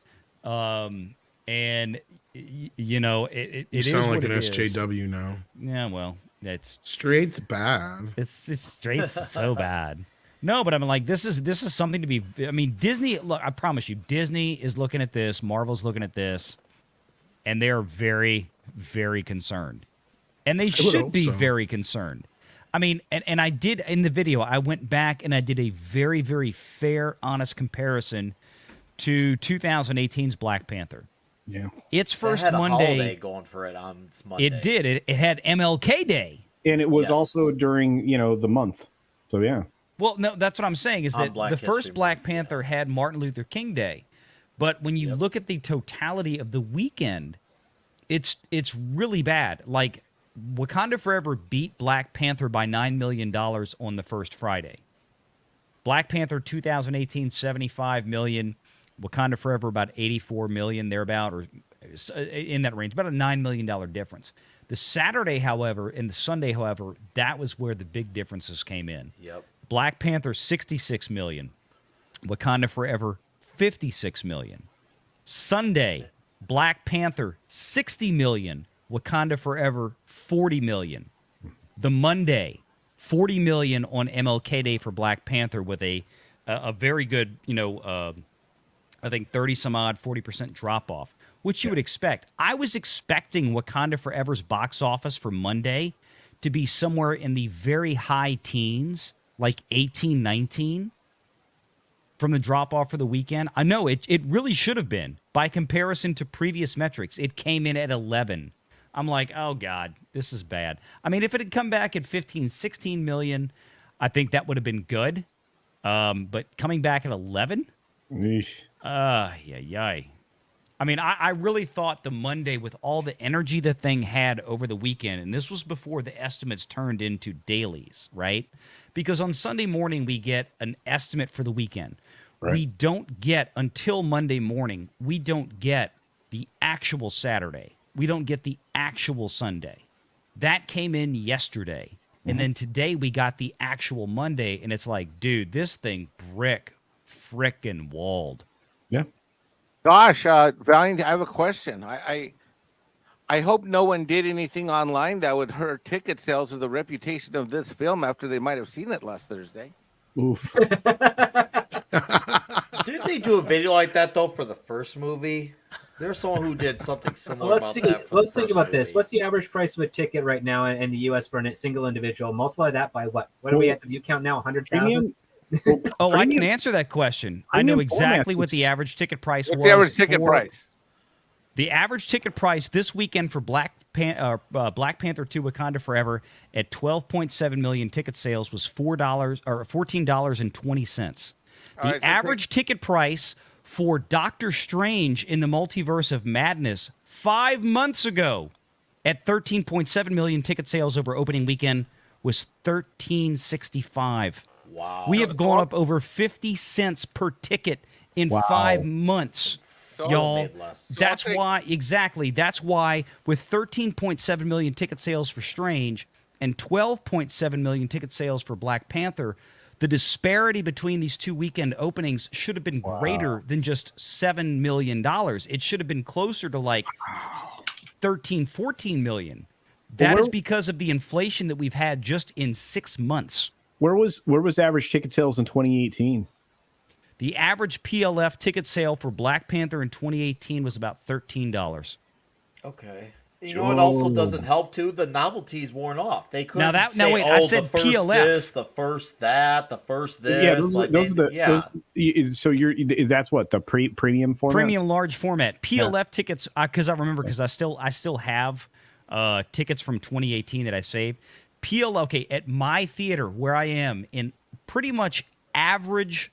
And, it you is sound like what an it is. SJW now. Yeah, well, that's... Straight's bad. It's straight so bad. No, but I'm like, this is something to be... I mean, Disney... Look, I promise you, Disney is looking at this, Marvel's looking at this, and they are very, very concerned. And they should be very concerned. I mean, and I did, in the video, I went back and I did a very, very fair, honest comparison to 2018's Black Panther. Yeah. Its first had a Monday... holiday going for it on its Monday. It did. It had MLK Day. And it was also during, the month. So, yeah. Well, no, that's what I'm saying, is that Black the History first Black Month, Panther had Martin Luther King Day. But when you look at the totality of the weekend, it's really bad. Like, Wakanda Forever beat Black Panther by $9 million on the first Friday. Black Panther 2018, $75 million. Wakanda Forever about $84 million, thereabout, or in that range, about a $9 million difference. The Saturday, however, and the Sunday, however, that was where the big differences came in. Yep. Black Panther, $66 million. Wakanda Forever, $56 million. Sunday, Black Panther, $60 million. Wakanda Forever, $40 million. The Monday, $40 million on MLK Day for Black Panther with a very good, I think 30 some odd, 40% drop off, which you would expect. I was expecting Wakanda Forever's box office for Monday to be somewhere in the very high teens, like 18, 19 from the drop off for the weekend. I know it really should have been. By comparison to previous metrics, it came in at 11. I'm like, oh God, this is bad. I mean, if it had come back at 15, 16 million, I think that would have been good. But coming back at 11? Eesh. Yay. I mean, I really thought the Monday, with all the energy the thing had over the weekend, and this was before the estimates turned into dailies, right? Because on Sunday morning, we get an estimate for the weekend. Right. We don't get, until Monday morning, we don't get the actual Saturday. We don't get the actual Sunday. That came in yesterday. And then today we got the actual Monday, and it's like, dude, this thing frickin' walled. Yeah. Gosh, Valiant, I have a question. I hope no one did anything online that would hurt ticket sales or the reputation of this film after they might have seen it last Thursday. Oof. Didn't they do a video like that though for the first movie? There's someone who did something similar. Let's think about this. What's the average price of a ticket right now in the U.S. for a single individual? Multiply that by what? What are we at the view count now? 100,000. Oh, I can answer that question. I know exactly what the average ticket price was. What's the average ticket price? The average ticket price this weekend for Black Panther 2: Wakanda Forever at 12.7 million ticket sales was $14.20. The average ticket price for Doctor Strange in the Multiverse of Madness 5 months ago at 13.7 million ticket sales over opening weekend was $13.65. Wow. We have gone up over 50 cents per ticket in Wow. 5 months. So Y'all, made less. that's think- why exactly. That's why with 13.7 million ticket sales for Strange and 12.7 million ticket sales for Black Panther, the disparity between these two weekend openings should have been greater than just $7 million. It should have been closer to like 13, 14 million. That is because of the inflation that we've had just in 6 months. Where was average ticket sales in 2018? The average PLF ticket sale for Black Panther in 2018 was about $13. Okay. You know what also doesn't help too? The novelty's worn off. They couldn't say, I said the first PLF. this, the first that, the first this. Yeah, those like, are the yeah. so that's what the premium format. Premium large format PLF tickets, because I remember because I still have tickets from 2018 that I saved. Okay, at my theater where I am in pretty much average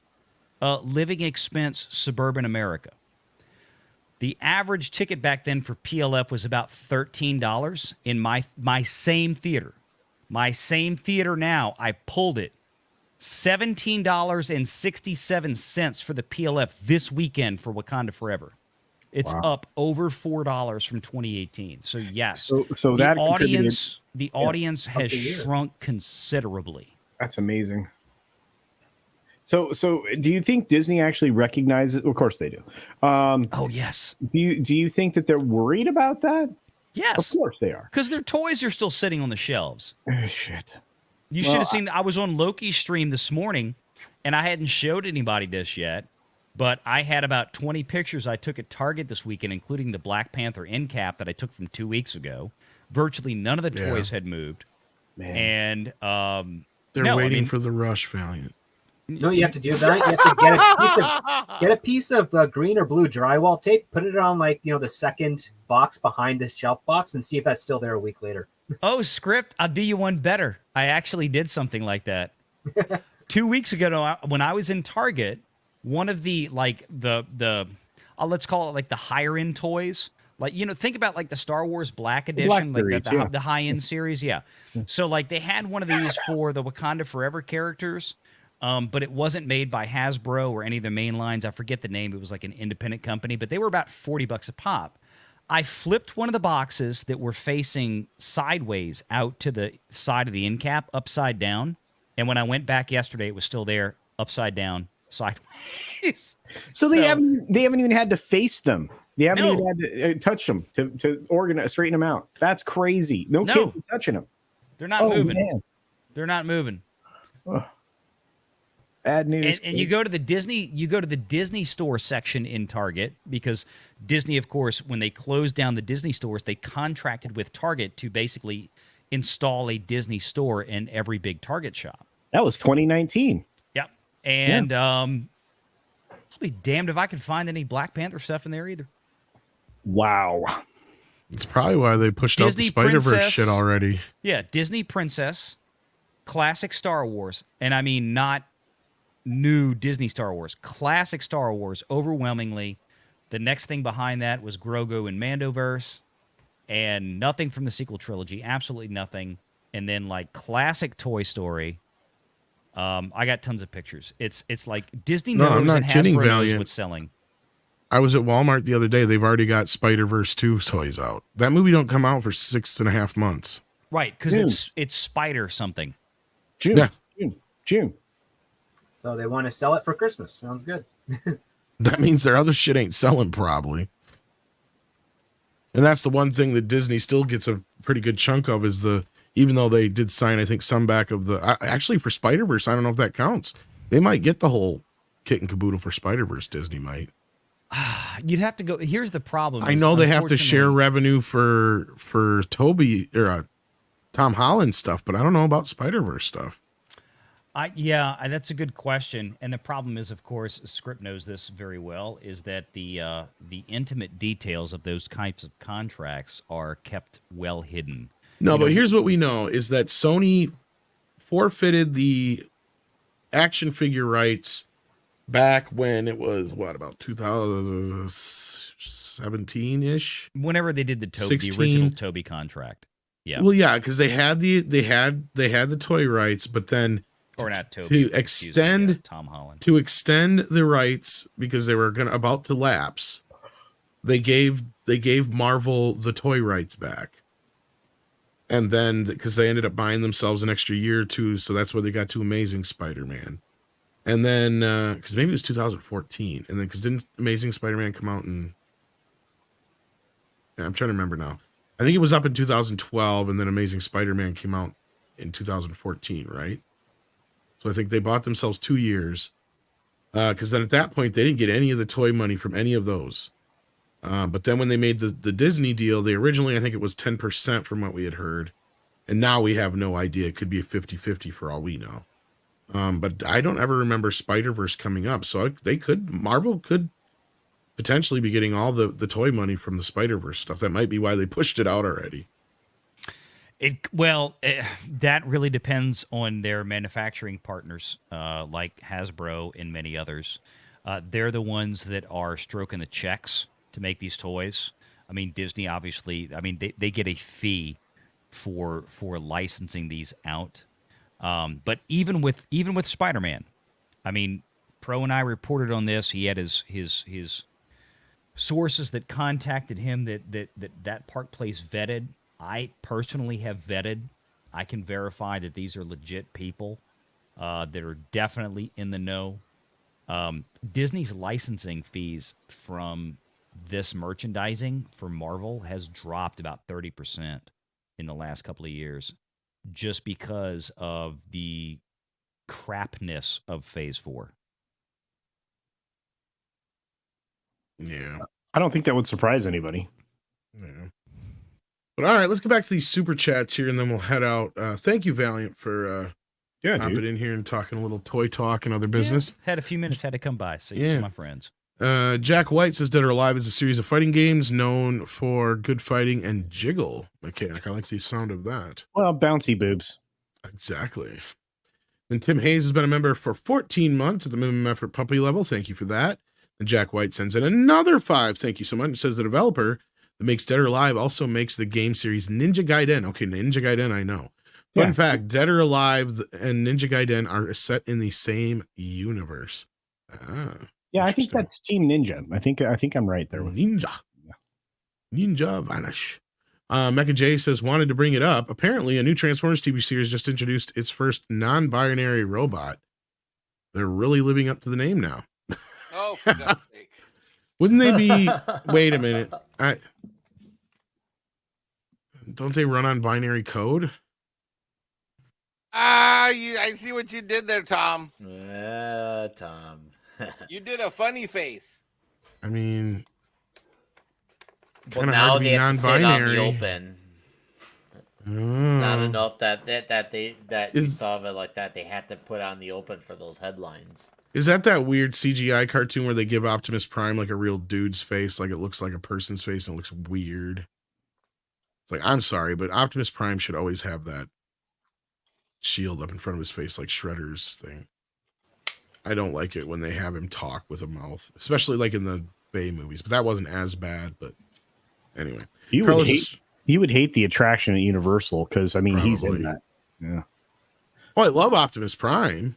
living expense suburban America, the average ticket back then for PLF was about $13 in my same theater. My same theater now, I pulled it $17.67 for the PLF this weekend for Wakanda Forever. It's up over $4 from 2018. So yes, so that the audience has shrunk considerably. That's amazing. So do you think Disney actually recognizes? Of course they do. Oh yes. Do you think that they're worried about that? Yes. Of course they are. Because their toys are still sitting on the shelves. Shit. You should have seen. I was on Loki's stream this morning, and I hadn't showed anybody this yet, but I had about 20 pictures I took at Target this weekend, including the Black Panther end cap that I took from 2 weeks ago. Virtually none of the toys had moved. Man. And They're waiting for the rush, Valiant. No, you have to do that. You have to get a piece of green or blue drywall tape, put it on the second box behind this shelf box, and see if that's still there a week later. Oh, script, I'll do you one better. I actually did something like that. 2 weeks ago, when I was in Target, one of the let's call it like the higher end toys. Like, think about like the Star Wars Black Edition, Black like series, the high end series. Yeah. So like they had one of these for the Wakanda Forever characters. But it wasn't made by Hasbro or any of the main lines. I forget the name. It was like an independent company, but they were about $40 a pop. I flipped one of the boxes that were facing sideways out to the side of the end cap, upside down. And when I went back yesterday, it was still there, upside down, sideways. So they haven't even had to face them. They haven't No. even had to touch them to organize, straighten them out. That's crazy. No kids are touching them. They're not moving. Man. They're not moving. Bad news. And you go to the Disney store section in Target, because Disney, of course, when they closed down the Disney stores, they contracted with Target to basically install a Disney store in every big Target shop. That was 2019. Yep. And I'll be damned if I could find any Black Panther stuff in there either. Wow. It's probably why they pushed out Disney the Spider-Verse Princess. shit already. Yeah, Disney Princess, classic Star Wars, and I mean not new Disney Star Wars, classic Star Wars overwhelmingly. The next thing behind that was Grogu and Mandoverse, and nothing from the sequel trilogy, absolutely nothing. And then like classic Toy Story. I got tons of pictures. It's like Disney knows I'm not and kidding, Hasbro knows Valiant. what's selling. I was at Walmart the other day. They've already got Spider-Verse 2 toys out. That movie don't come out for 6.5 months. Right, because it's Spider something. June. Yeah. June. So they want to sell it for Christmas. Sounds good. That means their other shit ain't selling probably. And that's the one thing that Disney still gets a pretty good chunk of is even though they did sign, I think, some back of actually for Spider-Verse, I don't know if that counts. They might get the whole kit and caboodle for Spider-Verse, Disney might. You'd have to go. Here's the problem. I know they have to share revenue for Toby or Tom Holland stuff, but I don't know about Spider-Verse stuff. That's a good question. And the problem is, of course, Script knows this very well, is that the intimate details of those types of contracts are kept well hidden. No, but here's what we know is that Sony forfeited the action figure rights back when it was, about 2017-ish? Whenever they did the 16. original Toby contract. Yeah. Well, yeah, because they had the toy rights, but then or not Toby. to excuse me, extend Tom Holland. to extend the rights because they were about to lapse. They gave Marvel the toy rights back. And then because they ended up buying themselves an extra year or two, so that's where they got to Amazing Spider-Man. And then because maybe it was 2014, and then because didn't Amazing Spider-Man come out in? Yeah, I'm trying to remember now. I think it was up in 2012, and then Amazing Spider-Man came out in 2014, right? So I think they bought themselves 2 years, because then at that point they didn't get any of the toy money from any of those. But then when they made the Disney deal, they originally, I think it was 10% from what we had heard, and now we have no idea. It could be a 50-50 for all we know. But I don't ever remember Spider-Verse coming up, so Marvel could potentially be getting all the toy money from the Spider-Verse stuff. That might be why they pushed it out already. That really depends on their manufacturing partners, like Hasbro and many others. They're the ones that are stroking the checks to make these toys. I mean, Disney obviously, I mean, they get a fee for licensing these out. But even with Spider-Man, I mean, Pro and I reported on this. He had his sources that contacted him that Park Place vetted. I personally have vetted. I can verify that these are legit people that are definitely in the know. Disney's licensing fees from this merchandising for Marvel has dropped about 30% in the last couple of years, just because of the crapness of Phase 4. Yeah. I don't think that would surprise anybody. Yeah. But all right, let's get back to these super chats here, and then we'll head out. Thank you, Valiant, for hopping in here and talking a little toy talk and other business. Yeah, had a few minutes, had to come by, see some of my friends. Jack White says Dead or Alive is a series of fighting games known for good fighting and jiggle mechanic. I like the sound of that. Well, bouncy boobs. Exactly. And Tim Hayes has been a member for 14 months at the minimum effort puppy level. Thank you for that. And Jack White sends in another 5. Thank you so much. It says the developer that makes Dead or Alive also makes the game series Ninja Gaiden. Okay, Ninja Gaiden, I know. Fun fact, Dead or Alive and Ninja Gaiden are set in the same universe. Yeah, I think that's Team Ninja. I think I'm right there. Ninja Vanish. Mecha J says, wanted to bring it up. Apparently, a new Transformers TV series just introduced its first non-binary robot. They're really living up to the name now. Oh, for God's sake. Wouldn't they be... Wait a minute. Don't they run on binary code? I see what you did there, Tom. Tom. You did a funny face. I mean... Well, kinda now hard to they be have to sit on the non-binary. open. It's not enough that you saw it like that. They had to put on the open for those headlines. Is that weird CGI cartoon where they give Optimus Prime like a real dude's face, like it looks like a person's face and it looks weird? It's like, I'm sorry, but Optimus Prime should always have that shield up in front of his face like Shredder's thing. I don't like it when they have him talk with a mouth, especially like in the Bay movies, but that wasn't as bad. But anyway, you would hate the attraction at Universal because I mean he's in that. Yeah. Oh, I love Optimus Prime.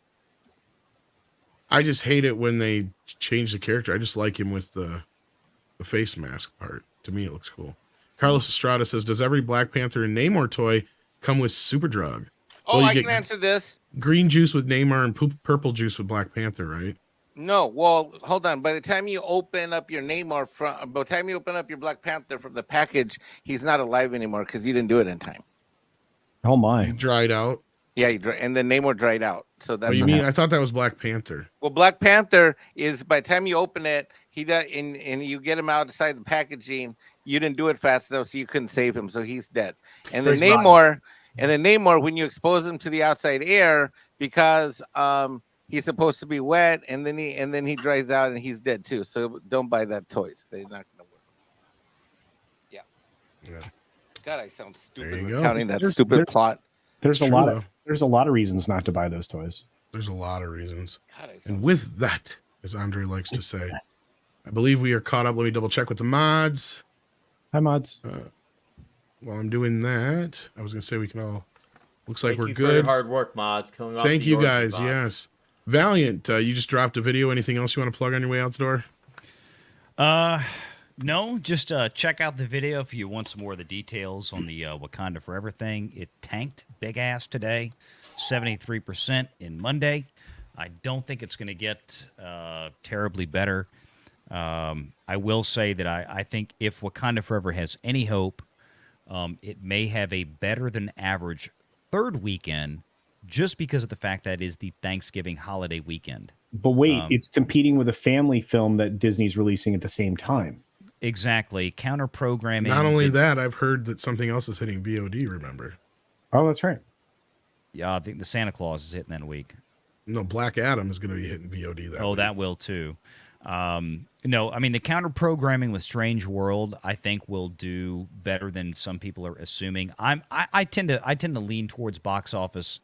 I just hate it when they change the character. I just like him with the face mask part. To me, it looks cool. Carlos Estrada says, does every Black Panther and Namor toy come with super drug? Oh, well, I can answer this. Green juice with Namor and purple juice with Black Panther, right? No, well, hold on. By the time you open up your Namor by the time you open up your Black Panther from the package, he's not alive anymore because you didn't do it in time. Oh my! He dried out. Yeah, and then Namor dried out. So that's. What you mean? I thought that was Black Panther. Well, Black Panther is by the time you open it, he does, and you get him outside the packaging. You didn't do it fast enough, so you couldn't save him, so he's dead. And then Namor, when you expose him to the outside air, because he's supposed to be wet, and then he dries out and he's dead too. So don't buy that toys; they're not going to work. Yeah. God, I sound stupid recounting that stupid plot. There's a lot of reasons not to buy those toys. There's a lot of reasons. God, and with that, as Andre likes to say, I believe we are caught up. Let me double check with the mods. Hi, mods. While I'm doing that, I was going to say we can all Looks like Thank we're you for your good. hard work, mods. Coming off Thank the you origin guys. box. Yes. Valiant, you just dropped a video. Anything else you want to plug on your way out the door? No, just check out the video if you want some more of the details on the Wakanda Forever thing. It tanked big ass today, 73% in Monday. I don't think it's going to get terribly better. I will say that I think if Wakanda Forever has any hope, it may have a better than average third weekend just because of the fact that it is the Thanksgiving holiday weekend. But wait, it's competing with a family film that Disney's releasing at the same time. Exactly. Counter programming. Not only that, I've heard that something else is hitting VOD, remember? Oh, that's right. Yeah, I think the Santa Claus is hitting that week. No, Black Adam is going to be hitting VOD that week. That will too. No, I mean the counter programming with Strange World, I think will do better than some people are assuming. I tend to lean towards Box Office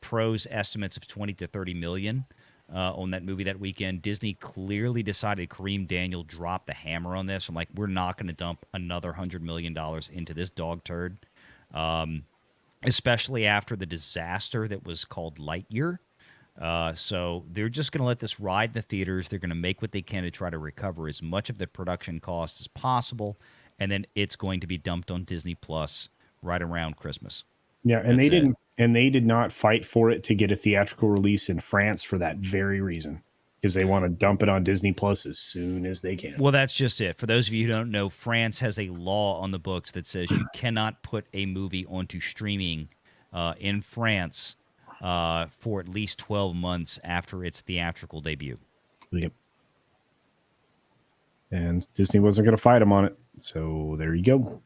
Pro's estimates of 20 to 30 million on that movie that weekend. Disney clearly decided Kareem Daniel dropped the hammer on this. I'm like, we're not going to dump another $100 million into this dog turd, especially after the disaster that was called Lightyear. So they're just going to let this ride in the theaters. They're going to make what they can to try to recover as much of the production cost as possible, and then it's going to be dumped on Disney Plus right around Christmas. Yeah, and they did not fight for it to get a theatrical release in France for that very reason, because they want to dump it on Disney Plus as soon as they can. Well, that's just it. For those of you who don't know, France has a law on the books that says you cannot put a movie onto streaming in France for at least 12 months after its theatrical debut. Yep. And Disney wasn't going to fight them on it. So there you go.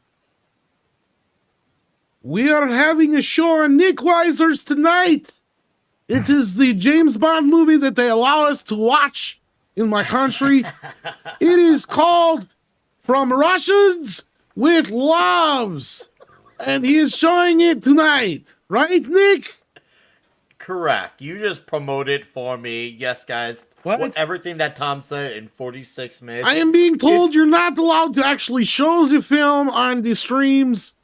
We are having a show on Nick Weiser's tonight. It is the James Bond movie that they allow us to watch in my country. It is called From Russians with Loves. And he is showing it tonight. Right, Nick? Correct. You just promoted for me. Yes, guys. What? Everything that Tom said in 46 minutes. I am being told you're not allowed to actually show the film on the streams,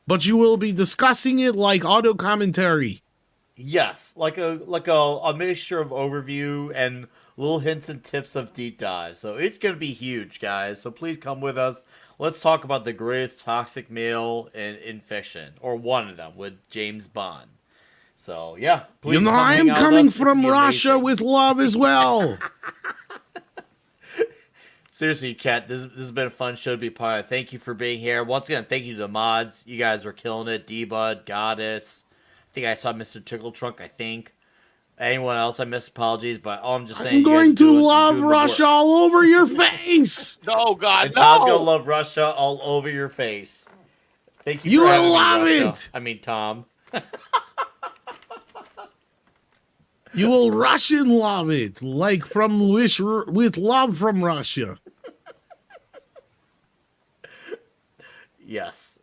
but you will be discussing it like audio commentary. Yes, like a mixture of overview and little hints and tips of deep dive. So it's going to be huge, guys. So please come with us. Let's talk about the greatest toxic male in fiction, or one of them, with James Bond. So yeah, please You know, come I hang am out with coming us. It's from gonna be Russia amazing. with love as well. Seriously, Kat, this has been a fun show to be part of. Thank you for being here. Once again, thank you to the mods. You guys were killing it. D-Bud, Goddess. I think I saw Mr. Tickle Trunk, I think. Anyone else I missed, apologies, but all I'm just saying. I'm going to love you're doing the Russia work. all over your face. No, God, And Tom's no. gonna love Russia all over your face. Thank you. You for will having me, love Russia. it. I mean, Tom. You will Russian love it, like from with love from Russia. Yes.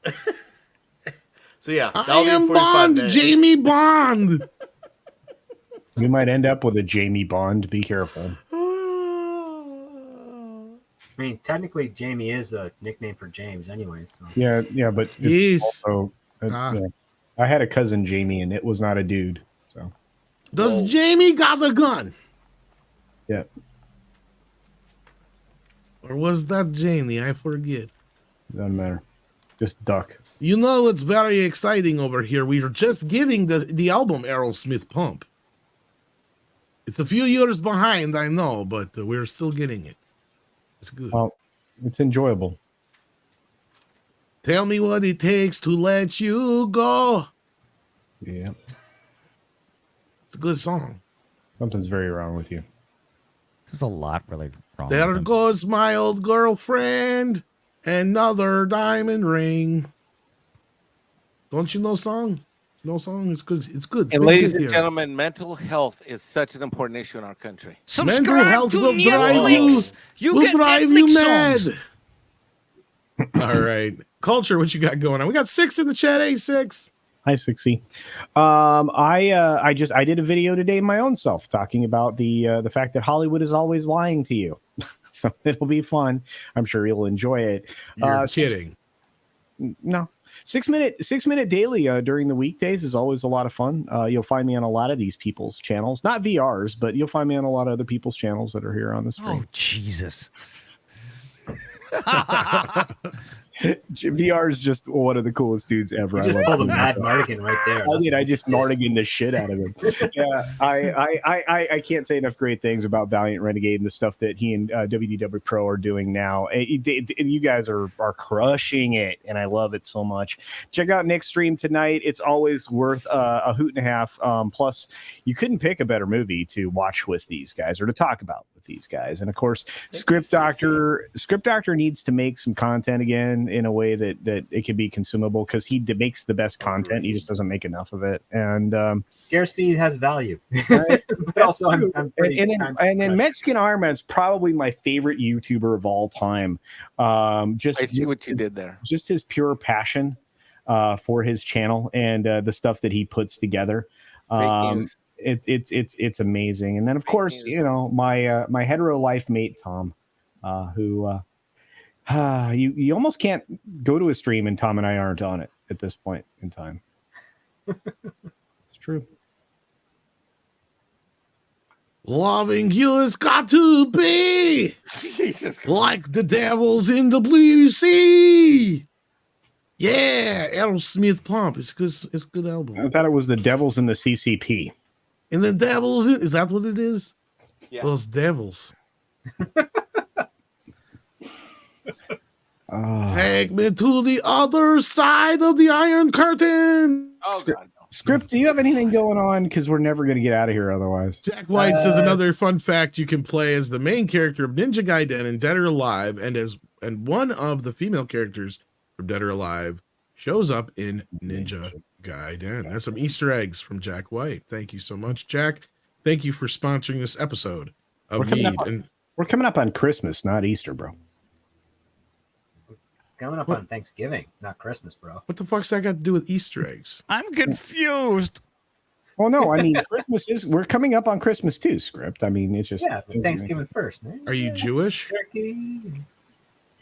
So yeah, I that'll be am 45 Bond, minutes. Jamie Bond. You might end up with a Jamie Bond. Be careful. I mean, technically, Jamie is a nickname for James, anyway. So Yeah, but it's Yes. also, yeah. I had a cousin Jamie, and it was not a dude. So Does Jamie got a gun? yeah, Or was that Jamie? I forget. doesn't matter. Just duck. You know, it's very exciting over here. We are just getting the album Aerosmith Pump. It's a few years behind, I know, but we're still getting it. It's good. Well, it's enjoyable. Tell me what it takes to let you go. Yeah, It's a good song. something's very wrong with you. There's a lot really wrong. There with them. goes my old girlfriend. Another diamond ring. Don't you know song? No song? It's good. It's good. And Big ladies hit and here. gentlemen, mental health is such an important issue in our country. Subscribe health to will drive Netflix. you You get drive Netflix you mad. songs. All right. Culture, what you got going on? We got 6 in the chat, A6. Hi, 6C. I did a video today my own self talking about the fact that Hollywood is always lying to you. So it'll be fun. I'm sure you'll enjoy it. You're kidding. No. 6 minute daily during the weekdays is always a lot of fun. You'll find me on a lot of these people's channels, not VRs, but you'll find me on a lot of other people's channels that are here on the stream. Oh, Jesus. VR is just one of the coolest dudes ever. You just I pulled a love Mad him. Mardigan right there. I just Mardigan the shit out of him. Yeah, I can't say enough great things about Valiant Renegade and the stuff that he and WDW Pro are doing now. You guys are crushing it, and I love it so much. Check out Nick's stream tonight. It's always worth a hoot and a half. Plus, you couldn't pick a better movie to watch with these guys or to talk about with these guys. And of course, Script Doctor needs to make some content again in a way that it can be consumable, because he makes the best content. He just doesn't make enough of it. And scarcity has value. Right? But also, I'm pretty and then Mexican Iron Man is probably my favorite YouTuber of all time. I see what you did there. Just his pure passion for his channel and the stuff that he puts together. It's amazing. And then of course, my hetero life mate Tom, who you almost can't go to a stream and Tom and I aren't on it at this point in time. It's true. Loving you has got to be like the devils in the blue sea. Yeah, Aerosmith Pump. It's good album. I thought it was the Devils in the CCP. And the devils, is that what it is? Yeah. Those devils. Take me to the other side of the Iron Curtain. Oh, God. Script, do you have anything going on? Because we're never going to get out of here otherwise. Jack White says another fun fact: you can play as the main character of Ninja Gaiden in Dead or Alive, and one of the female characters from Dead or Alive shows up in Ninja Gaiden. That's some Easter eggs from Jack White. Thank you so much, Jack. Thank you for sponsoring this episode of MEAD. We're coming up on Christmas, not Easter, bro. Coming up on Thanksgiving, not Christmas, bro. What the fuck's that got to do with Easter eggs? I'm confused. Well, no, I mean, we're coming up on Christmas too, Script. I mean, it's just. Yeah, but Thanksgiving first. Man. Are you Jewish? Turkey.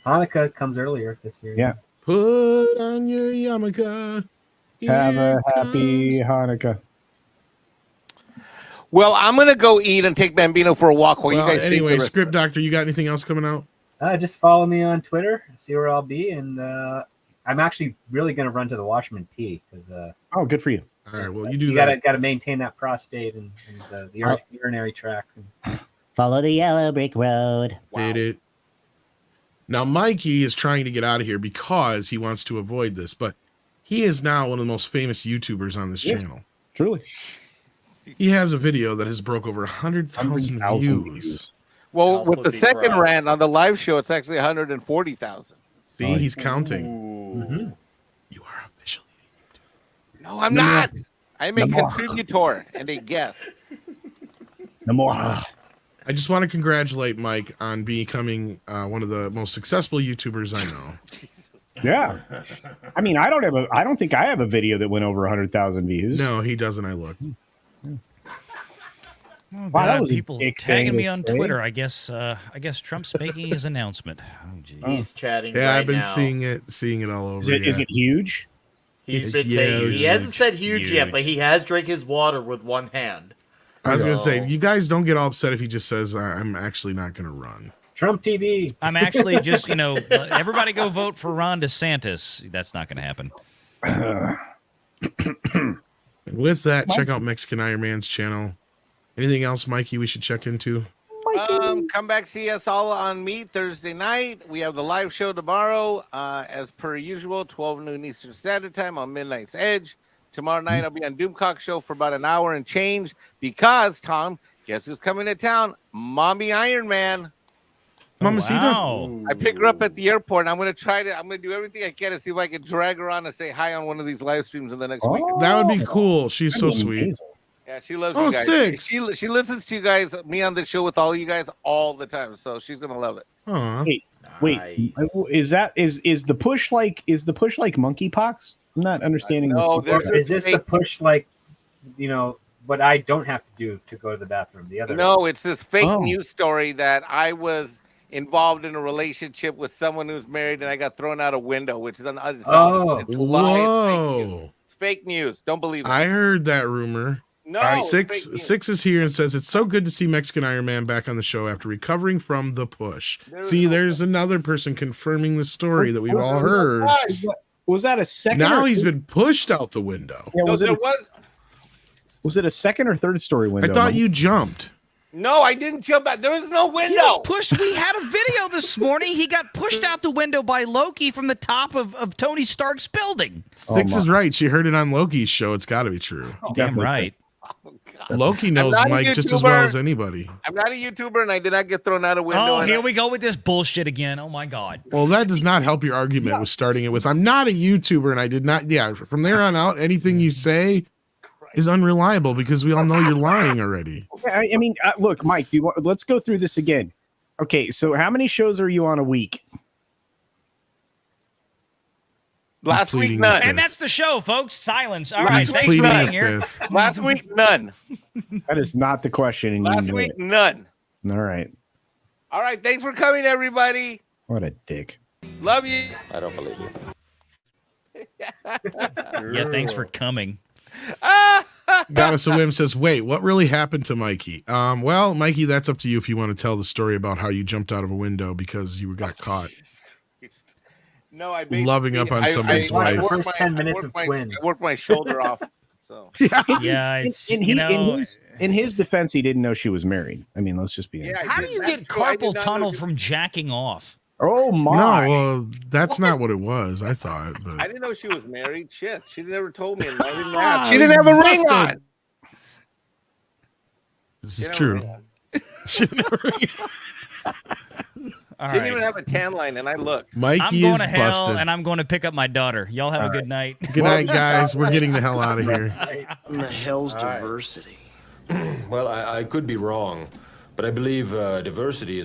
Hanukkah comes earlier this year. Yeah. Put on your yarmulke. Have Here a happy comes- Hanukkah. Well, I'm going to go eat and take Bambino for a walk while Well, you guys sing anyway, the rest Script of it. Doctor, you got anything else coming out? Just follow me on Twitter, see where I'll be, and I'm actually really going to run to the washroom pee because Oh, good for you. All right, well, you do you that. gotta maintain that prostate and the urinary tract. Follow the yellow brick road. Did it. Now, Mikey is trying to get out of here because he wants to avoid this, but he is now one of the most famous YouTubers on this channel. Truly. He has a video that has broke over 100,000 views. Well, I'll with the flip second proud. rant on the live show, it's actually 140,000. See, he's counting. Mm-hmm. You are officially. No, I'm not. I'm a contributor and a guest. No more. I just want to congratulate Mike on becoming one of the most successful YouTubers I know. Yeah. I mean, I don't think I have a video that went over 100,000 views. No, he doesn't. I looked. Oh, Wow, that God, was a people big tagging thing me to on say. Twitter. I guess Trump's making his announcement. Oh, geez. He's chatting Yeah, right I've been now. seeing it all over. Is it huge? He It's should huge. say he hasn't said huge yet, Huge. but he has drank his water with one hand. I was gonna say, So- you guys don't get all upset if he just says, "I'm actually not gonna run." Trump TV. I'm actually just, everybody go vote for Ron DeSantis. That's not going to happen. And with that, check out Mexican Iron Man's channel. Anything else, Mikey, we should check into? Come back, see us all on MEAD Thursday night. We have the live show tomorrow, as per usual, 12 noon Eastern Standard Time on Midnight's Edge. Tomorrow night, I'll be on Doomcock Show for about an hour and change because, Tom, guess who's coming to town? Mommy Iron Man. Mamacita? Wow. I picked her up at the airport, and I'm going to do everything I can to see if I can drag her on and say hi on one of these live streams in the next week. That would be cool. She's so sweet. Yeah, she loves Oh, you guys. 6. She listens to you guys, me on the show with all you guys all the time, so she's going to love it. Aw. Wait, is the push like monkeypox? I'm not understanding No, this. Is this the push like, what I don't have to do to go to the bathroom? The other. No, it's this fake Oh. news story that I was involved in a relationship with someone who's married, and I got thrown out a window, which is it's a lie. Whoa. It's fake news. Don't believe it. I heard that rumor. No, All right, it's six fake news. six is here and says it's so good to see Mexican Iron Man back on the show after recovering from the push. There's another person confirming the story that we've all heard. Was that a second? Now he's been pushed out the window. Yeah, No, was it a second or third story window? I thought you jumped. No, I didn't jump out. There was no He window. was pushed. We had a video this morning. He got pushed out the window by Loki from the top of Tony Stark's building. Six is right. She heard it on Loki's show. It's got to be true. Damn right. Oh, God. Loki knows not a Mike just as well YouTuber. as anybody. I'm not a YouTuber, and I did not get thrown out a window. Oh, and here we go with this bullshit again. Oh my God. Well, that does not help your argument with starting it with I'm not a YouTuber and I did not. Yeah, from there on out, anything you say is unreliable because we all know you're lying already. I mean, look, Mike. Let's go through this again. Okay, so how many shows are you on a week? Last week, pleading none. with And that's the show, folks. Silence. All right. He's Thanks for pleading being with here. this. Last week, none. That is not the question. And Last you know week, it. none. All right. All right. Thanks for coming, everybody. What a dick. Love you. I don't believe you. Yeah, thanks for coming. Goddess of Whim says, wait, what really happened to Mikey? Well, Mikey, that's up to you if you want to tell the story about how you jumped out of a window because you got caught. No, I Loving up on somebody's wife. The first 10 minutes of Twins. I worked my shoulder off. So Yeah, it's, In you know, his defense, he didn't know she was married. I mean, let's just be honest. Yeah, how I do you did- get that's true. I did carpal not tunnel know- from jacking off? Oh No, my! well, that's not what it was. I thought. But I didn't know she was married. Shit, she never told me. And I didn't ask. She didn't have a ring Busted. on. this She is didn't true. have a ring on. She never- All She didn't right. even have a tan line, and I looked. I'm Mikey going is to hell, busted. and I'm going to pick up my daughter. Y'all have a good night. Good night, guys. We're getting the hell out of here. What the hell's diversity? Well, I could be wrong, but I believe diversity is